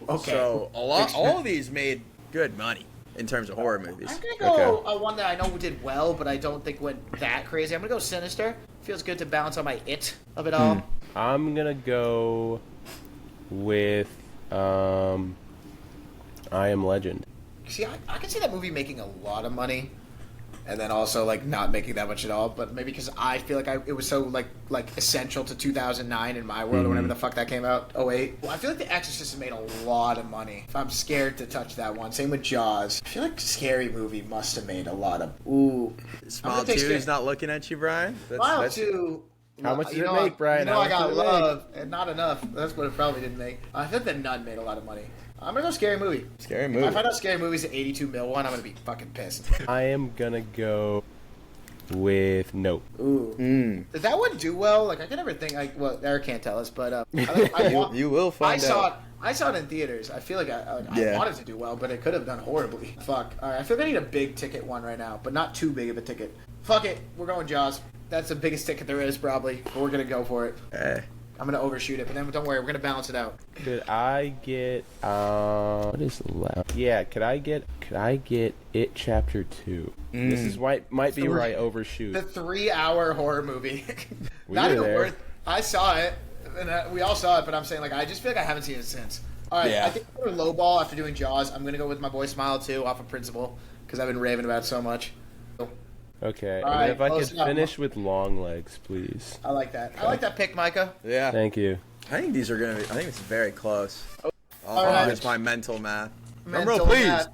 Okay. So a lot, all of these made good money in terms of horror movies. I'm gonna go one that I know did well, but I don't think went that crazy. I'm gonna go Sinister. Feels good to balance on my It of it all. I'm going to go with I Am Legend. See, I can see that movie making a lot of money, and then also like not making that much at all. But maybe because I feel like it was so like essential to 2009 in my world or whenever the fuck that came out. 08. Well, I feel like The Exorcist made a lot of money. I'm scared to touch that one. Same with Jaws. I feel like Scary Movie must have made a lot of. Ooh. Smile take 2 Scary- is not looking at you, Brian. Smile 2. How much did you it know make, Brian? You know How I much got did it make? love, and not enough. That's what it probably didn't make. I think The Nun made a lot of money. I'm gonna go Scary Movie. Scary If I movie. find out Scary Movie's an 82 mil one, I'm gonna be fucking pissed. I am going to go with Nope. Ooh. Did that one do well? Like I can never think. Like, well, Eric can't tell us, but I You will find I saw out. it. I saw it in theaters. I feel like I Yeah. wanted to do well, but it could have done horribly. Fuck. All right, I feel like I need a big ticket one right now, but not too big of a ticket. Fuck it. We're going Jaws. That's the biggest ticket there is, probably. But we're going to go for it. Hey. I'm going to overshoot it, but then don't worry. We're going to balance it out. Could I get what is loud? Yeah, could I get It Chapter 2? This is might be where I overshoot. The 3-hour horror movie. We Not were even there. worth. I saw it, and we all saw it. But I'm saying, like, I just feel like I haven't seen it since. All right, Yeah. I think we're lowball after doing Jaws. I'm gonna go with my boy Smile 2 off of principle because I've been raving about it so much. Okay, All and right, if I close could enough. finish with long legs, please. I like that. I like that pick, Micah. Yeah. Thank you. I think these are gonna be. I think it's very close. Oh, All right. it's my mental math. Mental Drum roll, please.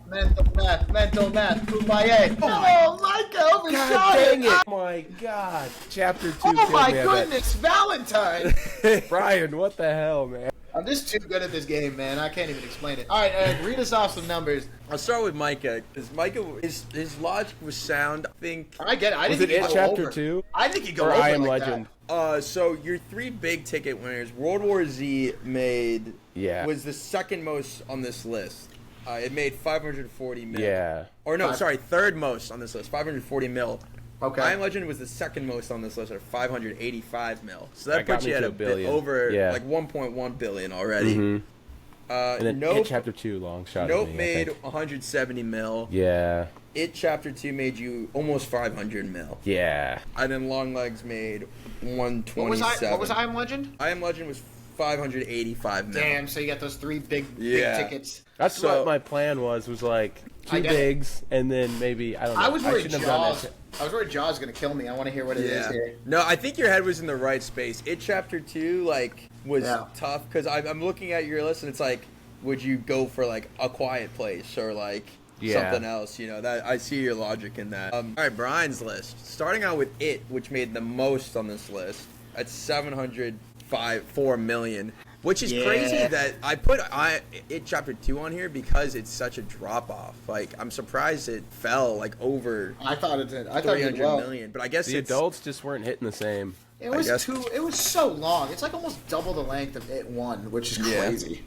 mental math. Kumbaya. Oh, Micah overshot Dang it. it! Oh my God! Chapter 2 Oh killed my me. I bet. goodness, Valentine. Brian, what the hell, man? I'm just too good at this game, man. I can't even explain it. All right, Eric, read us off some numbers. I'll start with Micah because Micah, his logic was sound. I think. I get it. I Was didn't it think It he'd go Chapter over. 2? I think he'd go Or over I Am like Legend? So your three big ticket winners, World War Z made Yeah. was the second most on this list. It made 540 mil. Yeah. Or no, Five- sorry, third most on this list, 540 mil. Okay. I Am Legend was the second most on this list at 585 mil. So that That got puts me you at to a a bit billion. over Yeah. like 1.1 billion already. Mhm. And then Nope, It Chapter 2, long shot. Nope at me, I made think. 170 mil. Yeah. It Chapter 2 made you almost 500 mil. Yeah. And then Long Legs made 127. What was I Am Legend? I Am Legend was 585 mil. Damn, so you got those three big Yeah. tickets. That's So- what my plan was like I two get it. bigs and then maybe I don't know. I was worried shouldn't have done Jaws. that. I was worried Jaws was gonna kill me. I want to hear what it is here. No, I think your head was in the right space. It Chapter 2 like was Yeah. tough because I'm looking at your list and it's like, would you go for like A Quiet Place or like Yeah. something else? You know, that I see your logic in that. All right, Brian's list. Starting out with It, which made the most on this list at 704 million. Which is Yeah. crazy that I put It Chapter 2 on here because it's such a drop off. Like I'm surprised it fell like over I thought it did. I thought it 300 did well. million. But I guess The it's adults just weren't hitting the same. It was guess- It was so long. It's like almost double the length of It One, which is Yeah. crazy.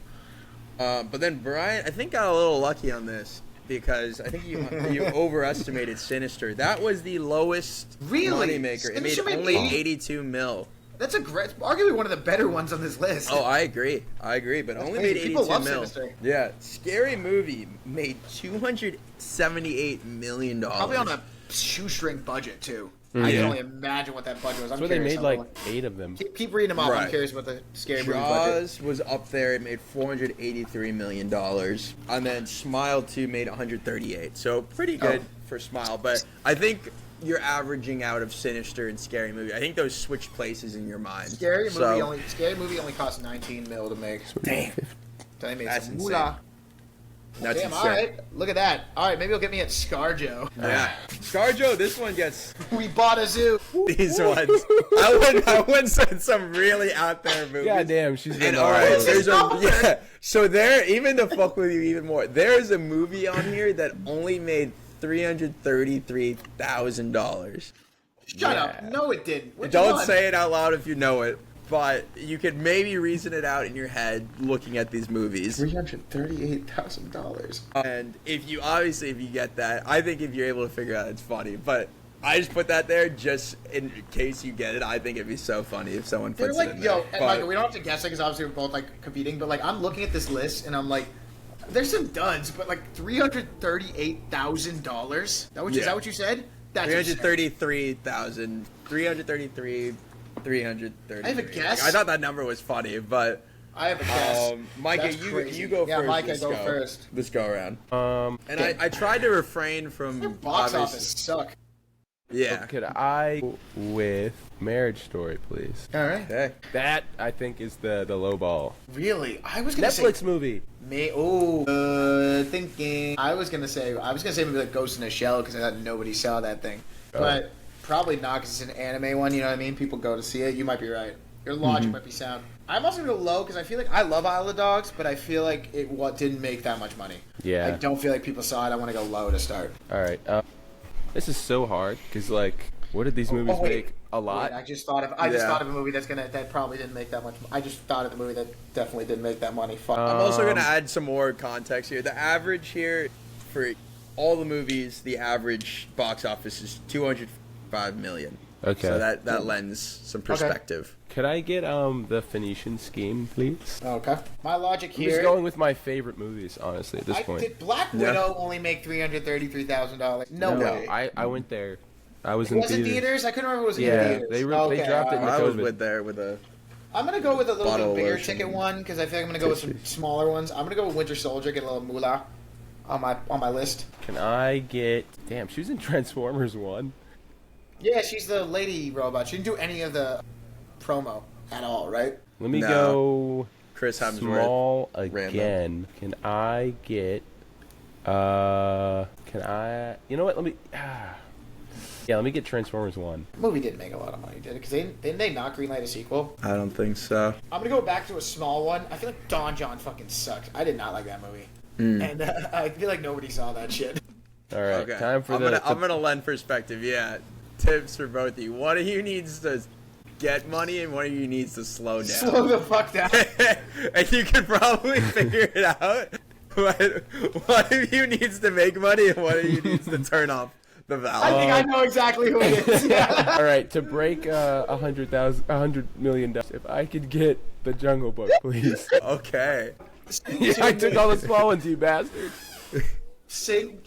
But then Brian, I think, got a little lucky on this because I think you overestimated Sinister. That was the lowest Really? moneymaker. It made Sinister made only 80? 82 mil. That's arguably one of the better ones on this list. Oh, I agree. But That's only crazy. made People 82 love mil. Sinister. Yeah, Scary Movie made $278 million. Probably on a shoestring budget too. I Yeah. can only imagine what that budget was. I'm So they curious made how like long- 8 of them. Keep reading them off. I'm Right. curious what the scary movie budget. Jaws was up there. It made $483 million. And then Smile 2 made $138. So pretty good for Smile. But I think you're averaging out of Sinister and Scary Movie. I think those switch places in your mind. Scary So- movie only cost 19 mil to make. Damn. So they made That's some insane. moolah. That's Damn, insane. all right. Look at that. All right, maybe you'll get me at ScarJo. Yeah. ScarJo, this one gets We bought a zoo. these ones. I wouldn't send some really out there movies. God damn, she's been And all all right, over. there's so there, even to fuck with you even more, there's a movie on here that only made $333,000. Shut up. No, it didn't. Which Don't one? say it out loud if you know it, but you could maybe reason it out in your head looking at these movies. $338,000. And if you get that, I think if you're able to figure it out, it's funny. But I just put that there just in case you get it. I think it'd be so funny if someone They're puts like, it in yo, there. and But- Michael, we don't have to guess it because obviously we're both like competing, but like I'm looking at this list and I'm like, there's some duds, but like $338,000. Is that what you said? That's insane. 333,000, 333. I have a guess. I thought that number was funny, but I have a guess. Micah, That's you crazy. go Yeah, first. Micah, this go first. This go around. And Okay. I tried to refrain from Your box obvious- office suck. Yeah. Could I go with Marriage Story, please? All right. Okay. That I think is the low ball. Really? I was gonna Netflix say movie. thinking. I was gonna say maybe like Ghost in a Shell because I thought nobody saw that thing, but probably not because it's an anime one. You know what I mean? People go to see it. You might be right. Your logic might be sound. I'm also gonna go low because I feel like I love Isle of Dogs, but I feel like it didn't make that much money. Yeah. I don't feel like people saw it. I want to go low to start. All right. This is so hard because like, what did these movies wait. make? a lot. I just thought of a movie that probably didn't make that much. I just thought of the movie that definitely didn't make that money. Fuck. I'm also gonna add some more context here. The average here for all the movies, the average box office is 205 million. Okay. So that lends some perspective. Could I get the Phoenician Scheme, please? Okay. My logic I'm here. just going with my favorite movies, honestly, at this point. Did Black Widow only make $333,000? No way. I went there. I was It in was in theaters. theaters. I couldn't remember if it was in Yeah, theaters. they Okay, dropped it in the I was COVID. with there with a. I'm gonna go with a little Bottle bit of bigger lotion. ticket one because I feel like I'm gonna go with some smaller ones. I'm gonna go with Winter Soldier, get a little moolah on my list. Can I get? Damn, she was in Transformers 1. Yeah, she's the lady robot. She didn't do any of the promo at all, right? Let me No. go Chris Hemsworth. small Rambo. again. Can I get? Can I? You know what? Let me. Yeah, let me get Transformers 1. Movie didn't make a lot of money, did it? Because didn't they not greenlight a sequel? I don't think so. I'm gonna go back to a small one. I feel like Don John fucking sucked. I did not like that movie, and I feel like nobody saw that shit. All right, Okay. time for I'm gonna lend perspective. Yeah, tips for both of you. One of you needs to get money, and one of you needs to slow down. Slow the fuck down. And you can probably figure it out. But one of you needs to make money, and one of you needs to turn off the valve. I think I know exactly who it is. Yeah. All right, to break $100 million. If I could get the Jungle Book, please. Okay. Yeah, I took all the small ones, you bastard. Sing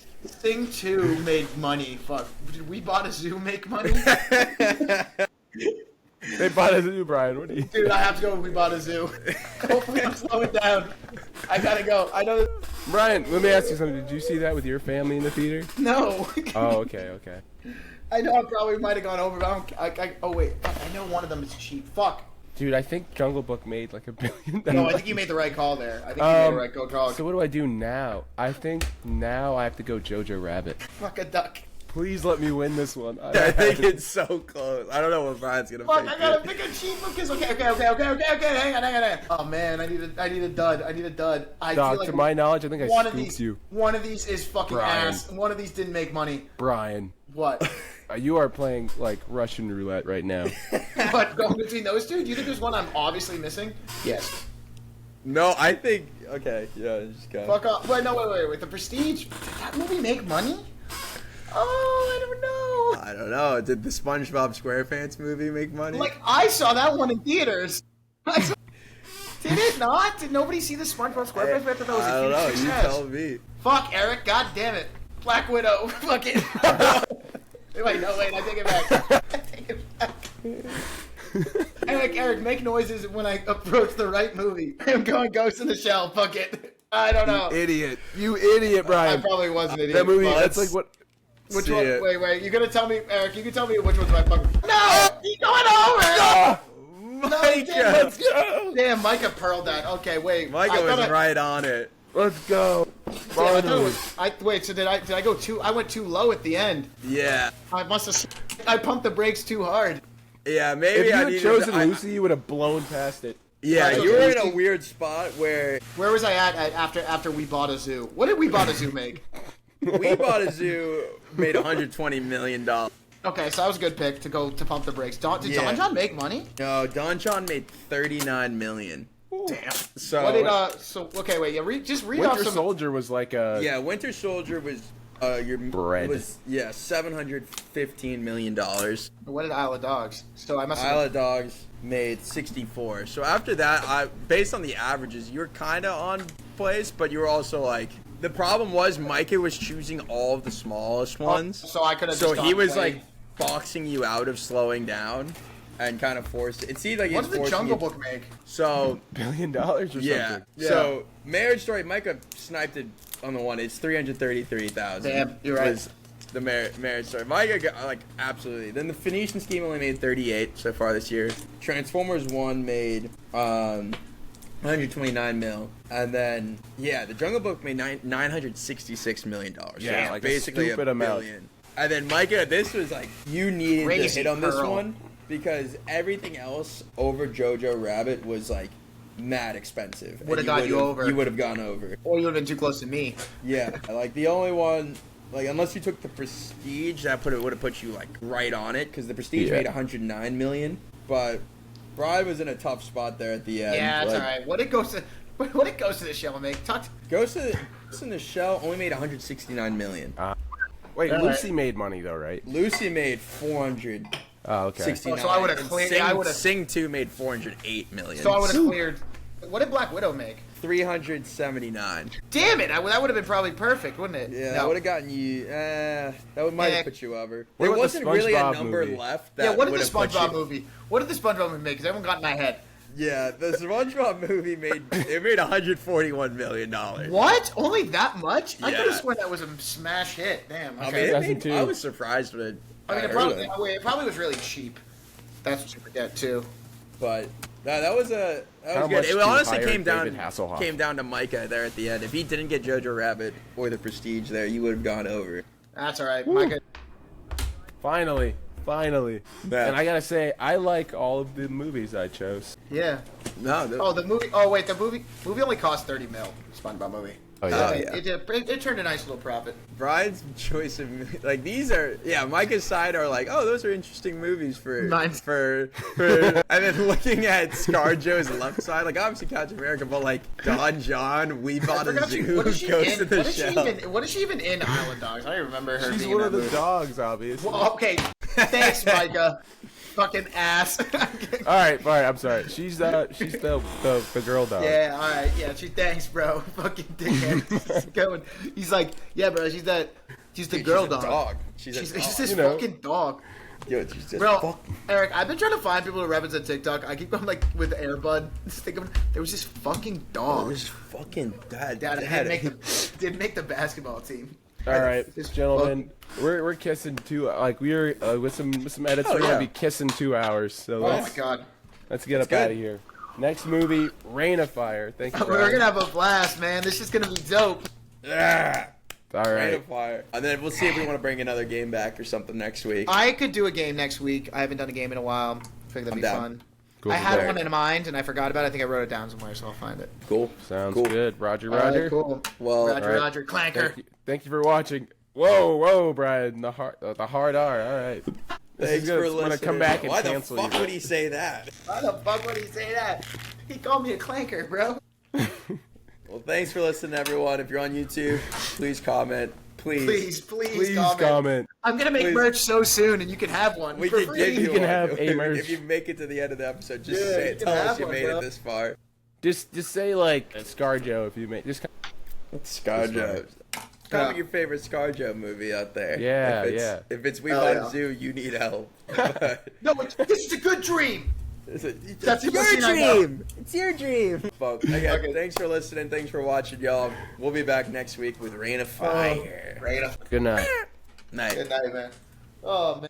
2 made money. Fuck. Did We Bought a Zoo make money? They bought us a new Brian. What do you? Dude, I have to go with We Bought a Zoo. Hopefully I'm slowing down. I gotta go. I know. Brian, let me ask you something. Did you see that with your family in the theater? No. Oh, okay. I know I probably might have gone over, but oh wait. Fuck, I know one of them is cheap. Fuck. Dude, I think Jungle Book made like $1 billion. No, I think you made the right call there. I think you made the right call. So what do I do now? I think now I have to go Jojo Rabbit. Fuck a duck. Please let me win this one. I think it's so close. I don't know what Brian's gonna Fuck, pick. I gotta pick a cheap one because okay. Hang on. Oh man, I need a dud. I Dog, feel like to my knowledge, I think I one of scooped these, you. one of these is fucking Brian. ass. One of these didn't make money. Brian, What? you are playing like Russian roulette right now. What? Going between those two? Do you think there's one I'm obviously missing? Yes. No, I think. Okay, yeah, just go. Fuck off. Wait. The Prestige. Did that movie make money? Oh, I I don't know. Did the SpongeBob SquarePants movie make money? don't know. Like I saw that one in theaters. Did it not? Did nobody see the SpongeBob SquarePants? I thought that was I a don't know. huge You success. tell me. Fuck, Eric. God damn it. Black Widow. Fuck it. Wait, I take it back. Eric, make noises when I approach the right movie. I'm going Ghost in the Shell. Fuck it. I don't know. You idiot, I Brian. probably was an idiot. That movie, Well, that's like what. Which see one? it. Wait. You gonna tell me, Eric? You can tell me which one's my fucking. No! He's going over! Micah! Damn, Micah pearled that. Okay, wait. Micah I thought was right on it. Let's go. Yeah, I thought it was. Wait. So did I go too? I went too low at the end. Yeah. I must have. I pumped the brakes too hard. Yeah, If maybe you I had needed chosen to, Lucy, you would have blown past it. Yeah, I chose you were in a Lucy. weird spot where Where was I at after We Bought a Zoo? What did We Bought a Zoo make? We Bought a Zoo made $120 million. Okay, so that was a good pick to go to pump the brakes. Did Yeah. Don John make money? No, Don John made $39 million. Damn. So, What did okay, wait, yeah, just read off Winter some. Soldier was like a. yeah, Winter Soldier was your Bread. Was $715 million. What did Isle of Dogs? So I must have. Isle of Dogs made 64. So after that, based on the averages, you were kind of on place, but you were also like. The problem was Micah was choosing all of the smallest ones. So I could have. So just he gone was way- like boxing you out of slowing down and kind of forced it seemed like What it's did the forcing Jungle you. Book make? So $1 billion or yeah. something. Yeah. So Marriage Story, Micah sniped it on the one. It's 333,000. Damn, you're right. Was the Marriage Story. Micah got like absolutely. Then the Phoenician Scheme only made 38 so far this year. Transformers 1 made 129 mil, and then the Jungle Book made $966 million. Yeah, so like a basically stupid $1 amount. billion. And then Micah, this was like you needed Crazy to hit on this pearl. one because everything else over Jojo Rabbit was like mad expensive. Would've And got you over. You would have gone over. Or you would have been too close to me. Yeah, like the only one like unless you took the Prestige, that would have put you like right on it because the Prestige Yeah. made 109 million, but Bride was in a tough spot there at the end. Yeah, it's like, all right. What it goes to the shell make? Ghost in the Shell only made 169 million. Wait, All right. Lucy made money though, right? Lucy made 469. Oh, okay. Oh, so I would've cleared- Sing, I would've- Sing 2 made 408 million. So I would have cleared. What did Black Widow make? 379. Damn it! That would have been probably perfect, wouldn't it? Yeah, No. that would have gotten you. Might Yeah. have put you over. What There about the wasn't really a SpongeBob number movie? left. That Yeah, what did the would've put SpongeBob you- movie? What did the SpongeBob movie make? Because everyone got in my head. Yeah, the SpongeBob movie made 141 million dollars. What? Only that much? I Yeah. could have sworn that was a smash hit. Damn. I Okay. mean, Doesn't too. I was surprised when I mean, I heard it. it probably was really cheap. That's what you forget too. But that was a that How was good. much It to honestly hire came David Hasselhoff? down to Micah there at the end. If he didn't get Jojo Rabbit or the Prestige there, you would have gone over. That's all right. Micah. Finally. Yeah. And I gotta say, I like all of the movies I chose. Yeah. No, Oh, the movie. Oh, wait. The movie only cost 30 mil. SpongeBob movie. Oh, yeah. yeah. It turned a nice little profit. Brian's choice of like these are Micah's side are like, oh, those are interesting movies for Mine's- for and then looking at ScarJo's left side, like obviously Captain America, but like Don John, We I Bought a forgot Zoo, what is she Ghost in? in the What is she Shell. even? What is she even in Island Dogs? I don't remember her. She's being one in of that the movie. dogs, obviously. Well, okay. Thanks, Micah. Fucking ass. All right, I'm sorry. She's the girl dog. Yeah, all right. Yeah, thanks, bro. Fucking dickhead. He's going. He's like, yeah, bro. She's the Dude, girl she's a dog. She's She's a dog. just this You know. fucking dog. Yo, she's just Bro, fucking. Eric, I've been trying to find people to represent TikTok. I keep going like with Airbud. Just think of there was this fucking dog. This fucking dad. Dad didn't make the basketball team. All right, This gentlemen, we're kissing we're with some edits. Oh, we're gonna yeah. be kissing 2 hours. So Oh my let's god. get up good. out of here. Next movie, Rain of Fire. Thank you. We're Brian. gonna have a blast, man. This is gonna be dope. Yeah. All Rain right. of Fire. And then we'll see if we want to bring another game back or something next week. I could do a game next week. I haven't done a game in a while. I think that'd I'm be down. fun. Cool. I had Derek. one in mind and I forgot about it. I think I wrote it down somewhere, so I'll find it. Cool. Sounds Cool. good. Roger. All right, Roger. cool. Well, Roger, all right. Roger, clanker. Thank you for watching. Whoa, Brian. The hard R. All right. This Thanks is gonna, for I'm gonna listening. come back and Why the cancel fuck you. would he say that? Why the fuck would he say that? He called me a clanker, bro. Well, thanks for listening, everyone. If you're on YouTube, please comment. Please. Please Please comment. I'm gonna make Please. merch so soon, and you can have one. We for can free. give you You can one. have a merch. If you make it to the end of the episode, just Yeah, say you it. can Tell us have you one, made bro. it this far. Just say like ScarJo if you make just. ScarJo. Comment your favorite ScarJo movie out there. Yeah, if it's, yeah. If it's We Oh, Bought yeah. a Zoo, you need help. No, this is a good dream. It's That's the your best thing I know. dream. It's your dream. But again, Okay. thanks for listening. Thanks for watching, y'all. We'll be back next week with Rain of Fire. Right. Good night. Night. Good night, man. Oh man.